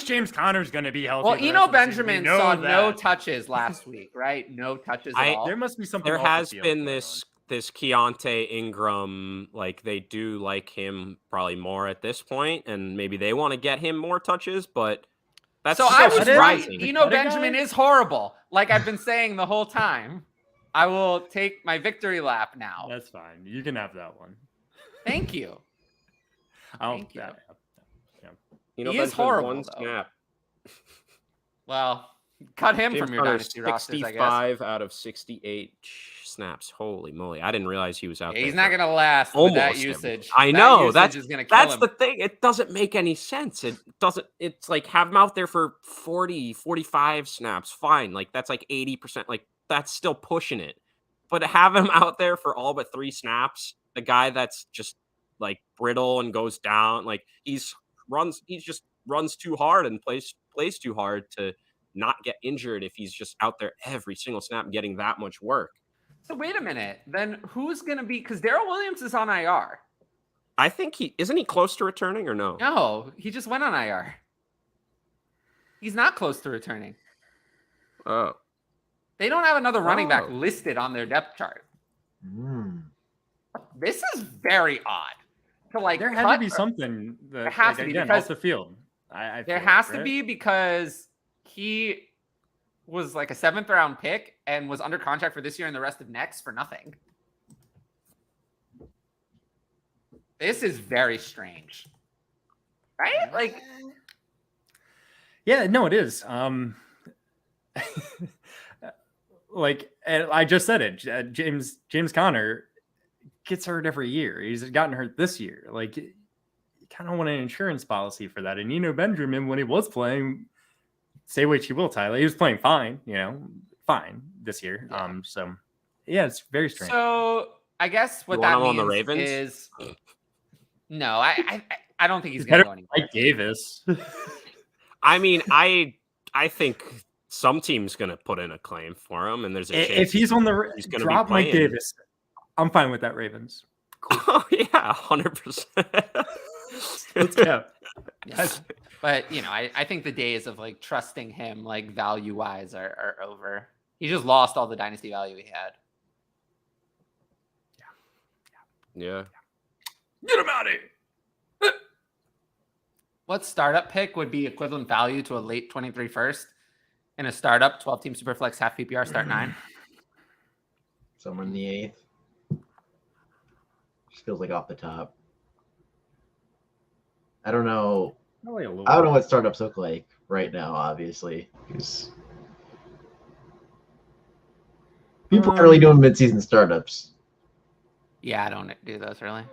James Conner's going to be healthy. Well, Eno Benjamin saw no touches last week, right? No touches at all. There must be something. There has been this Keontae Ingram, like they do like him probably more at this point, and maybe they want to get him more touches, but that's so I was surprising. right. Eno Benjamin is horrible, like I've been saying the whole time. I will take my victory lap now. That's fine. You can have that one. Thank you. Thank you. You know, He is Benjamin, horrible, one though. snap. Well, cut him James from your Conner, dynasty rosters, I guess. 65 out of 68 snaps. Holy moly. I didn't realize he was out Yeah, there. he's not going to last with almost that every- usage. I That know. usage That's is going to kill That's him. the thing. It doesn't make any sense. It doesn't. It's like have him out there for 40, 45 snaps. Fine. Like that's like 80%. Like that's still pushing it. But have him out there for all but 3 snaps. The guy that's just like brittle and goes down. Like he just runs too hard and plays too hard to not get injured if he's just out there every single snap getting that much work. So wait a minute. Then who's going to be? Because Darrell Williams is on IR. I think isn't he close to returning or no? No, he just went on IR. He's not close to returning. Oh. They don't have another running back listed on their depth chart. This is very odd. To like, There had to be something that There has to be, again, because off the field. I there feel has like, to right? be because he was like a 7th round pick and was under contract for this year and the rest of next for nothing. This is very strange. Right? Like, Yeah, no, it is. Like, and I just said it. James Conner gets hurt every year. He's gotten hurt this year. Like, you kind of want an insurance policy for that. And Eno Benjamin, when he was playing, say what you will, Tyler, he was playing fine. Fine this year. Yeah. So yeah, it's very strange. so I guess what You that want him on the means Ravens? is no, I don't think he's going to go anywhere. Mike Davis. I mean, I think some team's going to put in a claim for him, and there's a chance If he's on the he's gonna be drop Mike playing. Davis, I'm fine with that, Ravens. Oh yeah, 100%. Let's go. Yes. But I think the days of like trusting him like value wise are over. He just lost all the dynasty value he had. Yeah. Get him out of here. What startup pick would be equivalent value to a late 23 first in a startup 12-team superflex half PPR start 9? Somewhere in the 8th. Just feels like off the top. I don't know. Probably a little I don't know what startups look like right now, obviously. Because people are really doing mid-season startups. Yeah, I don't do those really.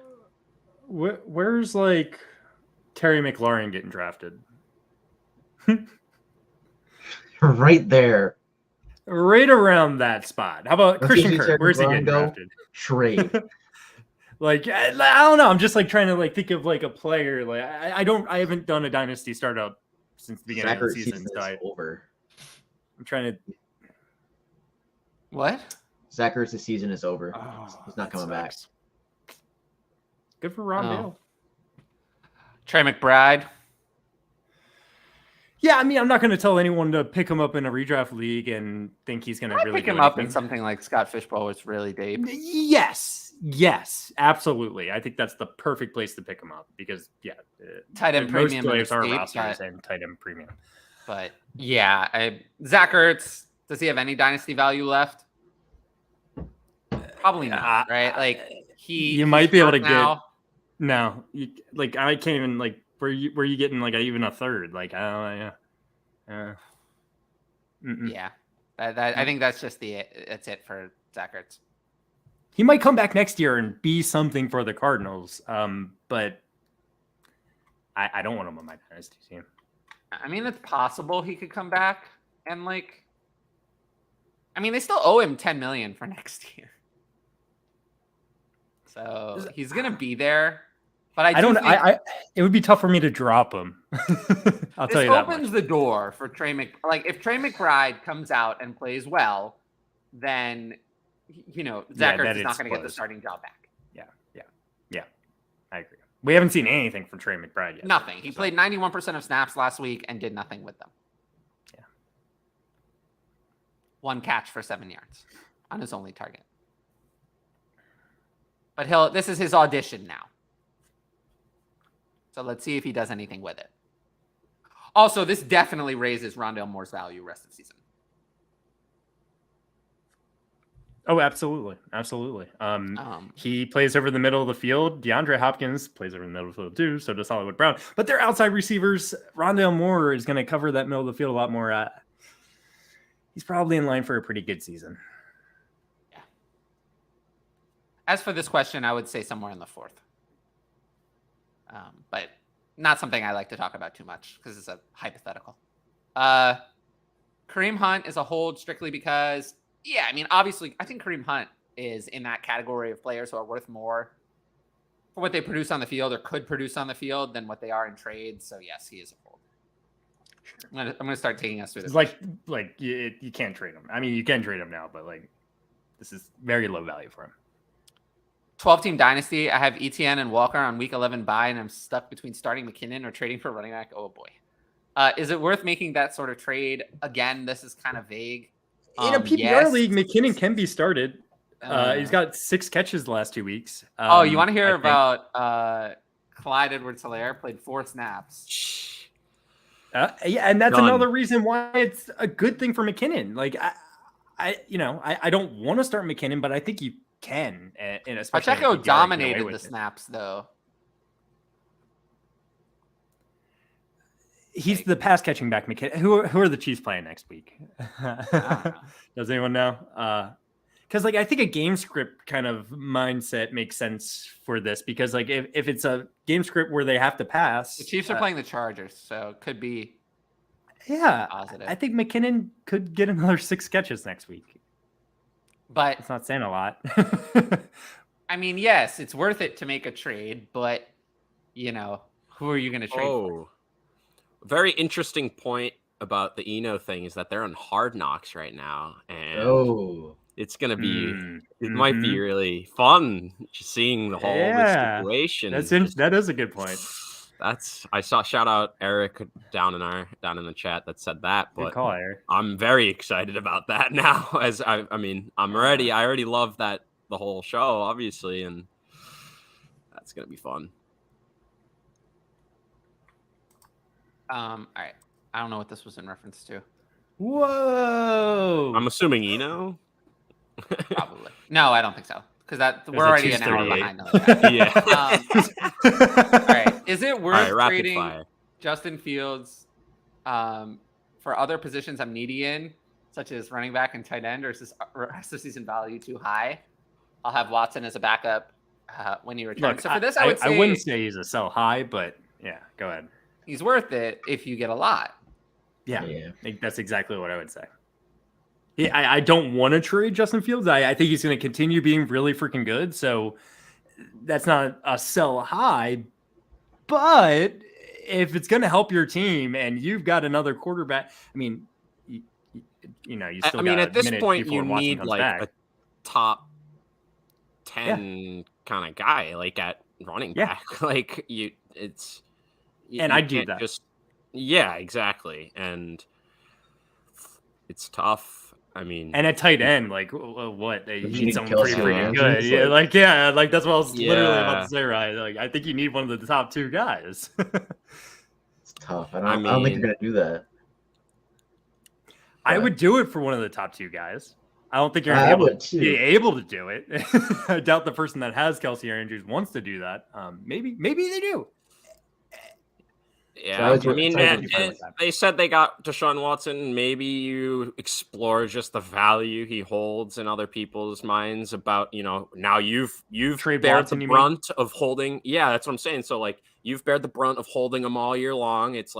Where's like Terry McLaurin getting drafted? Right there. Right around that spot. How about Let's Christian see Kirk? Where's he Jacob getting Brown go. drafted? Trade. Like I don't know. I'm just like trying to like think of like a player. Like I haven't done a dynasty startup since the beginning of the Zachary season. season So is over. I'm trying to. What? Zachary season is over. Oh, He's not that coming back. sucks. Good for Rondale. Oh. Trey McBride. Yeah, I mean, I'm not going to tell anyone to pick him up in a redraft league and think he's going to I'd really pick do him up in anything. something like Scott Fishbowl, which is really deep. Yes, absolutely. I think that's the perfect place to pick him up because, Tight end most premium in players the are state, rosters and tight end premium. But yeah, Zach Ertz, does he have any dynasty value left? Probably not, right? Like you might be able to now. No, I can't even like. Were you getting like even a third? Like I don't know. Yeah, I think that's just that's it for Zach Ertz. He might come back next year and be something for the Cardinals. But I don't want him on my dynasty team. I mean, it's possible he could come back and like. I mean, they still owe him $10 million for next year, so he's gonna be there. But I don't. It would be tough for me to drop him. I'll tell you that much. This opens the door for Trey if Trey McBride comes out and plays well, then Zach Ertz is not going to get the starting job back. Yeah. I agree. We haven't seen anything from Trey McBride yet. Nothing. He played 91% of snaps last week and did nothing with them. Yeah. 1 catch for 7 yards on his only target. But this is his audition now. So let's see if he does anything with it. Also, this definitely raises Rondale Moore's value rest of the season. Oh, absolutely. He plays over the middle of the field. DeAndre Hopkins plays over the middle of the field too. So does Hollywood Brown. But their outside receivers, Rondale Moore is going to cover that middle of the field a lot more. He's probably in line for a pretty good season. Yeah. As for this question, I would say somewhere in the fourth. But not something I like to talk about too much because it's a hypothetical. Kareem Hunt is a hold strictly because, yeah, I mean, obviously, I think Kareem Hunt is in that category of players who are worth more for what they produce on the field or could produce on the field than what they are in trades. So, yes, he is a hold. I'm gonna start taking us through this. You can't trade him. I mean, you can trade him now, but this is very low value for him. 12-team dynasty. I have ETN and Walker on week 11 bye, and I'm stuck between starting McKinnon or trading for running back. Oh boy. Is it worth making that sort of trade? Again, this is kind of vague. In a PPR league, McKinnon can be started. He's got 6 catches the last 2 weeks. You want to hear about Clyde Edwards-Helaire? Played 4 snaps. Yeah, and that's another reason why it's a good thing for McKinnon. I don't want to start McKinnon, but I think you can. And especially Pacheco dominated the snaps, though. He's the pass catching back. McKinnon. Who are the Chiefs playing next week? Does anyone know? Because I think a game script kind of mindset makes sense for this because if it's a game script where they have to pass, the Chiefs are playing the Chargers, so it could be positive. I think McKinnon could get another 6 catches next week, but it's not saying a lot. I mean, yes, it's worth it to make a trade, but who are you going to trade for? Very interesting point about the Eno thing is that they're on Hard Knocks right now, and it's gonna be it might be really fun just seeing the whole situation. That is a good point. I saw shout out Eric down in the chat that said that, but good call, Eric. I'm very excited about that now. As I mean, I'm ready. I already love the whole show, obviously, and that's gonna be fun. All right. I don't know what this was in reference to. Whoa! I'm assuming Eno. Probably. No, I don't think so. Because we're already an hour behind. Yeah. All right. Is it worth trading fire. Justin Fields for other positions I'm needy in, such as running back and tight end, or is this rest of season value too high? I'll have Watson as a backup when he returns. Look, so for this, I would say I wouldn't say he's a sell high, but yeah, go ahead. He's worth it if you get a lot. Yeah. That's exactly what I would say. Yeah, I don't want to trade Justin Fields. I think he's going to continue being really freaking good. So that's not a sell high. But if it's going to help your team and you've got another quarterback, I mean, you still. I mean, at this point, you need a top 10 kind of guy, at running back. And I do that. Exactly. And it's tough. I mean, and at tight end, what? You need someone Kelsey pretty freaking good. That's what I was literally about to say, right? I think you need one of the top 2 guys. It's tough. I don't think you're going to do that. I would do it for one of the top 2 guys. I don't think you're going to be able to do it. I doubt the person that has Kelsey or Andrews wants to do that. Maybe they do. Yeah, they said they got Deshaun Watson. Maybe you explore just the value he holds in other people's minds about, now you've bared the brunt of holding. Yeah, that's what I'm saying. So you've bared the brunt of holding him all year long. It's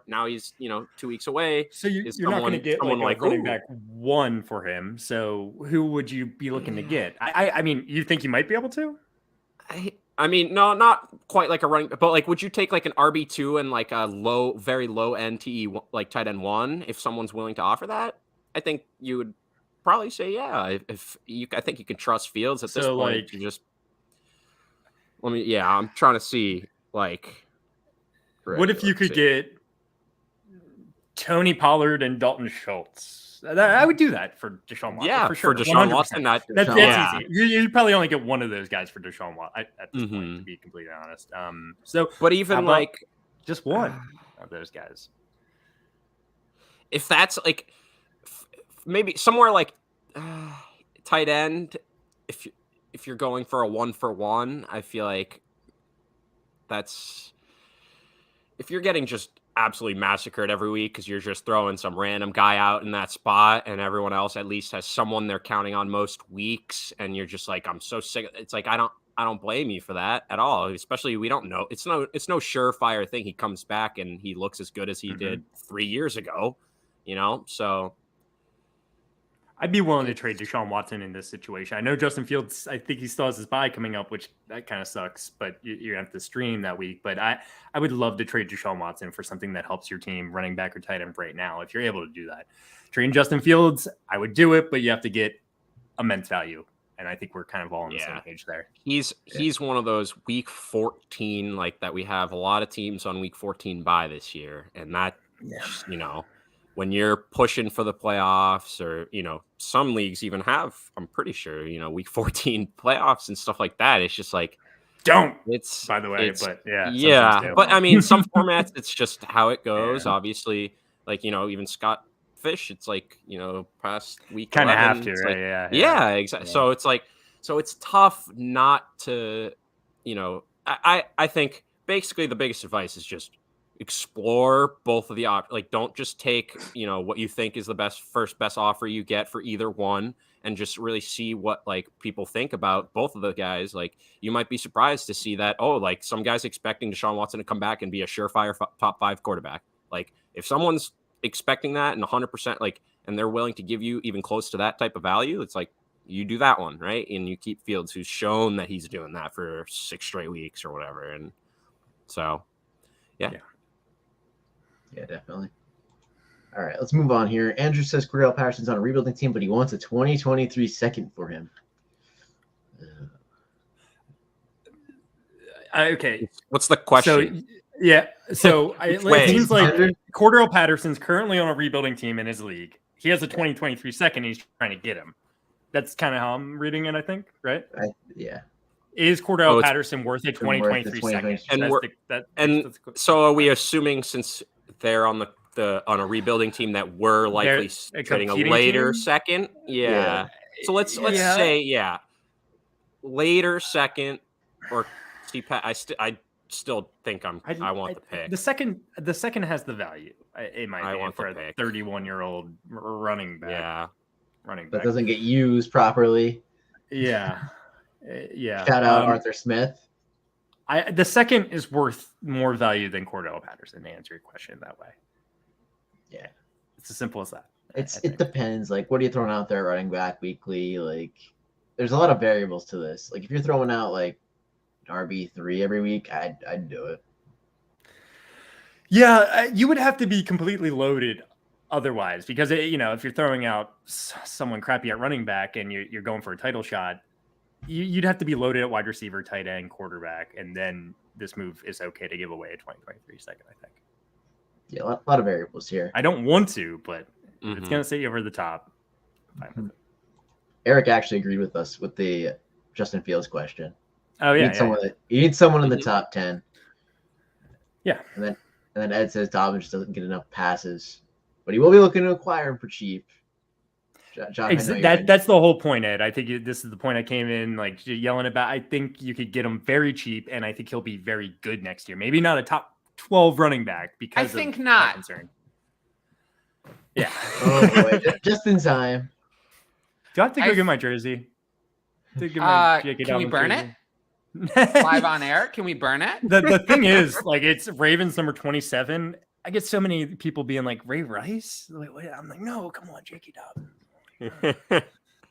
now he's 2 weeks away. So you're not going to get a running back 1 for him. So who would you be looking to get? I mean, you think you might be able to? I mean, no, not quite like a running, but would you take an RB2 and a very low end TE tight end 1 if someone's willing to offer that? I think you would probably say yeah. I think you can trust Fields at this point. I'm trying to see what if you could get Tony Pollard and Dalton Schultz? I would do that for Deshaun Watson. Yeah, for sure. For Deshaun Watson, that's easy. You probably only get one of those guys for Deshaun Watson at this point, to be completely honest. But even just one of those guys. If that's maybe somewhere tight end, if you're going for a 1-for-1, I feel like that's if you're getting just absolutely massacred every week because you're just throwing some random guy out in that spot and everyone else at least has someone they're counting on most weeks, and you're just like, I'm so sick. It's like I don't blame you for that at all. Especially we don't know. It's no surefire thing. He comes back and he looks as good as he did 3 years ago, So I'd be willing to trade Deshaun Watson in this situation. I know Justin Fields, I think he still has his bye coming up, which that kind of sucks, but you're going to have to stream that week. But I would love to trade Deshaun Watson for something that helps your team running back or tight end right now, if you're able to do that. Trading Justin Fields, I would do it, but you have to get immense value. And I think we're kind of all on the same page there. He's one of those week 14, like that we have a lot of teams on week 14 bye this year. And that, when you're pushing for the playoffs or, some leagues even have, I'm pretty sure, week 14 playoffs and stuff like that. It's just like, it's by the way, but yeah. But I mean, some formats, it's just how it goes. Yeah. Obviously, like, even Scott Fish, it's like, past week kind of have to, right? Like, yeah, exactly. Yeah. So it's like, it's tough not to, I think basically the biggest advice is just explore both of the options. Like, don't just take, what you think is the best offer you get for either one, and just really see what like people think about both of the guys. Like, you might be surprised to see that, like some guys expecting Deshaun Watson to come back and be a surefire top 5 quarterback. Like, if someone's expecting that and 100%, like, and they're willing to give you even close to that type of value, it's like, you do that one, right? And you keep Fields, who's shown that he's doing that for 6 straight weeks or whatever. And so, yeah. Yeah, definitely. All right, let's move on here. Andrew says Cordell Patterson's on a rebuilding team, but he wants a 2023 second for him. Okay. What's the question? So it seems like Cordell Patterson's currently on a rebuilding team in his league. He has a 2023 second. He's trying to get him. That's kind of how I'm reading it, I think, right? Yeah. Is Cordell Patterson worth a 2023 second? So are we assuming, since they're on on a rebuilding team, that we're likely getting a later second? Yeah. So let's say later second, or I still think I want the pick. The second has the value, in my opinion, for a 31-year-old running back. Yeah. Running back that doesn't get used properly. Yeah. Shout out Arthur Smith. The second is worth more value than Cordell Patterson, to answer your question that way. Yeah. It's as simple as that. It depends. Like, what are you throwing out there running back weekly? Like, there's a lot of variables to this. Like, if you're throwing out like RB3 every week, I'd do it. Yeah, you would have to be completely loaded otherwise, because if you're throwing out someone crappy at running back and you're going for a title shot, you'd have to be loaded at wide receiver, tight end, quarterback, and then this move is okay to give away a 2023 second, I think. Yeah, a lot of variables here. I don't want to, but it's going to set you over the top. Eric actually agreed with us with the Justin Fields question. Oh yeah, you need someone in the top 10. Yeah, and then Ed says Dobbins just doesn't get enough passes, but he will be looking to acquire him for cheap. John, that's the whole point, Ed. I think this is the point I came in like yelling about. I think you could get him very cheap, and I think he'll be very good next year. Maybe not a top 12 running back, because I think not. Concern. Yeah. Oh boy, just in time. Do I have to go get my jersey? Can we burn it? Live on air? Can we burn it? The thing is, like, it's Ravens number 27. I get so many people being like, Ray Rice? I'm like, no, come on, J.K. Dobbins.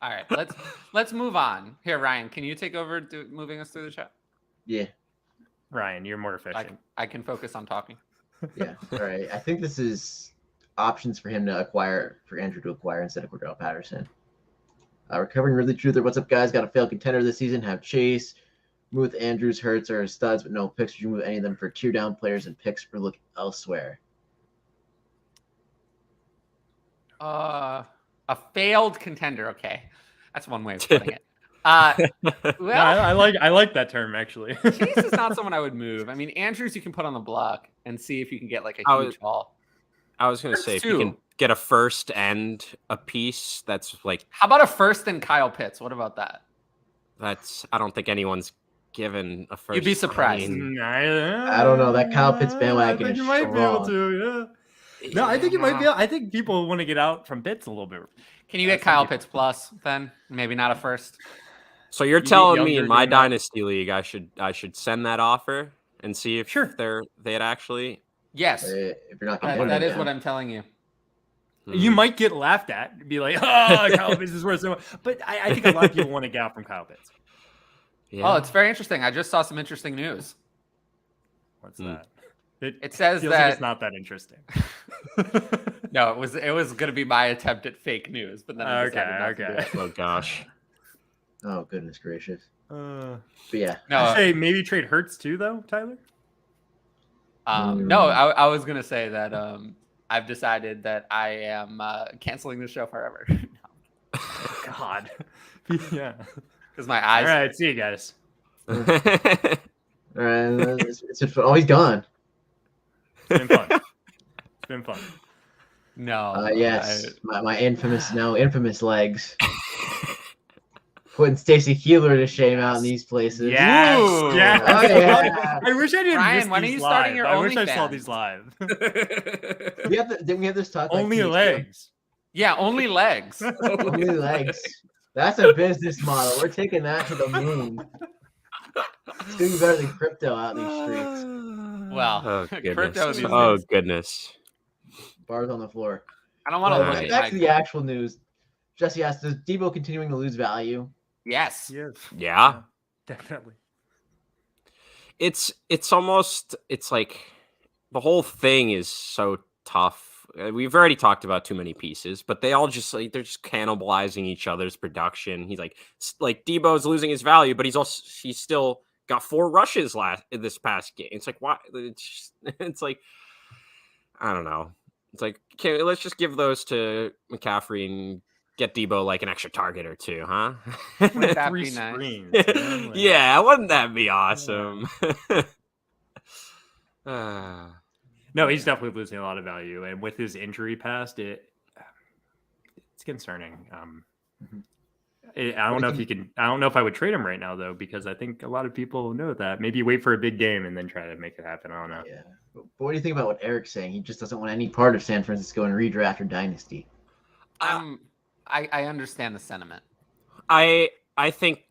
All right, let's move on. Here, Ryan, can you take over moving us through the chat? Yeah. Ryan, you're more efficient. I can focus on talking. Yeah. All right. I think this is options for him to acquire, for Andrew to acquire instead of Cordell Patterson. Recovering really true there. What's up, guys? Got a failed contender this season. Have Chase, move with Andrews, Hurts, or studs, but no picks. Would you move any of them for tier down players and picks for look elsewhere? A failed contender. Okay, that's one way of putting it. Well, I like that term, actually. Chase is not someone I would move. I mean, Andrews you can put on the block and see if you can get like a huge haul. I was going to say, get a first and a piece. That's like, How about a first and Kyle Pitts? What about that? I don't think anyone's given a first. You'd be surprised. I don't know. That Kyle Pitts bandwagon I think is you might be able strong. to. Yeah. No, I think you might be. I think people want to get out from Pitts a little bit. Can you get Kyle Pitts plus then? Maybe not a first. So you're get telling me younger in my doing that? Dynasty league, I should send that offer and see if they'd actually. Yes, If you're not that competing, is what I'm telling you. You might get laughed at, be like, "Oh, Kyle Pitts is worth so much." But I think a lot of people want to get out from Kyle Pitts. Yeah. Oh, it's very interesting. I just saw some interesting news. What's that? It says feels like that it's not that interesting. no, it was going to be my attempt at fake news, but then I decided not to do it. Oh gosh. Oh goodness gracious. Uh, But yeah. No, I say maybe trade Hurts too, though, Tyler. no, I was going to say that I've decided that I am canceling the show forever. God. Yeah. Because my All eyes. right. See you guys. All right. He's gone. It's been fun. It's been fun. No. Yes. My infamous legs. Putting Stacey Keeler to shame out in these places. Yes. Ooh. Yes. Oh, yeah. I wish I didn't Ryan, miss when are these you starting live. your I wish I saw OnlyFans? these live. Didn't we have this talk? Like Only 2 weeks ago? legs. Yeah, only legs. Only legs. That's a business model. We're taking that to the moon. It's gonna be better than crypto out in these streets. Well, Oh goodness. crypto these Oh days. goodness. Bars on the floor. I don't want to But look at back to my... the actual news. Jesse asked, "Does Debo continuing to lose value?" Yes. Yes. Yeah. Definitely. It's like the whole thing is so tough. We've already talked about too many pieces, but they all just like they're just cannibalizing each other's production. He's like Debo's losing his value, but he's still got 4 rushes this past game. It's like why? It's like I don't know. It's like let's just give those to McCaffrey and get Debo like an extra target or 2, huh? Wouldn't that 3 be nice? screens. Man. Like, Yeah, wouldn't that be awesome? No, he's definitely losing a lot of value, and with his injury past, it's concerning. I don't know if you can. I don't know if I would trade him right now though, because I think a lot of people know that. Maybe wait for a big game and then try to make it happen. I don't know. Yeah. But what do you think about what Eric's saying? He just doesn't want any part of San Francisco in redraft or dynasty. I understand the sentiment. I think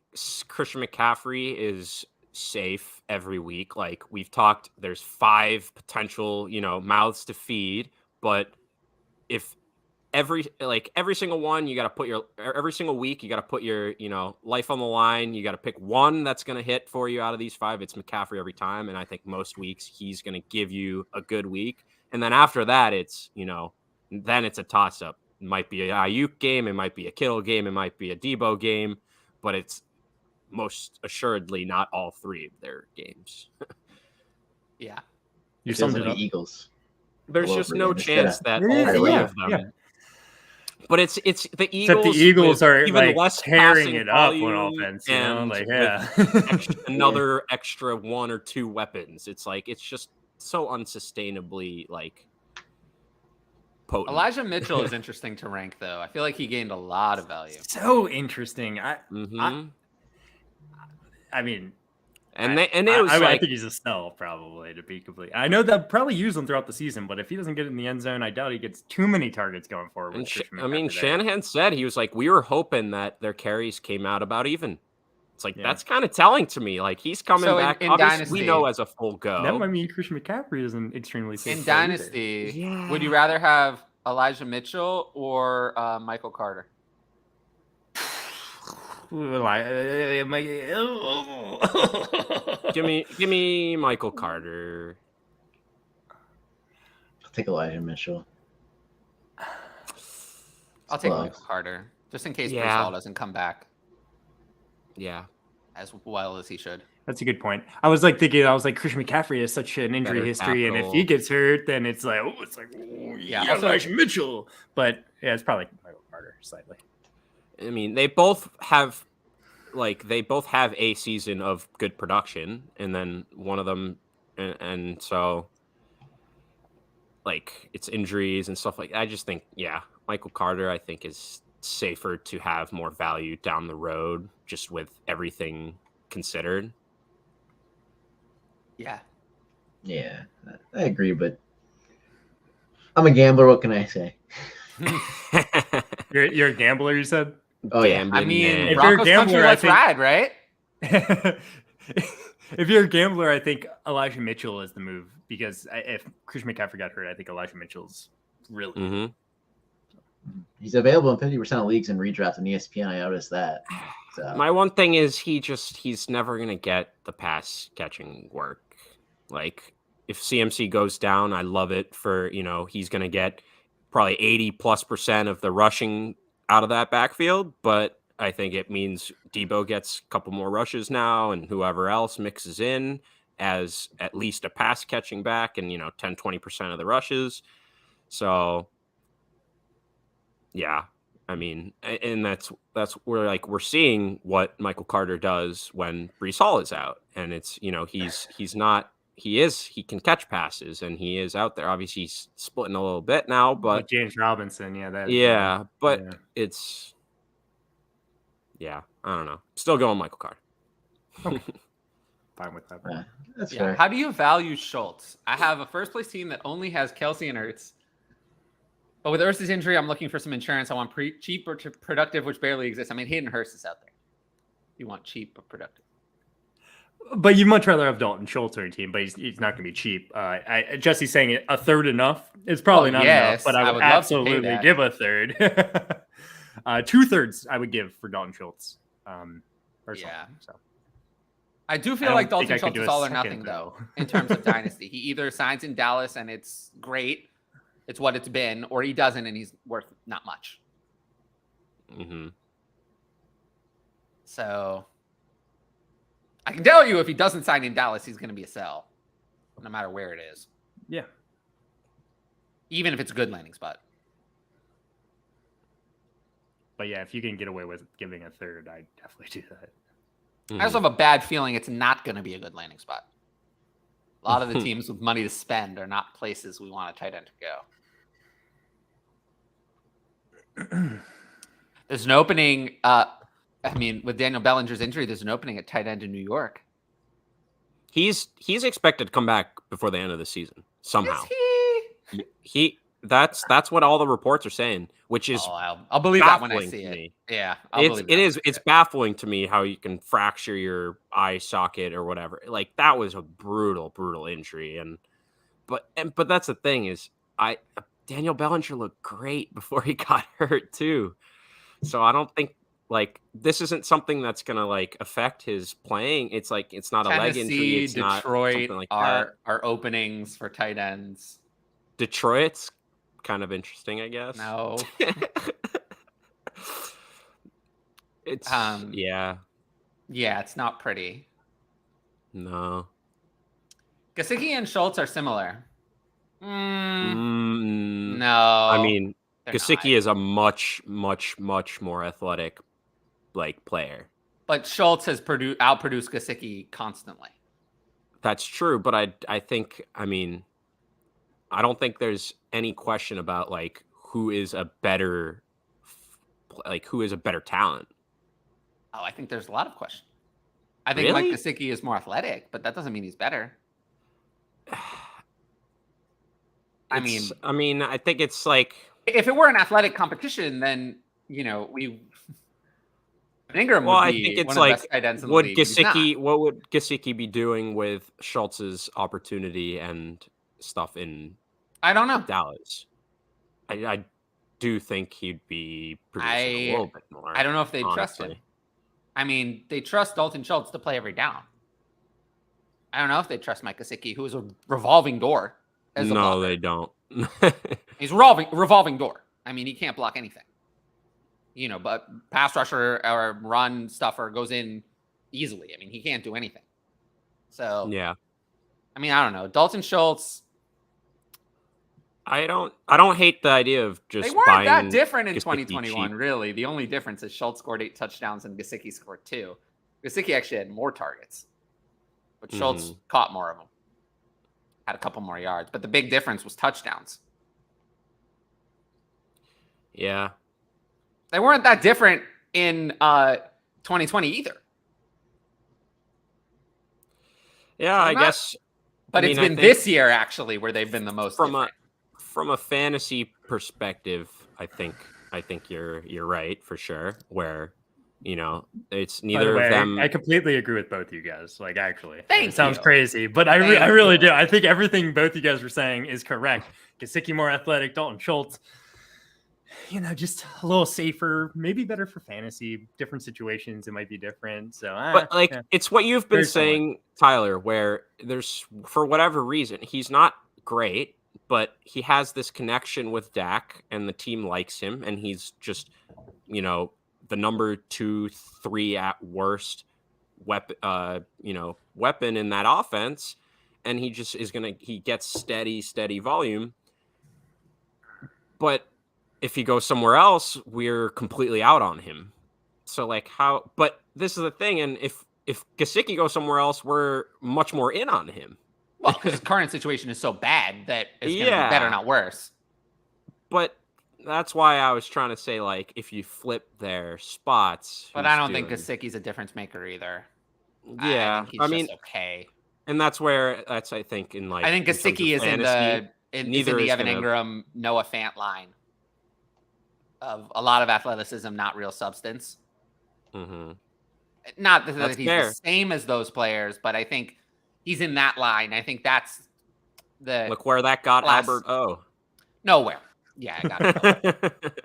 Christian McCaffrey is safe every week. Like we've talked, there's 5 potential, mouths to feed, but if every single one, every single week, you got to put your, life on the line. You got to pick one that's going to hit for you out of these 5. It's McCaffrey every time. And I think most weeks he's going to give you a good week. And then after that, it's, then it's a toss up. It might be a Ayuk game. It might be a Kittle game. It might be a Debo game, but it's most assuredly not all 3 of their games. Yeah. You It feels summed like it the up. Eagles. There's all just over no again. chance that all Yeah, 3 yeah, of them. yeah. But it's the Except Eagles. the Eagles with are even like less tearing passing it up on volume offense. and Like, with yeah. another extra 1 or 2 weapons. It's like it's just so unsustainably like potent. Elijah Mitchell is interesting to rank, though. I feel like he gained a lot of value. So interesting. Mhm. I mean, I think he's a sell probably to be complete. I know they'll probably use him throughout the season, but if he doesn't get in the end zone, I doubt he gets too many targets going forward. And with Christian I mean, McCaffrey there. Shanahan said he was like, we were hoping that their carries came out about even. It's like Yeah. that's kind of telling to me. Like he's coming So back. in Obviously, Dynasty- we know as a full go. That might mean Christian McCaffrey isn't extremely safe In play either. Dynasty, Yeah. would you rather have Elijah Mitchell or Michael Carter? Give me Michael Carter. I'll take Elijah Mitchell. I'll take Close. Michael Carter, just in case Bruce Yeah. Hall doesn't come back Yeah. as well as he should. That's a good point. I was thinking, Christian McCaffrey has such an injury Better history, and if tackle. he gets hurt, then it's like, Yeah, yeah, also- Elijah Mitchell. But yeah, it's probably Michael Carter slightly. I mean, they both have a season of good production, and then one of them, and so like it's injuries and stuff like that. I just think, yeah, Michael Carter, I think, is safer to have more value down the road, just with everything considered. Yeah. Yeah, I agree, but I'm a gambler. What can I say? You're a gambler, you said? Oh, yeah. I mean, man. If you're a Broncos gambler, country, I let's think- ride, right? If you're a gambler, I think Elijah Mitchell is the move, because if Christian McCaffrey got hurt, I think Elijah Mitchell's really good. Mhm. He's available in 50% of leagues and redraft on ESPN. I noticed that. So. My one thing is he's never going to get the pass catching work. Like, if CMC goes down, I love it for, he's going to get probably 80+% of the rushing out of that backfield, but I think it means Debo gets a couple more rushes now, and whoever else mixes in as at least a pass catching back and, 10-20% of the rushes. So, yeah, I mean, and that's where we're seeing what Michael Carter does when Breece Hall is out, and it's, he can catch passes and he is out there. Obviously he's splitting a little bit now, but James Robinson, it's, I don't know. Still going Michael Carter. fine with that. Yeah, that's Yeah. fair. How do you value Schultz? I have a first place team that only has Kelsey and Ertz. But with Ertz's injury, I'm looking for some insurance. I want cheap or productive, which barely exists. I mean, Hayden Hurst is out there. You want cheap or productive. But you'd much rather have Dalton Schultz on your team, but he's not going to be cheap. Jesse's saying a third enough. It's probably not enough, but I would love to pay absolutely that. give a third. 2/3 I would give for Dalton Schultz. Personally, Yeah. So. I do feel I like don't think Dalton I could Schultz do is a all or second, nothing, though, in terms of Dynasty. He either signs in Dallas and it's great, it's what it's been, or he doesn't and he's worth not much. Mm-hmm. So I can tell you if he doesn't sign in Dallas, he's going to be a sell, no matter where it is. Yeah. Even if it's a good landing spot. But yeah, if you can get away with giving a third, I'd definitely do that. I also have a bad feeling it's not going to be a good landing spot. A lot of the teams with money to spend are not places we want a tight end to go. There's an opening. With Daniel Bellinger's injury, there's an opening at tight end in New York. He's expected to come back before the end of the season somehow. Is That's what all the reports are saying, which is I'll believe that when I baffling see to it. me. Yeah, it's baffling to me how you can fracture your eye socket or whatever. Like, that was a brutal injury, but that's the thing is, Daniel Bellinger looked great before he got hurt too. So I don't think this isn't something that's gonna affect his playing. It's it's not a leg injury. It's Detroit not something like are openings for tight ends. Detroit's kind of interesting, I guess. No. It's Yeah, it's not pretty. No. Gesicki and Schultz are similar. No. I mean, they're Gesicki not. is a much more athletic player. But Schultz has outproduced Gesicki constantly. That's true, but I think, I mean, I don't think there's any question about who is a better talent. Oh, I think there's a lot of questions. I think Really? Mike Gesicki is more athletic, but that doesn't mean he's better. I think it's if it were an athletic competition, then Ingram well, would I be think it's one of the best tight ends in the would league, but he's not. what would Gesicki be doing with Schultz's opportunity and stuff in I don't know. Dallas? I do think he'd be producing a little bit more. I don't know if they trust him. honestly. I mean, they trust Dalton Schultz to play every down. I don't know if they trust Mike Gesicki, who is a revolving door. As a No, blocker. they don't. He's revolving door. I mean, he can't block anything. But pass rusher or run stuffer goes in easily. I mean, he can't do anything. So Yeah. I mean, I don't know. Dalton Schultz. I don't hate the idea of just They weren't buying that different in Gesicki 2021, cheap. really. The only difference is Schultz scored 8 touchdowns and Gesicki scored 2. Gesicki actually had more targets, but Schultz caught more of them. had a couple more yards, but the big difference was touchdowns. Yeah. They weren't that different in 2020 either. Yeah, I guess. But it's been this year actually where they've been the most different. From a fantasy perspective, I think you're right for sure. Where it's neither of them. I completely agree with both you guys. Like, actually, it sounds crazy, but I really do. I think everything both you guys were saying is correct. Gesicki more athletic, Dalton Schultz, just a little safer, maybe better for fantasy. Different situations, it might be different. So, but it's what you've been saying, Tyler, where there's, for whatever reason, he's not great, but he has this connection with Dak, and the team likes him, and he's just, the number 2, 3 at worst weapon in that offense, and he just is he gets steady volume. But if he goes somewhere else, we're completely out on him. So how? But this is the thing, and if Gesicki goes somewhere else, we're much more in on him. Well, because his current situation is so bad that it's going to be better, not worse. But that's why I was trying to say, if you flip their spots. But I don't think Gesicki's a difference maker either. Yeah, I mean, just okay. And that's I think I think Gesicki is fantasy, in the Evan Ingram, Noah Fant line of a lot of athleticism, not real substance. Mm-hmm. Not that he's the same as those players, but I think he's in that line. I think that's look where that got Albert O. Nowhere. Yeah, I got it.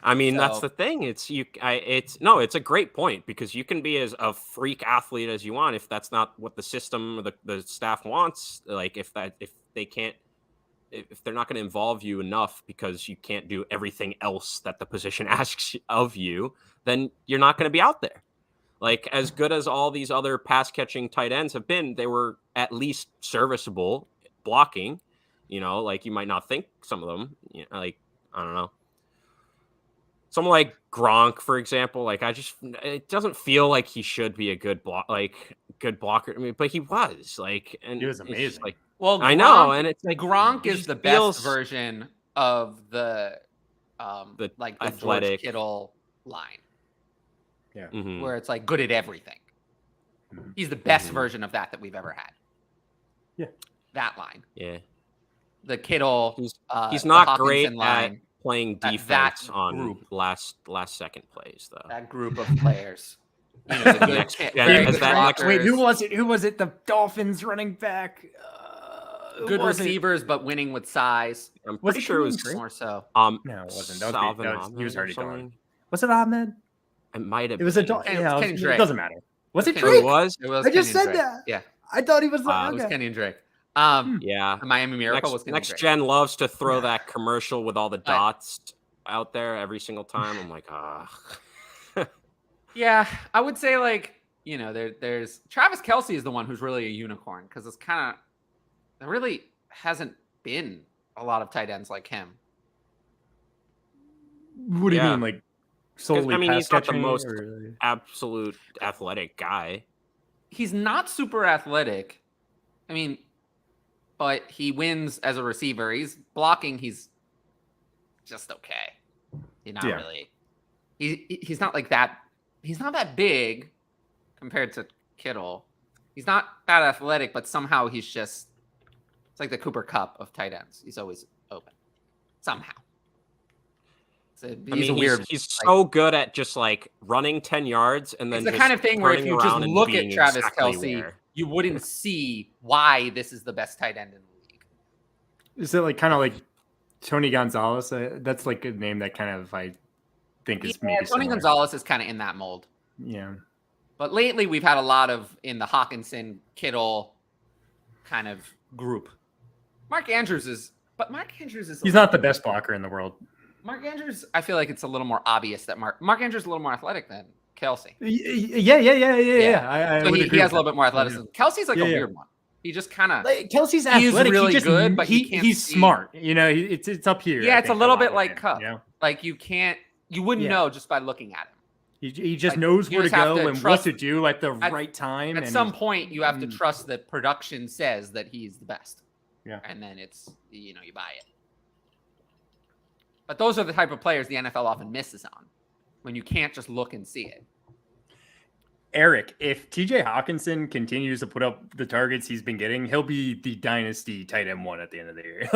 I mean, that's the thing. It's a great point, because you can be as a freak athlete as you want if that's not what the system or the staff wants. If they're not going to involve you enough because you can't do everything else that the position asks of you, then you're not going to be out there. As good as all these other pass catching tight ends have been, they were at least serviceable blocking. You might not think some of them, I don't know. Someone like Gronk, for example, it doesn't feel like he should be a good blocker. I mean, but he was and he was amazing. Well, Gronk, I know, and it's Gronk is the best version of the athletic George Kittle line. Yeah, mm-hmm. Where it's good at everything. Mm-hmm. He's the best version of that we've ever had. Yeah, that line. Yeah, the Kittle. He's not great at playing defense on group. last second plays though. That group of players. Wait, who was it? Who was it? The Dolphins running back. Good receivers, but winning with size. I'm pretty sure it was more so. No, it wasn't. He was already gone. Was it Ahmed? It might have. It was a dog. Yeah, it doesn't matter. Was it Drake? It was. I just said that. Yeah. I thought he was. It was Kenny and Drake. Yeah. Miami Miracle was Kenny Next Drake. Gen loves to throw that commercial with all the dots out there every single time. I'm like, Yeah, I would say there's Travis Kelce is the one who's really a unicorn, because it's kind of there really hasn't been a lot of tight ends like him. What do you mean, solely? He's not the most absolute athletic guy. He's not super athletic. I mean, but he wins as a receiver. He's blocking. He's just okay. He's not really. He's not like that. He's not that big compared to Kittle. He's not that athletic, but somehow he's just. It's like the Cooper Kupp of tight ends. He's always open. Somehow. He's so good at just running 10 yards and then it's the kind of thing where if you just look at Travis Kelce, you wouldn't see why this is the best tight end in the league. Is it kind of like Tony Gonzalez? That's a name that kind of I think is maybe Tony Gonzalez is kind of in that mold. Yeah. But lately we've had a lot of in the Hawkinson, Kittle kind of group. Mark Andrews is he's not the best blocker in the world. Mark Andrews, I feel like it's a little more obvious that Mark Andrews is a little more athletic than Kelce. Yeah. So he has a little bit more athleticism. Kelce's a weird one. He just kind of Kelce's athletic. He's really good, but he's smart. It's up here. Yeah, it's a little bit like Kupp. You wouldn't know just by looking at him. He just knows where to go and what to do at the right time. At some point, you have to trust that production says that he's the best. Yeah. And then it's, you buy it. But those are the type of players the NFL often misses on when you can't just look and see it. Eric, if TJ Hawkinson continues to put up the targets he's been getting, he'll be the dynasty tight end 1 at the end of the year.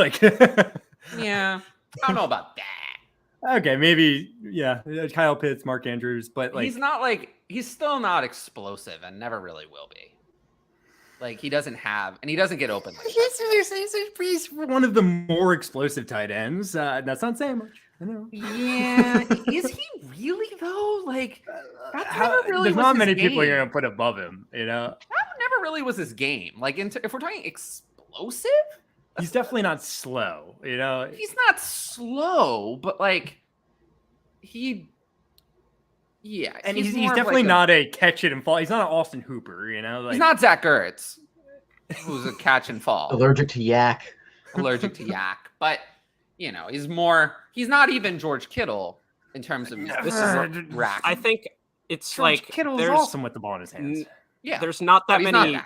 Yeah, I don't know about that. Okay, maybe, yeah, Kyle Pitts, Mark Andrews, but he's still not explosive and never really will be. He doesn't get open like that. He's one of the more explosive tight ends. That's not saying much. I know. Yeah, is he really though? That's never really. There's not many people you're gonna put above him. That never really was his game. If we're talking explosive, he's definitely not slow. He's not slow, but he. Yeah, and he's definitely not a catch it and fall. He's not an Austin Hooper. He's not Zach Ertz, who's a catch and fall. Allergic to yak. But he's not even George Kittle in terms of this is rack. I think it's George Kittle's awesome with the ball in his hands. Yeah, there's not that many.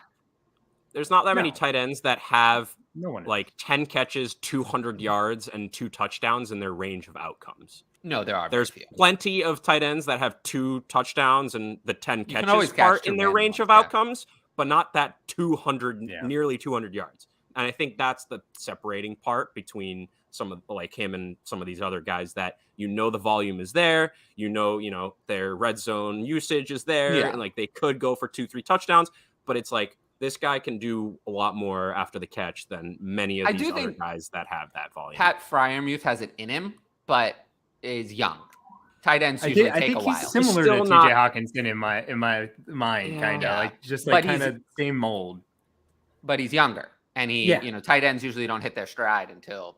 There's not that No. many tight ends that have No one 10 catches, 200 yards, and 2 touchdowns in their range of outcomes. No, there are. There's plenty of tight ends that have 2 touchdowns and the 10 can always catches catch part 2 in their random range of ones, yeah. outcomes, but not that 200, nearly 200 yards. And I think that's the separating part between some of him and some of these other guys that the volume is there, their red zone usage is there, and they could go for 2-3 touchdowns, but it's this guy can do a lot more after the catch than many of these other guys that have that volume. Pat Freiermuth has it in him, but is young. Tight ends usually take a while. He's similar to TJ Hawkinson in my mind, kind of kind of same mold. But he's younger, and tight ends usually don't hit their stride until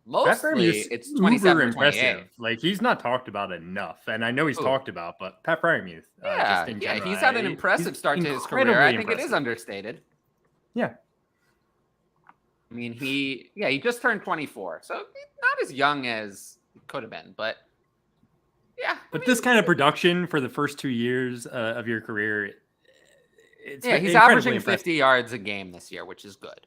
mostly it's 27 or 28. He's not talked about enough, and I know he's talked about, but Pat Freiermuth, he's had an impressive start to his career. I think it is understated. Yeah. I mean, he just turned 24, so not as young as he could have been, but yeah. But this kind of production for the first 2 years of your career, he's averaging impressive. 50 yards a game this year, which is good.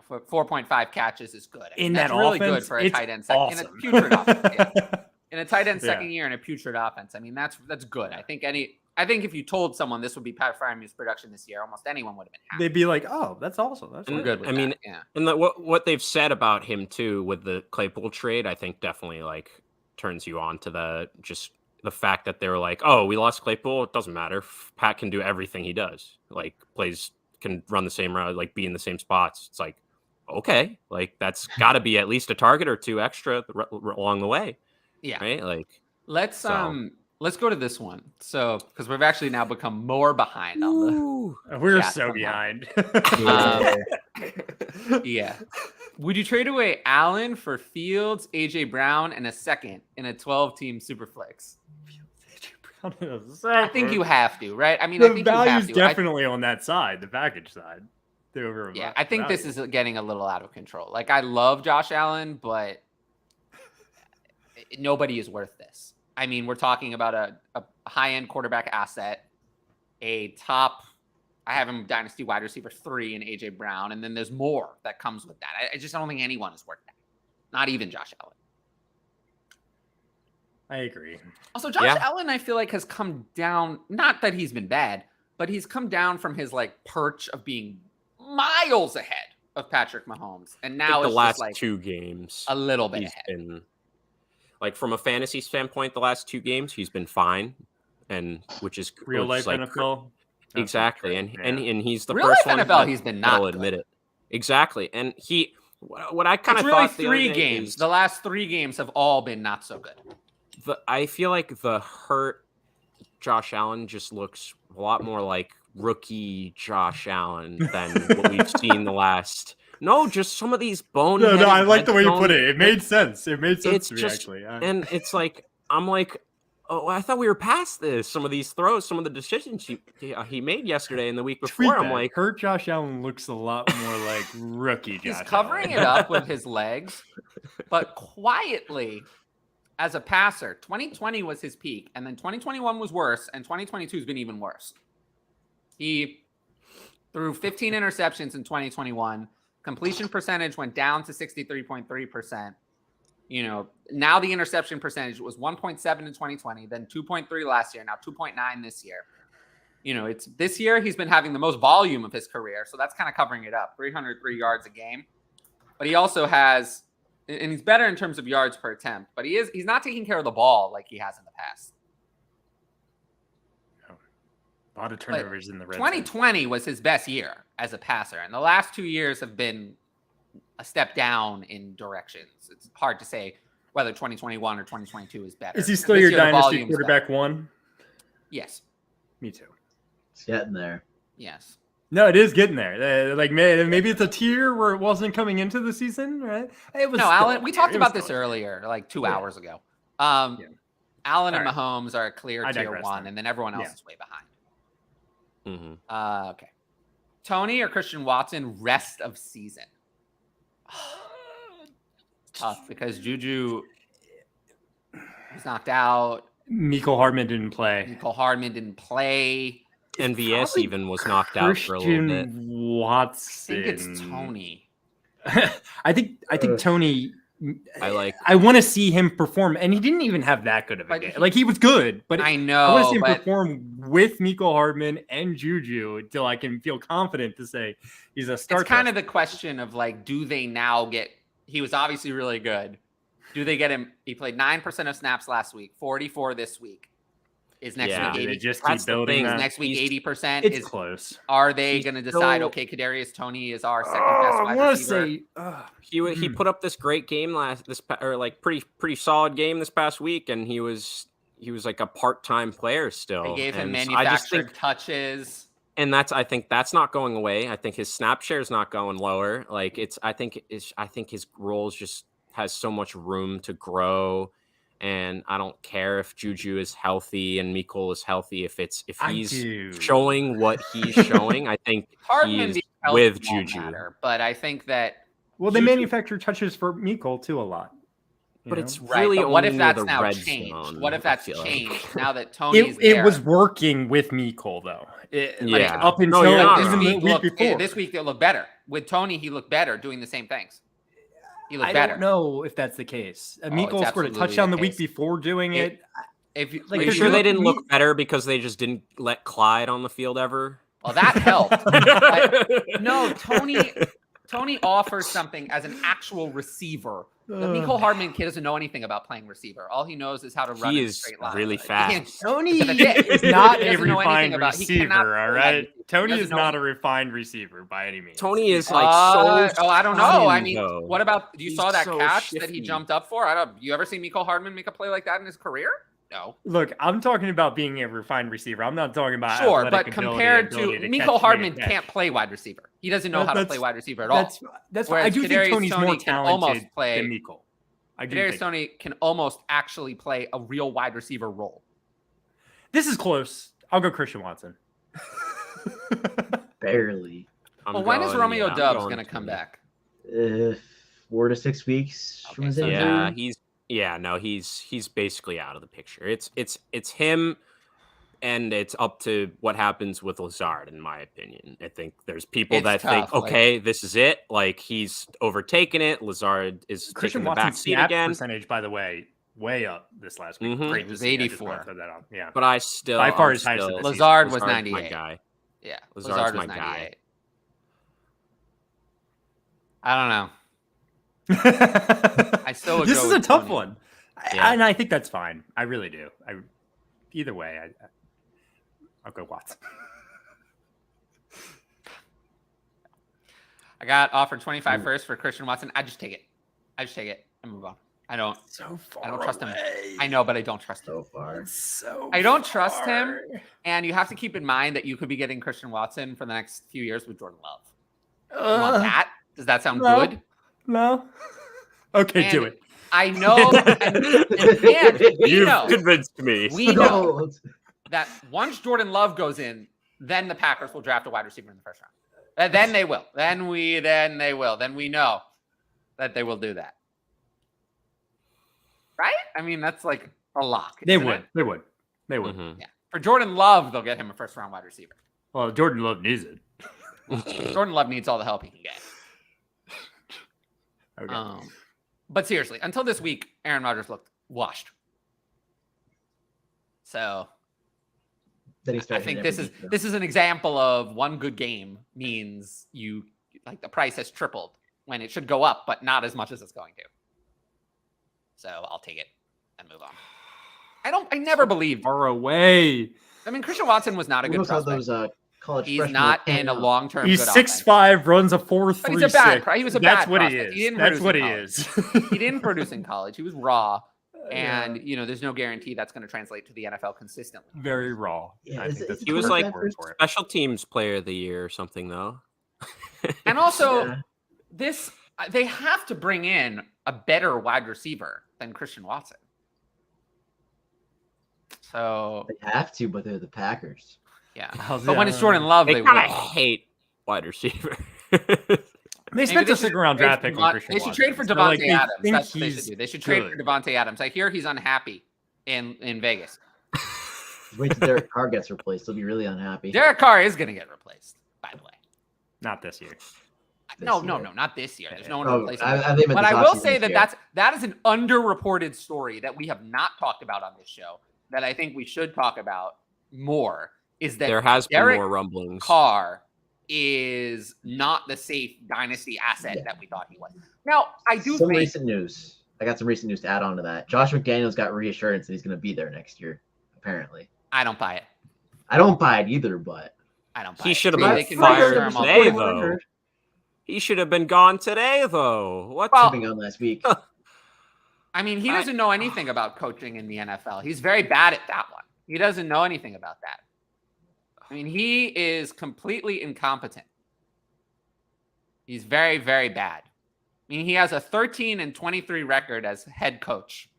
For 4.5 catches is good. In that really offense, good for a tight end awesome. In a putrid offense. In a tight end second year in a putrid offense. I mean, that's good. I think if you told someone this would be Pat Freiermuth's production this year, almost anyone would have been happy. They'd be like, "Oh, that's awesome. That's good." With that. And what they've said about him too with the Claypool trade, I think definitely turns you on to the fact that they were like, "Oh, we lost Claypool. It doesn't matter. Pat can do everything he does. Can run the same route, be in the same spots." It's okay, that's got to be at least a target or 2 extra along the way. Yeah. Right. Let's go to this one. So, because we've actually now become more behind on the. We're so behind. Yeah. Would you trade away Allen for Fields, AJ Brown, and a second in a 12-team Superflex? I think you have to, right? I mean, I think value's you have to. Definitely on that side, the package side. I think this is getting a little out of control. I love Josh Allen, but nobody is worth this. I mean, we're talking about a high-end quarterback asset, a top, I have him dynasty wide receiver 3 in AJ Brown, and then there's more that comes with that. I just don't think anyone is worth that. Not even Josh Allen. I agree. Also, Josh Allen, I feel has come down, not that he's been bad, but he's come down from his perch of being miles ahead of Patrick Mahomes. And now the it's last just 2 games, a little bit he's ahead. been from a fantasy standpoint, the last 2 games he's been fine, and which is real life NFL. Exactly, and he's the real first life one NFL. He's been not. I'll admit it. Exactly, and what I kind of really thought 3 games. The last 3 games have all been not so good. I feel like the hurt Josh Allen just looks a lot more like rookie Josh Allen than what we've seen the last. No, just some of these bones. No, I like the way you put it. It made sense. It made sense to me, actually. And it's I'm oh, I thought we were past this. Some of these throws, some of the decisions he made yesterday and the week before. I'm hurt Josh Allen looks a lot more like rookie Josh He's covering Allen. It up with his legs, but quietly as a passer, 2020 was his peak, and then 2021 was worse, and 2022 has been even worse. He threw 15 interceptions in 2021, completion percentage went down to 63.3%. You know, now the interception percentage was 1.7 in 2020, then 2.3 last year, now 2.9 this year. You know, it's this year he's been having the most volume of his career, so that's kind of covering it up. 303 yards a game. But he also has, and he's better in terms of yards per attempt, but he's not taking care of the ball like he has in the past. A lot of turnovers in the red 2020 was his best year as a passer, and the last 2 years have been a step down in directions. It's hard to say whether 2021 or 2022 is better. Is he still your dynasty quarterback one? Yes. Me too. It's getting there. Yes. No, it is getting there. Like maybe it's a tier where it wasn't coming into the season, right? It was. No, Alan. We talked about this earlier, like 2 hours ago. Allen and Mahomes are a clear tier 1, and then everyone else is way behind. Okay. Tony or Christian Watson rest of season? Tough because Juju was knocked out. Mecole Hardman didn't play. NVS even was knocked out for a little bit. Watson. I think it's Tony. I think Tony. I want to see him perform, and he didn't even have that good of a game. Like he was good, but I know. I want to see him perform with Mecole Hardman and Juju until I can feel confident to say he's a starter. It's kind of the question of like, do they now get? He was obviously really good. Do they get him? He played 9% of snaps last week, 44 this week. Is next week 80? Just keep building. Next week 80%. It's close. Are they going to decide? Okay, Kadarius Toney is our second best wide receiver. He put up this great game pretty solid game this past week, and he was like a part-time player still. They gave him manufactured touches. And I think that's not going away. I think his snap share is not going lower. Like I think his roles just has so much room to grow. And I don't care if Juju is healthy and Mecole is healthy. If he's showing what he's showing, I think he's with Juju. But I think that they manufacture touches for Mecole too a lot. But it's really only what if that's the now red changed? zone, What if that's changed now that Tony's it there? was working with Mecole though. Up until this week they look better. With Tony, he looked better doing the same things. He looked better. I don't know if that's the case. Mecole scored a touchdown the week before doing it. Are you sure they didn't look better because they just didn't let Clyde on the field ever? Well, that helped. No, Tony offers something as an actual receiver. The Mecole Hardman kid doesn't know anything about playing receiver. All he knows is how to run in a straight line. He is really fast. Tony is not a refined receiver, all right? Tony is not a refined receiver by any means. Tony is like I don't know. I mean, though. What about you saw that catch shifty. that he jumped up for? You ever seen Mecole Hardman make a play like that in his career? No. Look, I'm talking about being a refined receiver. I'm not talking about but compared to Mecole Hardman can't play wide receiver. He doesn't know how to play wide receiver at all. That's why I do think Tony's more talented than Mecole. Kadarius Toney can almost actually play a real wide receiver role. This is close. I'll go Christian Watson. Barely. When is Romeo Doubs going to come back? 4 to 6 weeks from his injury. He's basically out of the picture. It's him, and it's up to what happens with Lazard, in my opinion. I think there's people think, okay, this is it. Like he's overtaken it. Lazard is taking the back seat again. Percentage, by the way, way up this last week. Great, it was 84. Yeah, but I still by far his highest. Lazard was 98. My guy. Yeah, Lazard's was my 98. guy. I don't know. I still would this go is a with tough Tony. one, and I think that's fine. I really do. Either way, I'll go Watson. I got offered 25 first for Christian Watson. I just take it and move on. I don't trust him. I know, but I don't trust him. I don't trust him. And you have to keep in mind that you could be getting Christian Watson for the next few years with Jordan Love. You want that? Does that sound good? No. Okay, do it. I know. and You've convinced me. We know that once Jordan Love goes in, then the Packers will draft a wide receiver in the first round. And then they will. Then we know that they will do that. Right? I mean, that's like a lock. They would. Mm-hmm. Yeah. For Jordan Love, they'll get him a first round wide receiver. Well, Jordan Love needs it. Jordan Love needs all the help he can get. Okay. But seriously, until this week, Aaron Rodgers looked washed. So Then he I started think hitting this is an example of one good game means you like the price has tripled when it should go up, but not as much as it's going to. So I'll take it and move on. I never believed. Far away. I mean, Christian Watson was not a Who good knows how prospect. those college He's freshmen not pan in a out. long-term He's good offense. 6'5", runs a 4.36. But he's a bad. He was a bad That's what he prospect. is. didn't That's produce what in he college. is. He didn't produce in college. He was raw. Yeah. And, there's no guarantee that's going to translate to the NFL consistently. Very raw. Yeah, I is think it- that's is He was it like quarterback for it. special teams player of the year or something, though. And also, Yeah. they have to bring in a better wide receiver than Christian Watson. So, They have to, but they're the Packers. yeah. How's But when that? it's Jordan Love, They they kind of will. hate wide receiver. They spent Maybe a second round draft pick on Christian They should Watson. trade for So, Devontae like, they Adams. think That's what they should he's do. They should trade for good. Devontae Adams. I hear he's unhappy in Vegas. Wait till Derek Carr gets replaced. They'll be really unhappy. Derek Carr is going to get replaced, by the way. Not this year. No, year. not this year. There's no one Oh, to replace him. I think But I will say that is an underreported story that we have not talked about on this show that I think we should talk about more is that There has been Derek more rumblings. Carr is not the safe dynasty asset that we thought he was. Now, I do some think recent news. I got some recent news to add on to that. Josh McDaniels got reassurance that he's going to be there next year. Apparently, I don't buy it. I don't buy it either, but I don't buy He it. should have Maybe been they can fired reassure him all today, the way. though. He should have been gone today, though. What? Well, moving on last week. I mean, he doesn't know anything about coaching in the NFL. He's very bad at that one. He doesn't know anything about that. I mean, he is completely incompetent. He's very, very bad. I mean, he has a 13-23 record as head coach.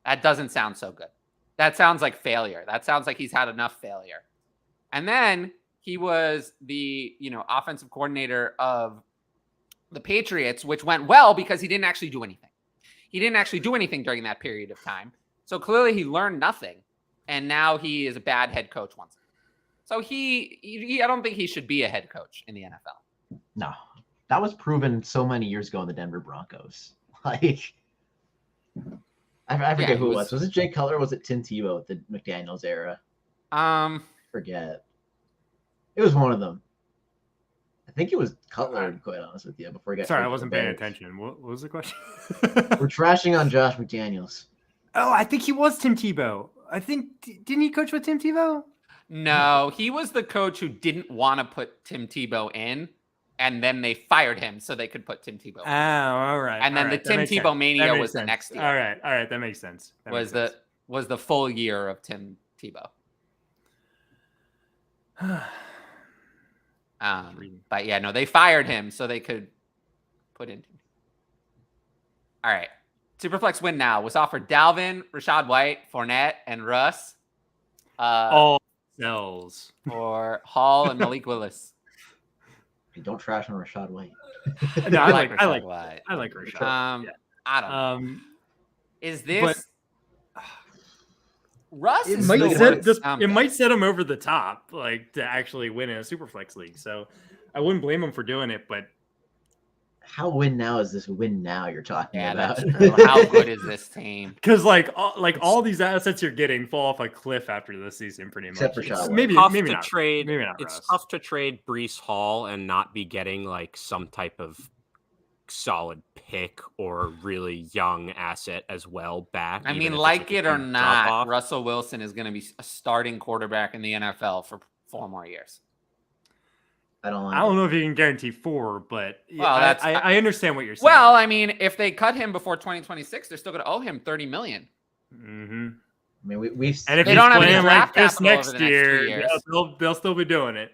That doesn't sound so good. That sounds like failure. That sounds like he's had enough failure. And then he was the, offensive coordinator of the Patriots, which went well because he didn't actually do anything. He didn't actually do anything during that period of time. So clearly he learned nothing. And now he is a bad head coach once again. So I don't think he should be a head coach in the NFL. No, that was proven so many years ago in the Denver Broncos. Like, I forget who it was. Was it Jay Cutler or was it Tim Tebow at the McDaniels era? Forget. It was one of them. I think it was Cutler, to be quite honest with you, before he got Sorry, I traded to wasn't the paying Bears. attention. What was the question? We're trashing on Josh McDaniels. Oh, I think he was Tim Tebow. I think didn't he coach with Tim Tebow? No, he was the coach who didn't want to put Tim Tebow in, and then they fired him so they could put Tim Tebow in. Oh, all right. And then the Tim Tebow mania was the next year. All right, that makes sense. Was the full year of Tim Tebow. But yeah, no, they fired him so they could put in. All right. Superflex win now was offered Dalvin, Rashad White, Fournette, and Russ. All sells. For Hall and Malik Willis. Hey, don't trash on Rashad White. No, I like White. I like Rashad. I don't know. Is this but Russ? it Is might still set worth this, something. it might set him over the top, like to actually win in a Superflex league. So I wouldn't blame him for doing it, but How win now is this win now you're talking Yeah, about? that's true. How good is this team? because all these assets you're getting fall off a cliff after this season, pretty much. Except for It's Rashad White. maybe tough maybe to not. trade. Maybe not. It's Russ. tough to trade Brees Hall and not be getting like some type of solid pick or really young asset as well back. I even mean, if it's like a it or huge not, drop-off. Russell Wilson is going to be a starting quarterback in the NFL for 4 more years. I don't like I don't it. know if you can guarantee 4, but Well, I understand what you're saying. Well, I mean, if they cut him before 2026, they're still going to owe him $30 million. mm-hmm. I mean, we've And if They he's don't have any playing like draft this capital over next the next 2 year, years. they'll still be doing it.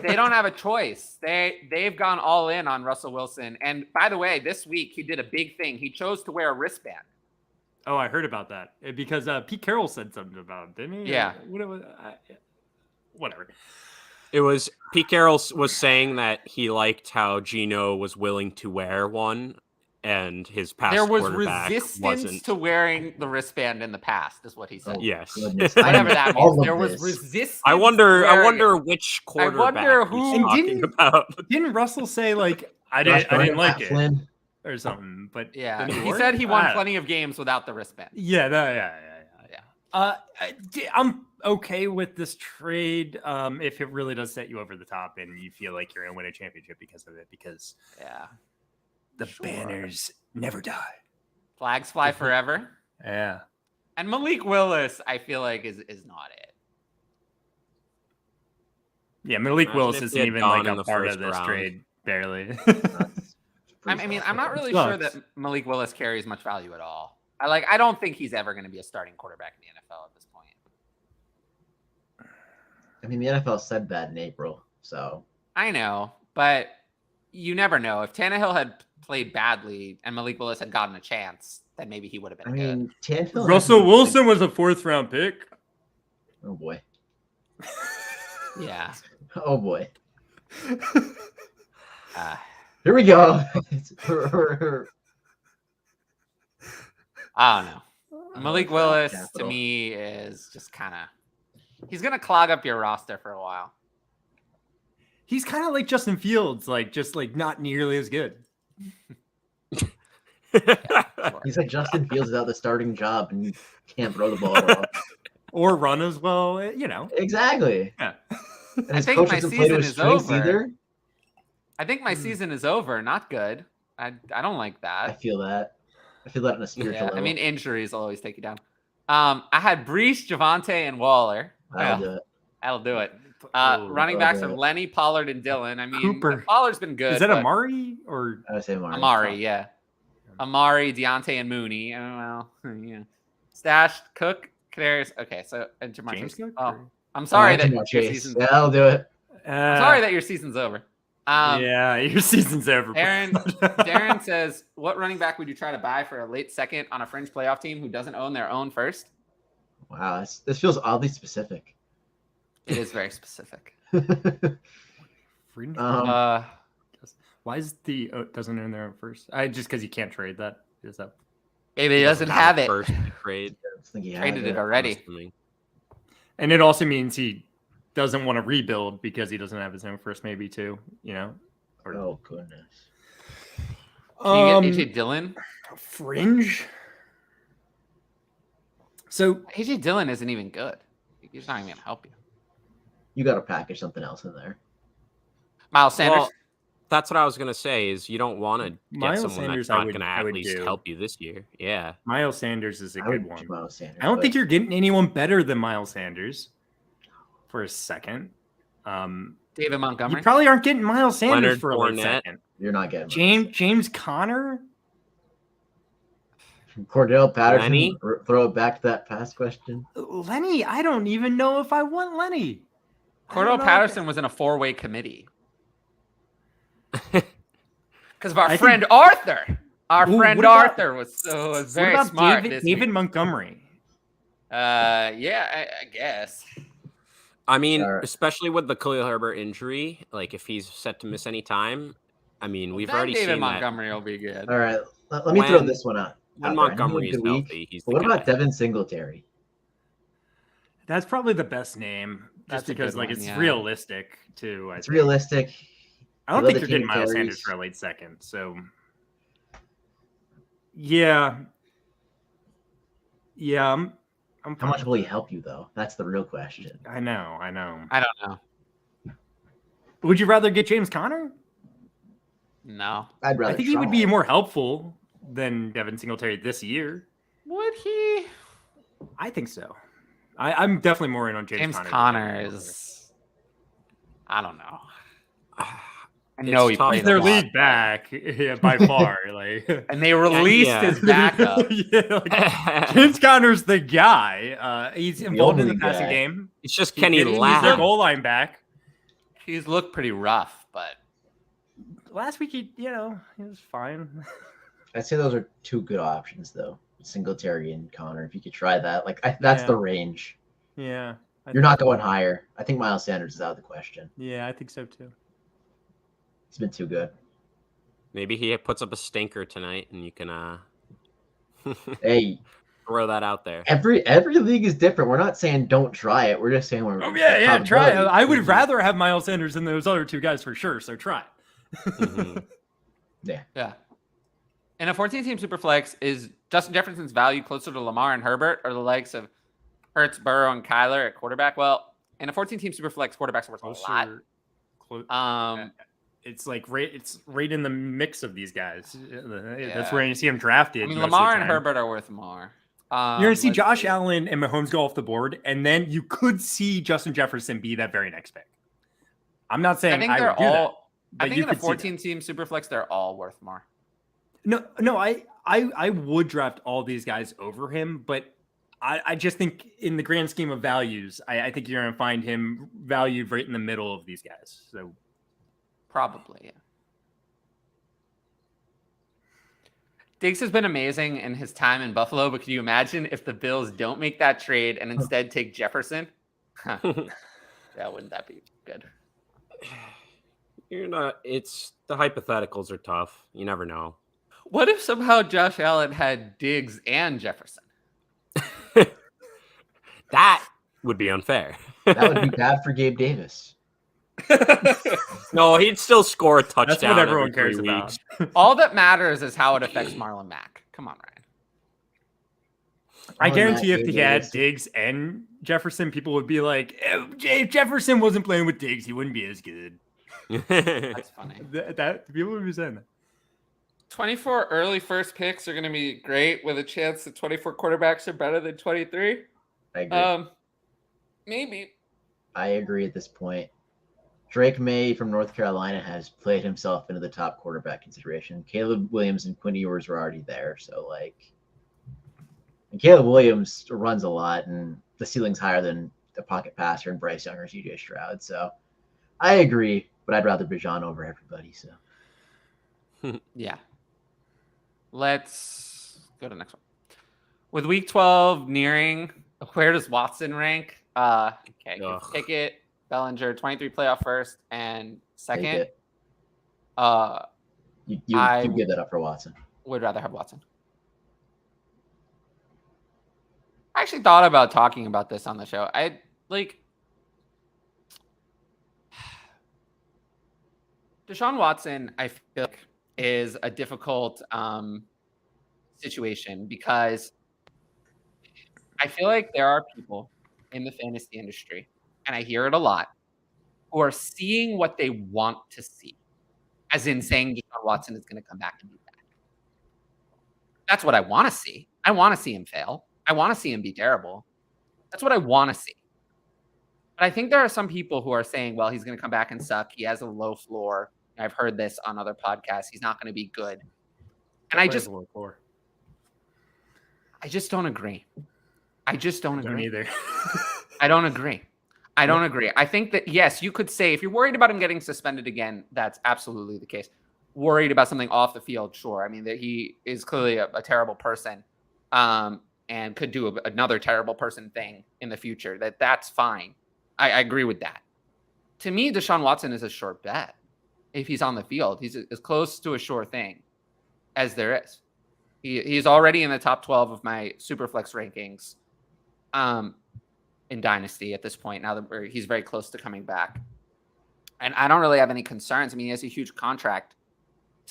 They don't have a choice. They've gone all in on Russell Wilson. And by the way, this week he did a big thing. He chose to wear a wristband. Oh, I heard about that because Pete Carroll said something about it, didn't he? Yeah. Whatever. It was Pete Carroll was saying that he liked how Geno was willing to wear one, and his past There was quarterback resistance wasn't. to wearing the wristband in the past, is what he said. Oh, Yes. goodness. Whatever that All means. of There was this. resistance. I to wonder wearing it. which wonder quarterback who- he's And talking didn't- about. Didn't Russell say like I Josh didn't Gardner, like Matt it? Flynn. or something. But Yeah, didn't he work? said he won I- plenty of games without the wristband. Yeah, I'm okay with this trade if it really does set you over the top and you feel like you're gonna win a championship because of it. Because the banners never die. Flags fly forever. Yeah. And Malik Willis, I feel like is not it. Yeah, Malik Imagine Willis if isn't he had even gone like in a the part first of this round. trade, barely. I mean, I'm not really Sucks. sure that Malik Willis carries much value at all. I don't think he's ever going to be a starting quarterback in the NFL at this point. I mean, the NFL said that in April, so I know, but you never know. If Tannehill had played badly and Malik Willis had gotten a chance, then maybe he would have been I mean, good. Tannehill. Russell Wilson was a 4th round pick. Oh boy. Yeah. Oh boy. Uh, Here we go. I don't know. Malik draft Willis to capital. me is just kind of he's going to clog up your roster for a while. He's kind of like Justin Fields, just not nearly as good. He's like Justin Fields without the starting job and you can't throw the ball well. Or run as well, Exactly. Yeah. And I his think coach my doesn't play to season his is strengths over. either. I think my season is over. Not good. I don't like I that. feel that. I feel that on a spiritual Yeah, level. I mean, injuries will always take you down. I had Brees, Javante, and Waller. I'll do it. I'll do it. Oh, Running I'll backs do are it. Lenny, Pollard, and Dylan. I mean, Cooper. Pollard's been good. Is that but- Amari or I would say Amari. Amari, yeah. Amari, Deontay, and Mooney. Oh, well, yeah. Stashed, Cook, Kadarius. Okay, so and Jamar James Chase. Cook? Oh, or- I'm sorry that Jamar your Chase. season's. Yeah, I'll do it. I'm sorry that your season's over. yeah, your season's over. Darren says, "What running back would you try to buy for a late second on a fringe playoff team who doesn't own their own first?" Wow, this feels oddly specific. It is very specific. Fringe- Uh, Why is the doesn't earn their own first? Just because you can't trade that. Is that maybe he doesn't have it. First trade. I think he had Traded it I'm already. assuming. And it also means he doesn't want to rebuild because he doesn't have his own first, maybe too. Or, Oh goodness. Can you get AJ Dillon? fringe. So AJ Dillon isn't even good. He's not even gonna help you. You got to package something else in there. Miles Sanders. Well, that's what I was gonna say. Is you don't want to get Miles someone Sanders, that's I not would- gonna I at would least do. help you this year. Yeah. Miles Sanders is a I good would one. do Miles Sanders, I don't but think you're getting anyone better than Miles Sanders for a second. David Montgomery. You probably aren't getting Miles Sanders Leonard for a late Fournette. second. you're not getting James Conner. Cordell Patterson. Lenny? Throw it back to that past question. Lenny, I don't even know if I want Lenny. I don't Cordell know. Patterson was in a 4-way committee because of our I friend Arthur. Our Ooh, friend what about- Arthur was What very about smart. David, this David week. Montgomery? Yeah, I guess. I mean, Alright. especially with the Khalil Herbert injury, like if he's set to miss any time, I mean, we've Then already David seen Montgomery will be good. All right, let me throw When- this one out. that. When out there. I know he had a Montgomery is good week, healthy, he's but the what about guy. Devin Singletary? That's probably the best name, That's just a because good like one, it's yeah. realistic too. It's realistic. I don't He led think the you're team getting in Miles carries. Sanders for a late second. So, yeah, I'm How fine much with will he that. help you though? That's the real question. I know. I don't know. Would you rather get James Conner? No. I'd rather. I think he would be try. more helpful than Devin Singletary this year. Would he? I think so. I'm definitely more in on James Conner. Conner is. I don't know. I It's know he tough. played He's their a lot, lead back, yeah, by far. Like, and they released Yeah. his backup. yeah, like, James Conner's the guy. He's involved in the only passing guy. game. It's just He's Kenny their Ladd. goal line back. He's looked pretty rough, but Last week, he was fine. I'd say those are two good options though. Singletary and Connor. If you could try that, that's Yeah. the range. Yeah. You're not going higher. I think Miles Sanders is out of the question. Yeah, I think so too. He's been too good. Maybe he puts up a stinker tonight, and you can Hey, throw that out there. every league is different. We're not saying don't try it. We're just saying we're. Oh yeah, try it. probability. I would rather have Miles Sanders than those other two guys for sure. So try it. Mhm. Yeah. yeah. In a 14-team superflex, is Justin Jefferson's value closer to Lamar and Herbert or the likes of Hurts, Burrow, and Kyler at quarterback? Well, in a 14-team superflex, quarterbacks are worth a lot. It's like it's right in the mix of these guys. That's where you see them drafted. I mean, Lamar and Herbert are worth more. You're going to see Josh Allen and Mahomes go off the board, and then you could see Justin Jefferson be that very next pick. I'm not saying I would do that. I think in a 14-team superflex, they're all worth more. No, I would draft all these guys over him, but I just think in the grand scheme of values, I think you're going to find him valued right in the middle of these guys. So probably, yeah. Diggs has been amazing in his time in Buffalo, but can you imagine if the Bills don't make that trade and instead take Jefferson? Wouldn't that be good? You're not. It's the hypotheticals are tough. You never know. What if somehow Josh Allen had Diggs and Jefferson? That would be unfair. That would be bad for Gabe Davis. No, he'd still score a touchdown. That's what everyone cares about. All that matters is how it affects Marlon Mack. Come on, Ryan. I guarantee if he had Diggs and Jefferson, people would be like, if Jefferson wasn't playing with Diggs, he wouldn't be as good. That's funny. That people would be saying that. 24 early first picks are going to be great with a chance that 24 quarterbacks are better than 23. I agree. Maybe. I agree at this point. Drake May from North Carolina has played himself into the top quarterback consideration. Caleb Williams and Quinn Ewers are already there. So, and Caleb Williams runs a lot, and the ceiling's higher than the pocket passer and Bryce Young or CJ Stroud. So, I agree, but I'd rather Bijan over everybody. So, yeah. Let's go to the next one. With week 12 nearing, where does Watson rank? Okay, Pickett, Bellinger, 23 playoff first and second. You give that up for Watson. Would rather have Watson. I actually thought about talking about this on the show. Deshaun Watson, I feel like, is a difficult situation because I feel like there are people in the fantasy industry, and I hear it a lot, who are seeing what they want to see, as in saying Deshaun Watson is going to come back and be bad. That's what I want to see. I want to see him fail. I want to see him be terrible. That's what I want to see. But I think there are some people who are saying, well, he's going to come back and suck. He has a low floor. I've heard this on other podcasts. He's not going to be good. And I just don't agree. I just don't agree. Either. I don't agree. I think that, yes, you could say if you're worried about him getting suspended again, that's absolutely the case. Worried about something off the field, sure. I mean, that he is clearly a terrible person and could do another terrible person thing in the future. That's fine. I agree with that. To me, Deshaun Watson is a sure bet. If he's on the field, he's as close to a sure thing as there is. He's already in the top 12 of my Superflex rankings in Dynasty at this point, now that he's very close to coming back. And I don't really have any concerns. I mean, he has a huge contract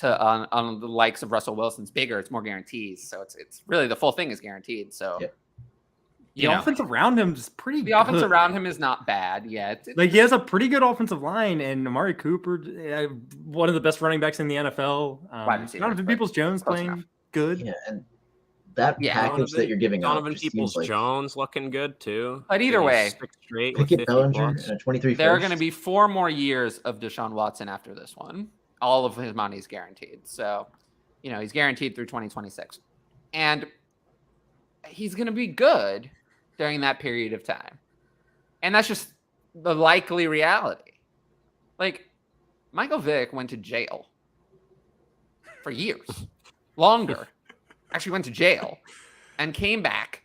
on the likes of Russell Wilson's bigger. It's more guarantees. So it's really the full thing is guaranteed. So the offense around him is pretty good. The offense around him is not bad yet. He has a pretty good offensive line, and Amari Cooper, one of the best running backs in the NFL. Donovan Peoples-Jones playing good. Yeah, and that package that you're giving up. Donovan Peoples-Jones looking good too. But either way, Pickett, Bellinger, and a 23 there are going to be 4 more years of Deshaun Watson after this one. All of his money is guaranteed. So, he's guaranteed through 2026. And he's going to be good during that period of time. And that's just the likely reality. Michael Vick went to jail for years, longer. Actually went to jail and came back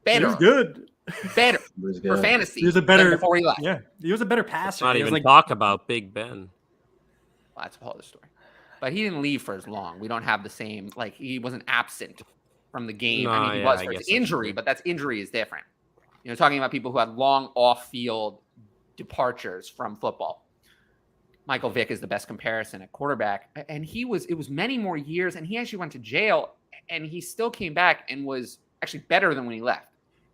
better. He was good. Better for fantasy. He was a better before he left. Yeah, he was a better passer. Not even talk about Big Ben. Well, that's a whole other story. But he didn't leave for as long. We don't have the same, he wasn't absent from the game. No, I mean, he was for his injury, but that's injury is different. Talking about people who had long off-field departures from football. Michael Vick is the best comparison at quarterback. And it was many more years, and he actually went to jail, and he still came back and was actually better than when he left.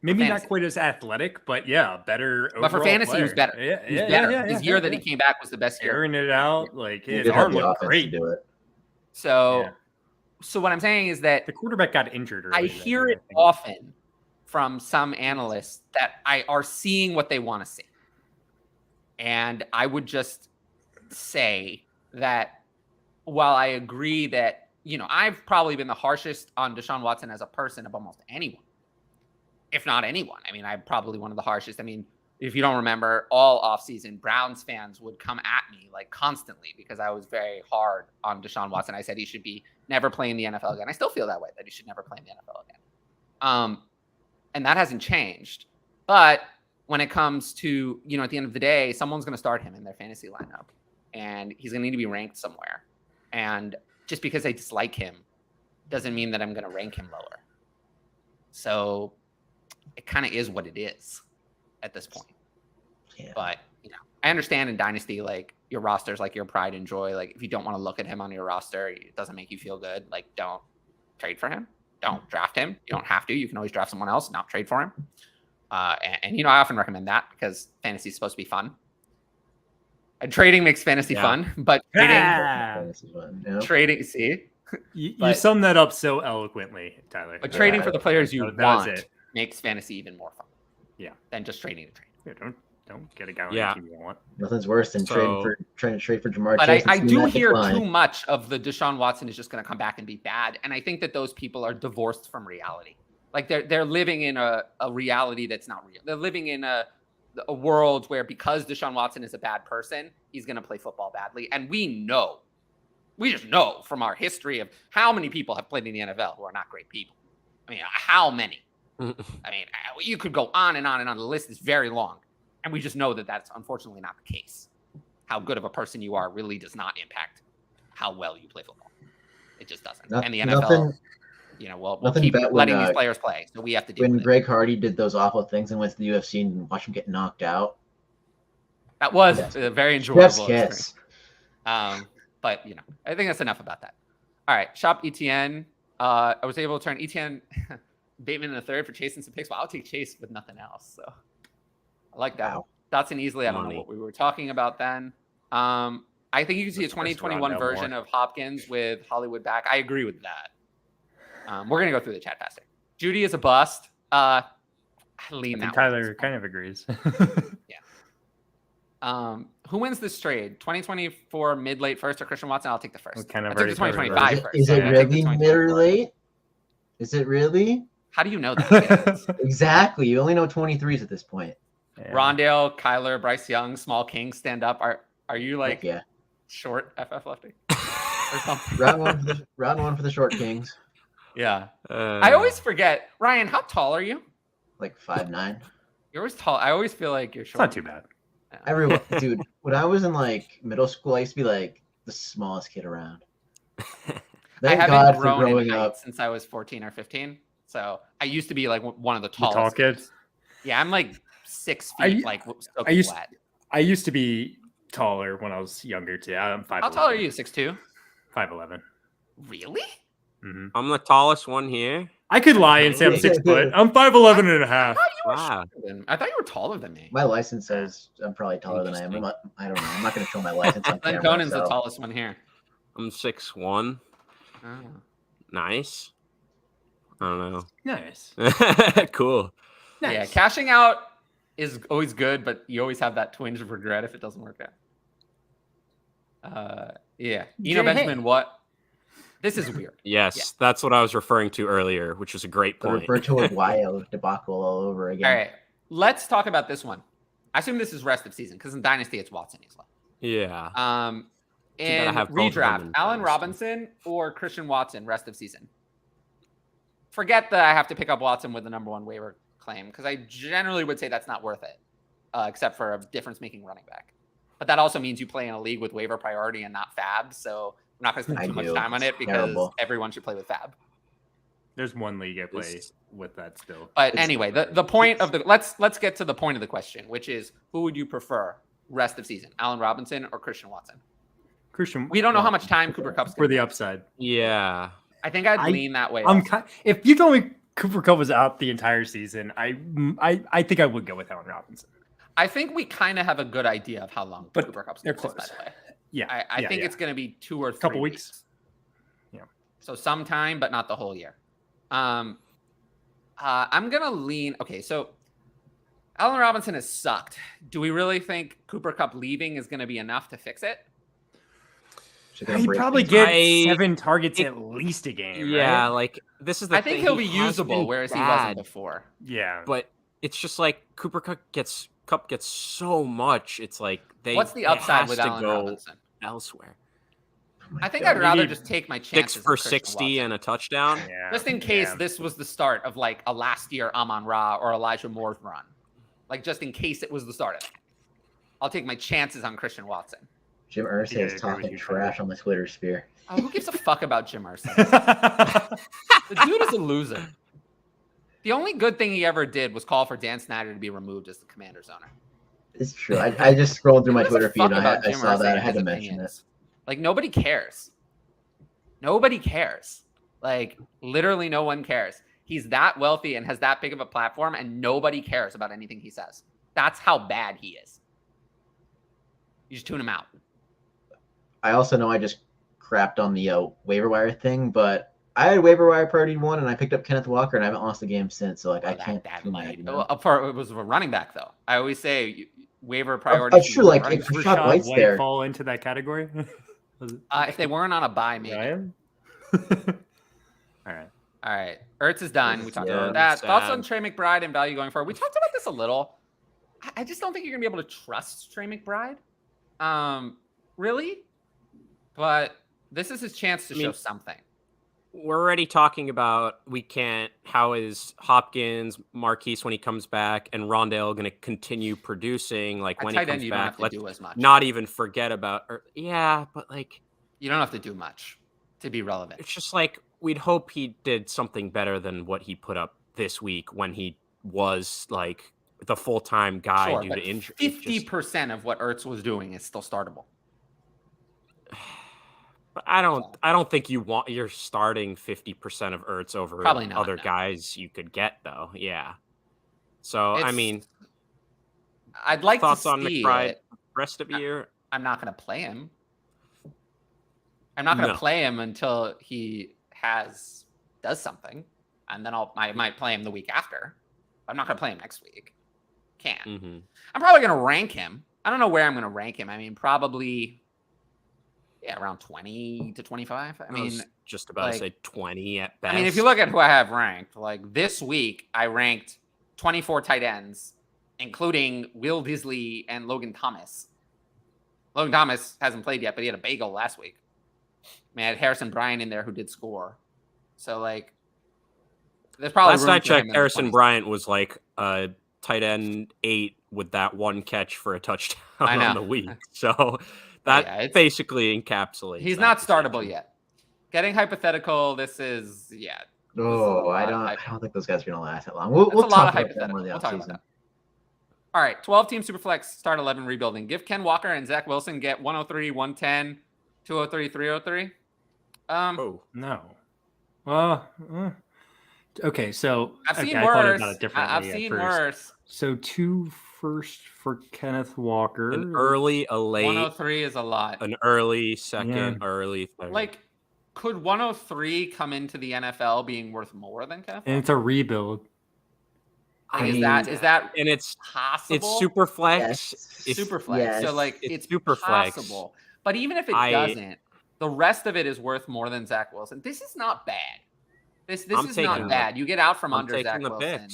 Maybe not quite as athletic, but yeah, better. But for fantasy, player. He was better. Yeah, he was better. His year that he came back was the best year. Airing it out, like his Did have arm the looked offense great. to do it. So what I'm saying is that the quarterback got injured early. I hear it often from some analysts that are seeing what they want to see. And I would just say that while I agree that, I've probably been the harshest on Deshaun Watson as a person of almost anyone, if not anyone. I mean, I'm probably one of the harshest. I mean, if you don't remember, all offseason, Browns fans would come at me like constantly because I was very hard on Deshaun Watson. I said he should be never playing the NFL again. I still feel that way, that he should never play in the NFL again. And that hasn't changed. But when it comes to, at the end of the day, someone's going to start him in their fantasy lineup, and he's going to need to be ranked somewhere. And just because I dislike him doesn't mean that I'm going to rank him lower. So it kind of is what it is at this point. Yeah. But, I understand in Dynasty, like, your roster's like your pride and joy. Like, if you don't want to look at him on your roster, it doesn't make you feel good. Like, don't trade for him. Don't draft him. You don't have to. You can always draft someone else and not trade for him. And I often recommend that because fantasy is supposed to be fun. And trading makes fantasy fun, but trading, see? You summed that up so eloquently, Tyler. But trading for the players you want makes fantasy even more fun. Yeah. Than just trading to trade. Yeah, don't get a guy on the team you want. Nothing's worse than trying to trade for Jamar But Chase. I do hear too much of the Deshaun Watson is just going to come back and be bad. And I think that those people are divorced from reality. Like they're living in a reality that's not real. They're living in a world where because Deshaun Watson is a bad person, he's going to play football badly. And we just know from our history of how many people have played in the NFL who are not great people. I mean, how many? I mean, you could go on and on and on. The list is very long. And we just know that that's unfortunately not the case. How good of a person you are really does not impact how well you play football. It just doesn't. And the NFL, we'll keep letting these players play. So we have to deal with it. When Greg Hardy did those awful things and went to the UFC and watched him get knocked out. That was a very enjoyable experience. Yes. But, I think that's enough about that. All right. Shop ETN. I was able to turn ETN Bateman in the third for Chase and some picks. Well, I'll take Chase with nothing else. So I like that. Wow. Dotson easily. I don't know what we were talking about then. I think you can see a 2021 version of Hopkins with Hollywood back. I agree with that. We're going to go through the chat faster. Judy is a bust. Lean that Tyler kind of agrees. Yeah. Who wins this trade? 2024 mid-late first or Christian Watson? I'll take the first. Kind of I took the 2025 first. Is it really mid or late? Is it really? How do you know that? Exactly. You only know 23s at this point. Yeah. Rondale, Kyler, Bryce Young, Small King, stand up. Are you like short FF lefty? Or something? round one for the short kings. Yeah. I always forget. Ryan, how tall are you? Like 5'9". You're always tall. I always feel like you're short. It's not too bad. Yeah. Everyone, dude, when I was in like middle school, I used to be like the smallest kid around. I haven't grown in height since I was 14 or 15. So I used to be like one of the tallest. Tall kids? Yeah, I'm like 6 feet, I used to be taller when I was younger too. I'm 5'11". How tall are you? 6'2"? 5'11". Really? Mm-hmm. I'm the tallest one here. I could lie and say I'm 6 foot. I'm 5'11" and a half. I thought you were taller than me. My license says I'm probably taller than I am. I don't know. I'm not going to show my license on camera. Conan's the tallest one here. I'm 6'1". Oh. Nice. I don't know. Nice. Cool. Nice. Yeah, cashing out is always good, but you always have that twinge of regret if it doesn't work out. Eno Benjamin, what? This is weird. Yes, that's what I was referring to earlier, which was a great point. Refer to a Wyo debacle all over again. All right, let's talk about this one. I assume this is rest of season because in Dynasty it's Watson he's left. Yeah. In redraft, Allen Robinson or Christian Watson rest of season. Forget that I have to pick up Watson with the number one waiver claim because I generally would say that's not worth it, except for a difference-making running back. But that also means you play in a league with waiver priority and not fab, so I'm not going to spend too much time on it because everyone should play with fab. There's one league I play with that still. But anyway, the point of let's get to the point of the question, which is who would you prefer, rest of season? Allen Robinson or Christian Watson? Christian. We don't know how much time Cooper Kupp's for the upside. Yeah. I think I'd lean that way. If you told me Cooper Kupp was out the entire season, I think I would go with Allen Robinson. I think we kind of have a good idea of how long Cooper Kupp's they're going to close. by the way. Yeah. I think it's going to be 2 or 3 couple weeks. Yeah. So sometime, but not the whole year. I'm going to lean. Okay. So Allen Robinson has sucked. Do we really think Cooper Kupp leaving is going to be enough to fix it? He'd probably get 7 targets at least a game. Yeah. Right? Like this is the I think thing. he'll be usable, whereas he wasn't before. Yeah. But it's just like Cooper Kupp gets so much. It's like what's the upside with Allen Robinson elsewhere? I think I'd rather just take my chances. 6 for 60 and a touchdown. Yeah. Just in case this was the start of like a last year Amon-Ra or Elijah Moore's run. Like just in case it was the start of it. I'll take my chances on Christian Watson. Jim Irsay is talking trash on the Twitter sphere. Oh, who gives a fuck about Jim Irsay? The dude is a loser. The only good thing he ever did was call for Dan Snyder to be removed as the Commanders owner. It's true. I just scrolled through my Twitter feed and I Jim saw Irsay that. I and had his to mention it. opinions. Like nobody cares. Nobody cares. Like literally no one cares. He's that wealthy and has that big of a platform and nobody cares about anything he says. That's how bad he is. You just tune him out. I also know I just crapped on the waiver wire thing, but I had waiver wire priority 1 and I picked up Kenneth Walker and I haven't lost the game since. So like I can't. It was a running back though. I always say waiver priority. That's true. Like if Rashad White's there, fall into that category. If they weren't on a bye, maybe. Ryan? All right. Ertz is done. We talked about that. Thoughts on Trey McBride and value going forward? We talked about this a little. I just don't think you're gonna be able to trust Trey McBride. Really? But this is his chance to show something. We're already talking about how is Hopkins, Marquise when he comes back, and Rondale going to continue producing like when he comes back. Let's do as much. Not even forget about but like you don't have to do much to be relevant. It's just like we'd hope he did something better than what he put up this week when he was like the full-time guy due to injury. 50% of what Ertz was doing is still startable. I don't think you're starting 50% of Ertz over other guys you could get though. Yeah. So I mean, I'd like thoughts to on see McBride rest of the year. I'm not going to play him. I'm not going to play him until he does something, and then I might play him the week after. I'm not going to play him next week. Can't. Mm-hmm. I'm probably going to rank him. I don't know where I'm going to rank him. I mean, probably. Yeah, around 20 to 25. I mean, just about to say 20 at best. I mean, if you look at who I have ranked, like this week, I ranked 24 tight ends, including Will Disley and Logan Thomas. Logan Thomas hasn't played yet, but he had a bagel last week. I had Harrison Bryant in there who did score. So, like, there's probably last I checked, Harrison Bryant was like a tight end 8 with that one catch for a touchdown on the week. So. That basically encapsulates. He's not startable yet. Getting hypothetical. This is Oh, I don't think those guys are gonna last that long. We'll talk about that more in the offseason. All right, 12-team Superflex start 11 rebuilding. Give Ken Walker and Zach Wilson get 103, 110, 203, 303. Oh no. Well, okay. So I've seen worse. I've seen worse. So 2 first for Kenneth Walker. An early, a late. 103 is a lot. An early second, early third. Like, could 103 come into the NFL being worth more than Kenneth Walker? And it's a rebuild. Is that and it's possible? It's super flex. Yes. It's super flex. Yes. So like it's super possible. Flex. But even if it doesn't, the rest of it is worth more than Zach Wilson. This is not bad. This is not bad. You get out from under Zach Wilson.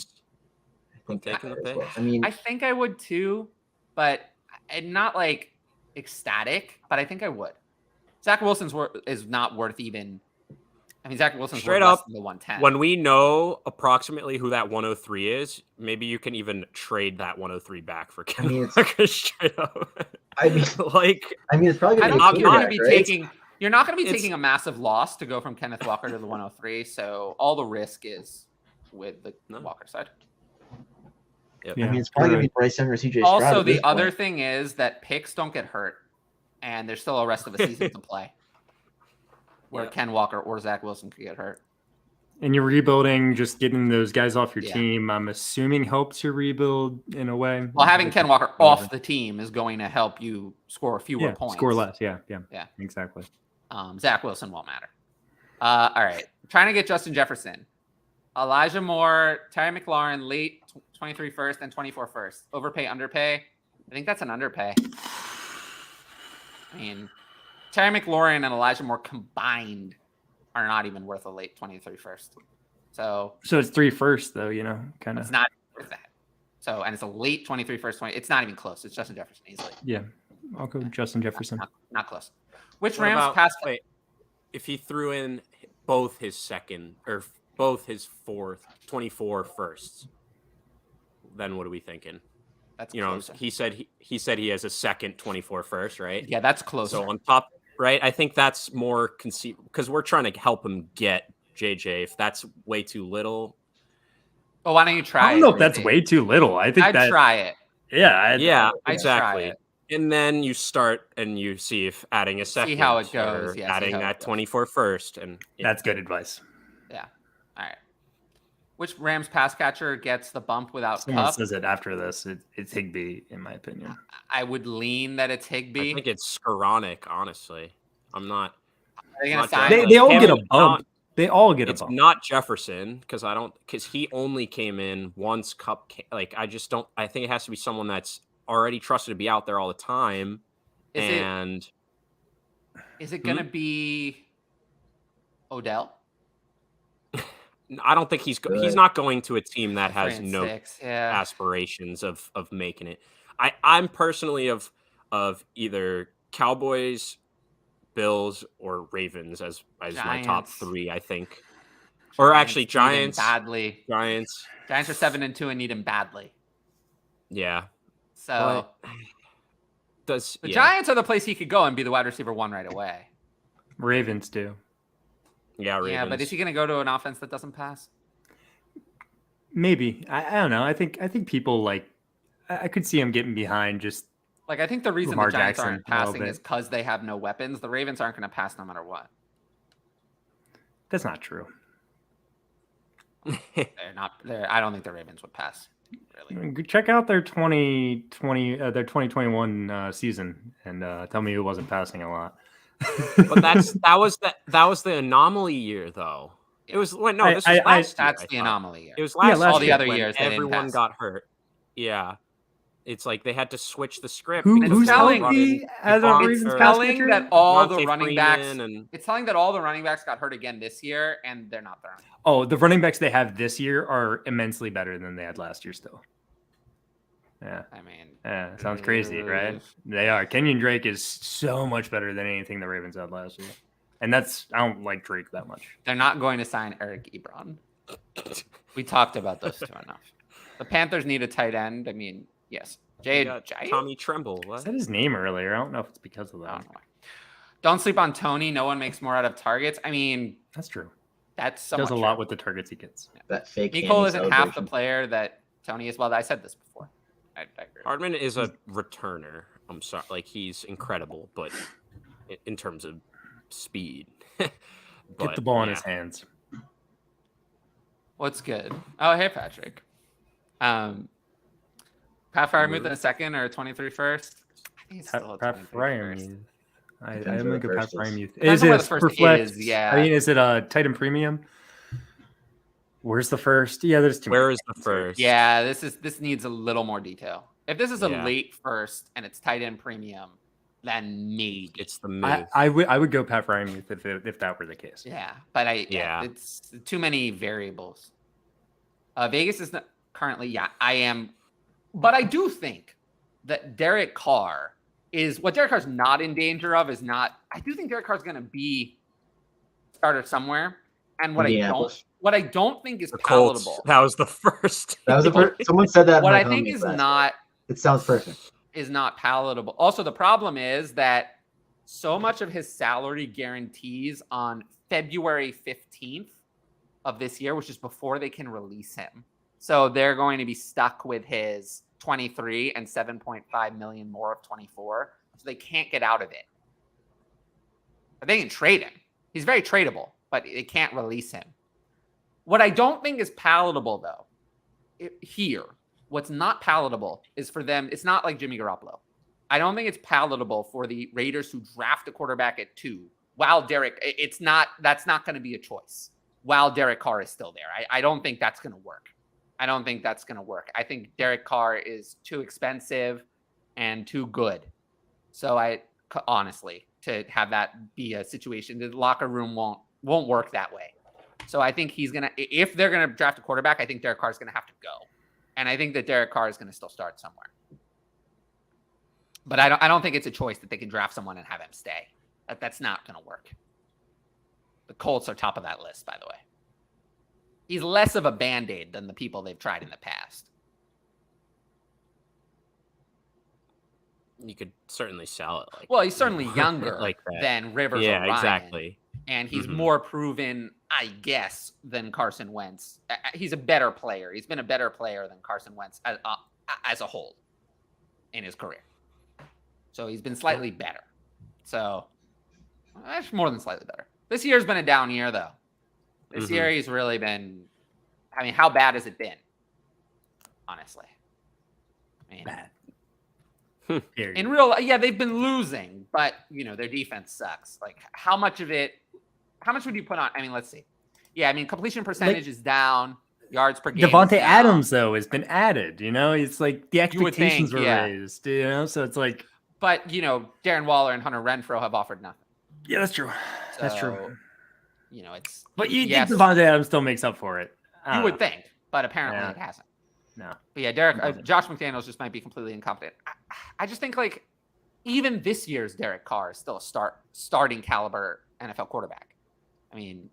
I'm taking the pick. I mean, I think I would too, but I'm not like ecstatic. But I think I would. Zach Wilson's is not worth even. I mean, Zach Wilson's straight worth up less than the 110. When we know approximately who that 103 is, maybe you can even trade that 103 back for Ken Walker straight up. I mean, it's probably going to be taking. You're not going to be taking a massive loss to go from Kenneth Walker to the 103. So all the risk is with the Walker side. Yep. I mean, it's probably going to be Bryce Young or CJ Stroud. Also, at this the other point. thing is that picks don't get hurt, and there's still a rest of a season to play where Ken Walker or Zach Wilson could get hurt. And you're rebuilding, just getting those guys off your Yeah. team, I'm assuming helps you rebuild in a way. Well, having Ken Walker off the team is going to help you score fewer points. Score less. Yeah, exactly. Zach Wilson won't matter. All right. Trying to get Justin Jefferson. Elijah Moore, Terry McLaurin, late 23 first and 24 first. Overpay, underpay. I think that's an underpay. I mean, Terry McLaurin and Elijah Moore combined are not even worth a late 23 first. So it's 3 first, though, kind of. It's not worth that. So, and it's a late 23 first, 20. It's not even close. It's Justin Jefferson easily. Yeah, I'll go Justin Jefferson. Not close. Which What Rams about- pass? Wait, if he threw in both his second or both his 24 firsts, then what are we thinking? That's closer. He said he has a second 24 first, right? Yeah, that's closer. So on top, right? I think that's more conceivable because we're trying to help him get JJ. If that's way too little, well, why don't you try? I don't know if that's way too little. I think I'd try it. Yeah, I'd exactly. try it. And then you start and you see if adding a second, see how it goes. or adding that 24 first, and that's good advice. Yeah. All right. Which Rams pass catcher gets the bump without Someone Cup? says it after this. It's Higbee, in my opinion. I would lean that it's Higbee. I think it's Skoranek, honestly. I'm not. Are they gonna not sign? Jefferson. They all get a It's bump. They all get a It's bump. not Jefferson because he only came in once Cup. I just don't. I think it has to be someone that's already trusted to be out there all the time. Is it going to Hmm? be Odell? I don't think he's not going to a team that has no 6, yeah. aspirations of making it. I'm personally of either Cowboys, Bills, or Ravens as my top Giants. 3, I think. Or actually Giants need him Giants. badly. Giants. Giants are 7-2 and need him badly. Yeah. So But the Giants are the place he could go and be the wide receiver 1 right away. Ravens do. Yeah, Ravens. Yeah, but is he going to go to an offense that doesn't pass? Maybe. I don't know. I think people I could see him getting behind just Like, I think the reason Lamar the Giants Jackson aren't a little passing bit. is because they have no weapons. The Ravens aren't going to pass no matter what. that's not true. They're not. I don't think the Ravens would pass. Really. Check out their 2020 their 2021 season and tell me who wasn't passing a lot. But that was the anomaly year though. It was this was last year, That's I the thought. anomaly year. It was last last all the year other when years they didn't everyone pass. got hurt. Yeah. It's like they had to switch the script. Who's telling healthy as a Devontae- Ravens It's pass telling catcher? that all the Devontae running backs. Freeman and It's telling that all the running backs got hurt again this year, and they're not there. Oh, the running backs they have this year are immensely better than they had last year still. Yeah. I mean, Yeah, sounds crazy, right? They are. Kenyon Drake is so much better than anything the Ravens had last year. And I don't like Drake that much. they're not going to sign Eric Ebron. We talked about those two enough. The Panthers need a tight end. I mean, yes. they got Tommy Tremble. I What? said his name earlier. I don't know if it's because of I that. don't know. Don't sleep on Tony. No one makes more out of targets. I mean, That's true. that's He somewhat does a lot true. with the targets he gets. That fake. Nicole Handy isn't half the celebration. player that Tony is. Well, I said this before. I agree. Hardman is a returner. I'm sorry. Like he's incredible, but in terms of speed. Get the ball in his hands. What's good? Oh, hey, Patrick. Pat Fryermuth in a second or 23 first? I think it's still a Pat 23 first. Fryermuth. I Depends am where going the to go Pat first is. Fryermuth. Depends Is on where it the first super flex? is, yeah. I mean, is it a Titan Premium? Where's the first? Yeah, there's two. Where is the first? Yeah, this needs a little more detail. If this is a Yeah. late first and it's tight end premium, then maybe. It's the move. I would go Pat Fryermuth if that were the case. Yeah, but it's too many variables. Vegas is not currently, I am, but I do think that Derek Carr is what Derek Carr's not in danger of is not. I do think Derek Carr's going to be starter somewhere, and what Indianapolis. I don't think is the Colts. palatable. That was the first. That was the first. Someone said that. in What my I think comments is last not night. It sounds perfect. is not palatable. Also, the problem is that so much of his salary guarantees on February 15th of this year, which is before they can release him. So they're going to be stuck with his 23 and 7.5 million more of 24. So they can't get out of it. But they can trade him. He's very tradable, but they can't release him. What I don't think is palatable, though, what's not palatable is for them. It's not like Jimmy Garoppolo. I don't think it's palatable for the Raiders to draft a quarterback at 2 while that's not going to be a choice while Derek Carr is still there. I don't think that's going to work. I think Derek Carr is too expensive and too good. So honestly, to have that be a situation, the locker room won't work that way. So I think if they're going to draft a quarterback, I think Derek Carr is going to have to go. And I think that Derek Carr is going to still start somewhere. But I don't think it's a choice that they can draft someone and have him stay. That's not going to work. The Colts are top of that list, by the way. He's less of a Band-Aid than the people they've tried in the past. You could certainly sell it. Well, he's certainly younger than Rivers or Ryan. Yeah, exactly. And he's more proven, I guess, than Carson Wentz. He's a better player. He's been a better player than Carson Wentz as a whole in his career. So he's been slightly better. So that's more than slightly better. This year's been a down year, though. This year he's really been. I mean, how bad has it been? Honestly, Bad. In they've been losing, but their defense sucks. Like, how much would you put on? I mean, let's see. Yeah, I mean, completion percentage is down. Yards per game. Devontae Adams, though, has been added. It's like the expectations were raised. So it's like. But Darren Waller and Hunter Renfrow have offered nothing. Yeah, that's true. That's true. It's. But you think Devontae Adams still makes up for it? You would think, but apparently it hasn't. No. But yeah, Josh McDaniels just might be completely incompetent. I just think even this year's Derek Carr is still a starting caliber NFL quarterback. I mean,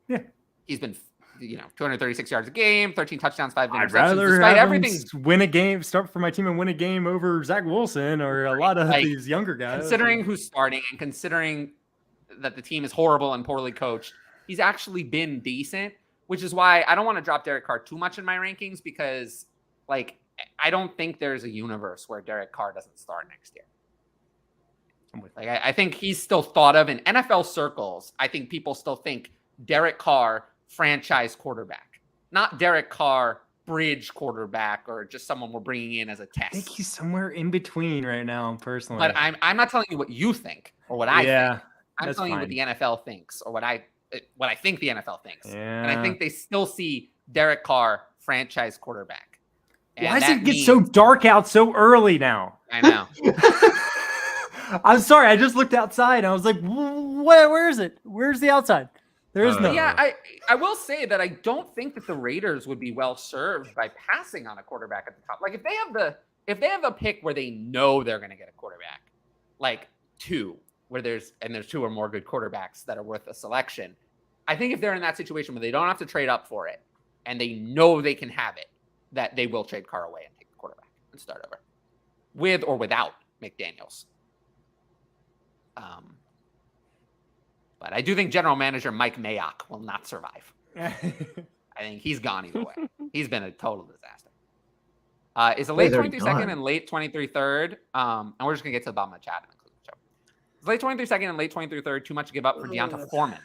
he's been 236 yards a game, 13 touchdowns, 5 interceptions. I'd rather despite have everything, him win a game, start for my team and win a game over Zach Wilson or a lot of these younger guys. Considering who's starting and considering that the team is horrible and poorly coached, he's actually been decent, which is why I don't want to drop Derek Carr too much in my rankings because, I don't think there's a universe where Derek Carr doesn't start next year. I think he's still thought of in NFL circles. I think people still think Derek Carr, franchise quarterback, not Derek Carr, bridge quarterback, or just someone we're bringing in as a test. I think he's somewhere in between right now, personally. But I'm not telling you what you think or what I think. I'm telling you what the NFL thinks or what I think the NFL thinks. Yeah. And I think they still see Derek Carr, franchise quarterback. And why does it get so dark out so early now? I know. I'm sorry. I just looked outside. And I was like, where is it? Where's the outside? There is no. Yeah, I will say that I don't think that the Raiders would be well served by passing on a quarterback at the top. Like, if they have a pick where they know they're going to get a quarterback, like 2, where there's 2 or more good quarterbacks that are worth a selection. I think if they're in that situation where they don't have to trade up for it and they know they can have it, that they will trade Carr away and take the quarterback and start over with or without McDaniels. But I do think general manager Mike Mayock will not survive. I think he's gone either way. He's been a total disaster. Is a late 22nd and late 23 third. And we're just going to get to the bottom of the chat and include the show. Is late 22nd and late 23 third too much to give up for Deonta Foreman?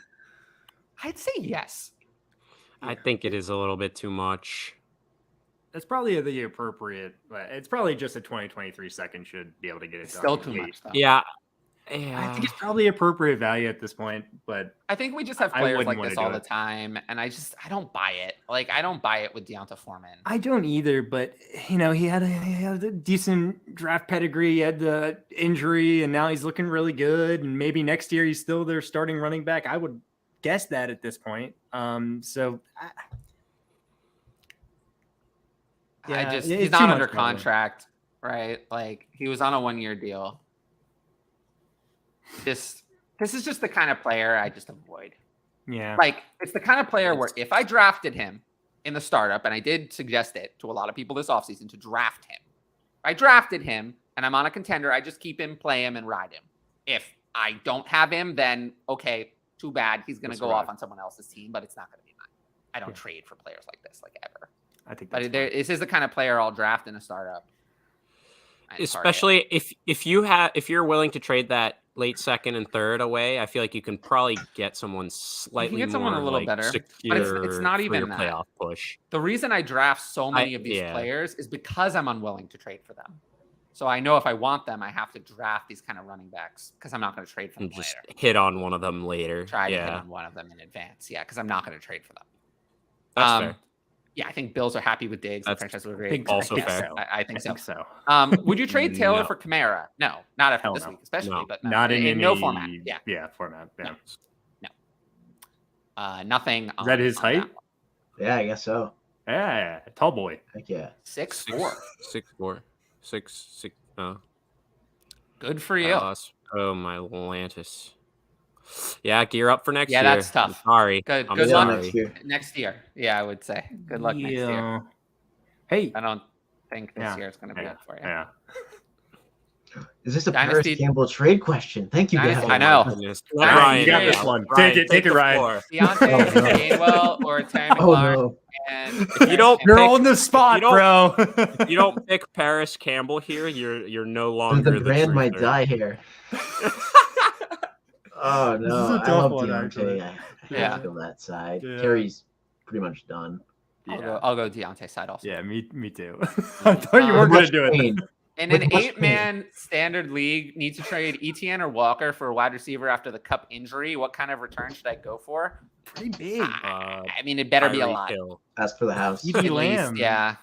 I'd say yes. I think it is a little bit too much. That's probably the appropriate, but it's probably just a 2023 second should be able to get it done. Still too much, though. Yeah. I think it's probably appropriate value at this point, but I think we just have players like this all the time, and I don't buy it. I don't buy it with Deonta Foreman. I don't either, but he had a decent draft pedigree. He had the injury, and now he's looking really good. And maybe next year he's still their starting running back. I would guess that at this point. He's not under contract, right? He was on a 1-year deal. This is just the kind of player I just avoid. Yeah. It's the kind of player where if I drafted him in the startup, and I did suggest it to a lot of people this offseason to draft him. If I drafted him and I'm on a contender, I just keep him, play him, and ride him. If I don't have him, then okay, too bad. He's going to go off on someone else's team, but it's not going to be mine. I don't trade for players like this, ever. I think But this is the kind of player I'll draft in a startup. Especially if you're willing to trade that late second and third away, I feel like you can probably get someone slightly get someone more a little like better, secure but it's not for even your that. playoff push. The reason I draft so many of these players is because I'm unwilling to trade for them. So I know if I want them, I have to draft these kind of running backs because I'm not going to trade for them just later. Hit on one of them later. Try to hit on one of them in advance. Yeah, because I'm not going to trade for them. That's fair. Yeah, I think Bills are happy with Diggs. The franchise will agree. Also fair. I think so. so. Would you trade Taylor for Kamara? No, not after this week, especially. But not in no format. Yeah, format. Yeah. No. Nothing. Is that his height? Yeah, I guess so. Yeah, tall boy. Heck yeah. 6'4". 6'4". 6'6". Good for you. Oh my Lantis. Yeah, gear up for next year. Yeah, that's tough. I'm sorry. Good sorry. luck next year. Yeah, I would say. Good luck next year. Hey. I don't think this year is going to be good for you. Yeah. Is this a Dynasty? Paris Campbell trade question? Thank you, guys. I know. Ryan, you got this one. Take it, Ryan. Deontay, Gainwell, or Terry McLaurin. No. And If you don't You're pick, on the spot, bro. if you don't pick Paris Campbell here, you're no longer The brand might truther. die here. Oh This no, is a I tough love one, actually. Deontay. I have to go that side. Yeah. Terry's pretty much done. I'll go Deontay side also. Yeah, me too. I thought you weren't going to do it. In With an much 8-man standard league, need to trade ETN or Walker for a wide receiver after the Cup injury. What kind of return should I go for? Pretty big. I mean, it better be a lot. Ask for the house. CeeDee Lamb. Yeah.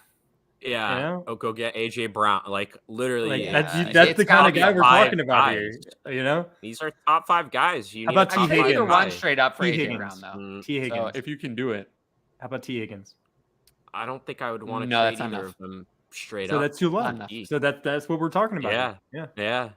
Yeah. You know? Oh, go get AJ Brown. Like literally. That's the kind of guy we're talking about here. You know? These are top 5 guys. How about T. I'll take Higgins? either one straight up for T. AJ Higgins. Brown, though. T. Higgins. So if you can do it. How about T. Higgins? I don't think I would want to No, trade that's either enough. of them straight So up. that's too low. Enough. So that's what we're talking about. Yeah.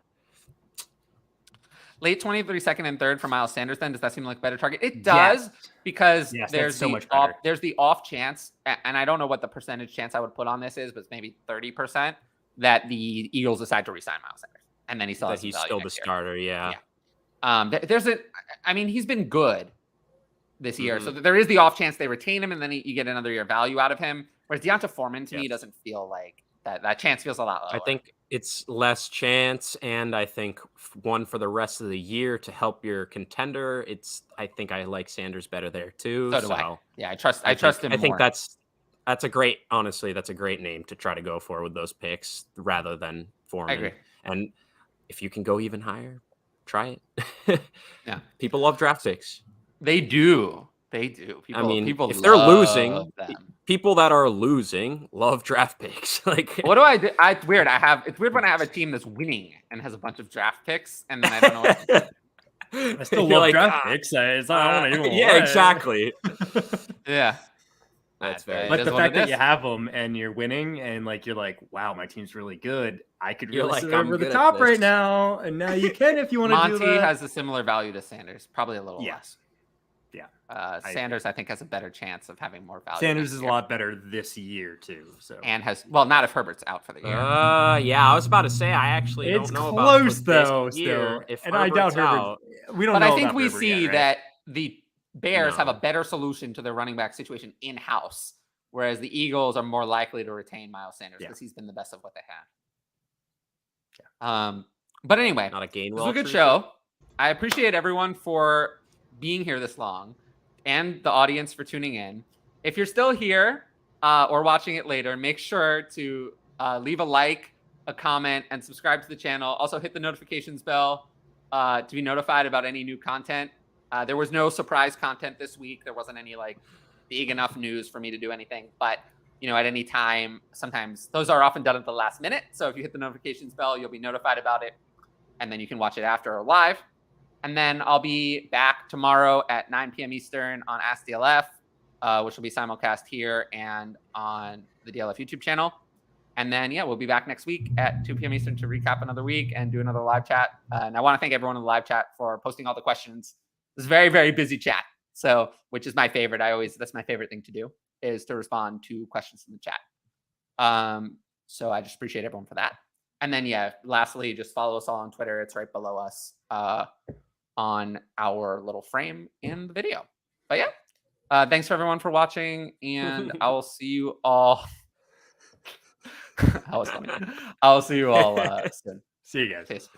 Late 23, second, and third for Miles Sanders, then does that seem like a better target? It does, because there's so the much better. there's the off chance, and I don't know what the percentage chance I would put on this is, but it's maybe 30% that the Eagles decide to resign Miles Sanders, and then he still has he's value still the next year. starter. Yeah. I mean, he's been good this year, so there is the off chance they retain him, and then you get another year of value out of him. Whereas Deonta Foreman to me doesn't feel like that. That chance feels a lot lower. I think it's less chance, and I think one for the rest of the year to help your contender. I think I like Sanders better there too. So do I. Yeah, I trust him. I think more. that's a great. Honestly, that's a great name to try to go for with those picks rather than Foreman. I agree. And if you can go even higher, try it. Yeah, people love draft picks. They do. People, if they're losing, them. people that are losing love draft picks. Like, what do I do? It's weird. It's weird when I have a team that's winning and has a bunch of draft picks, and then I don't know what to do. I still love draft picks. It's not, I don't yeah, exactly. Yeah. That's fair. But the fact that you have them and you're winning and like you're like, wow, my team's really good. I could really sit over the top right now, and now you can if you want to do that. Monty has a similar value to Sanders, probably a little less. Yeah. Sanders, I think, has a better chance of having more value. Sanders is a lot better this year too. So and not if Herbert's out for the year. Yeah, I was about to say I actually don't know about close though. Still, if and I doubt out, Herbert. We don't. But know I think about we Herbert see yet, right? that the Bears have a better solution to their running back situation in house, whereas the Eagles are more likely to retain Miles Sanders because he's been the best of what they had. But anyway, not a Gainwell. It was a good show. I appreciate everyone for being here this long, and the audience for tuning in. If you're still here or watching it later, make sure to leave a like, a comment, and subscribe to the channel. Also hit the notifications bell to be notified about any new content. There was no surprise content this week. There wasn't any like big enough news for me to do anything, but at any time, sometimes those are often done at the last minute. So if you hit the notifications bell, you'll be notified about it, and then you can watch it after or live. And then I'll be back tomorrow at 9 p.m. Eastern on Ask DLF, which will be simulcast here and on the DLF YouTube channel. And then, we'll be back next week at 2 p.m. Eastern to recap another week and do another live chat. And I want to thank everyone in the live chat for posting all the questions. It was a very, very busy chat. So, which is my favorite. That's my favorite thing to do, is to respond to questions in the chat. So I just appreciate everyone for that. And then, lastly, just follow us all on Twitter. It's right below us on our little frame in the video. But Thanks for everyone for watching, and I will see you all. That was funny. I'll see you all soon. See you guys. Peace.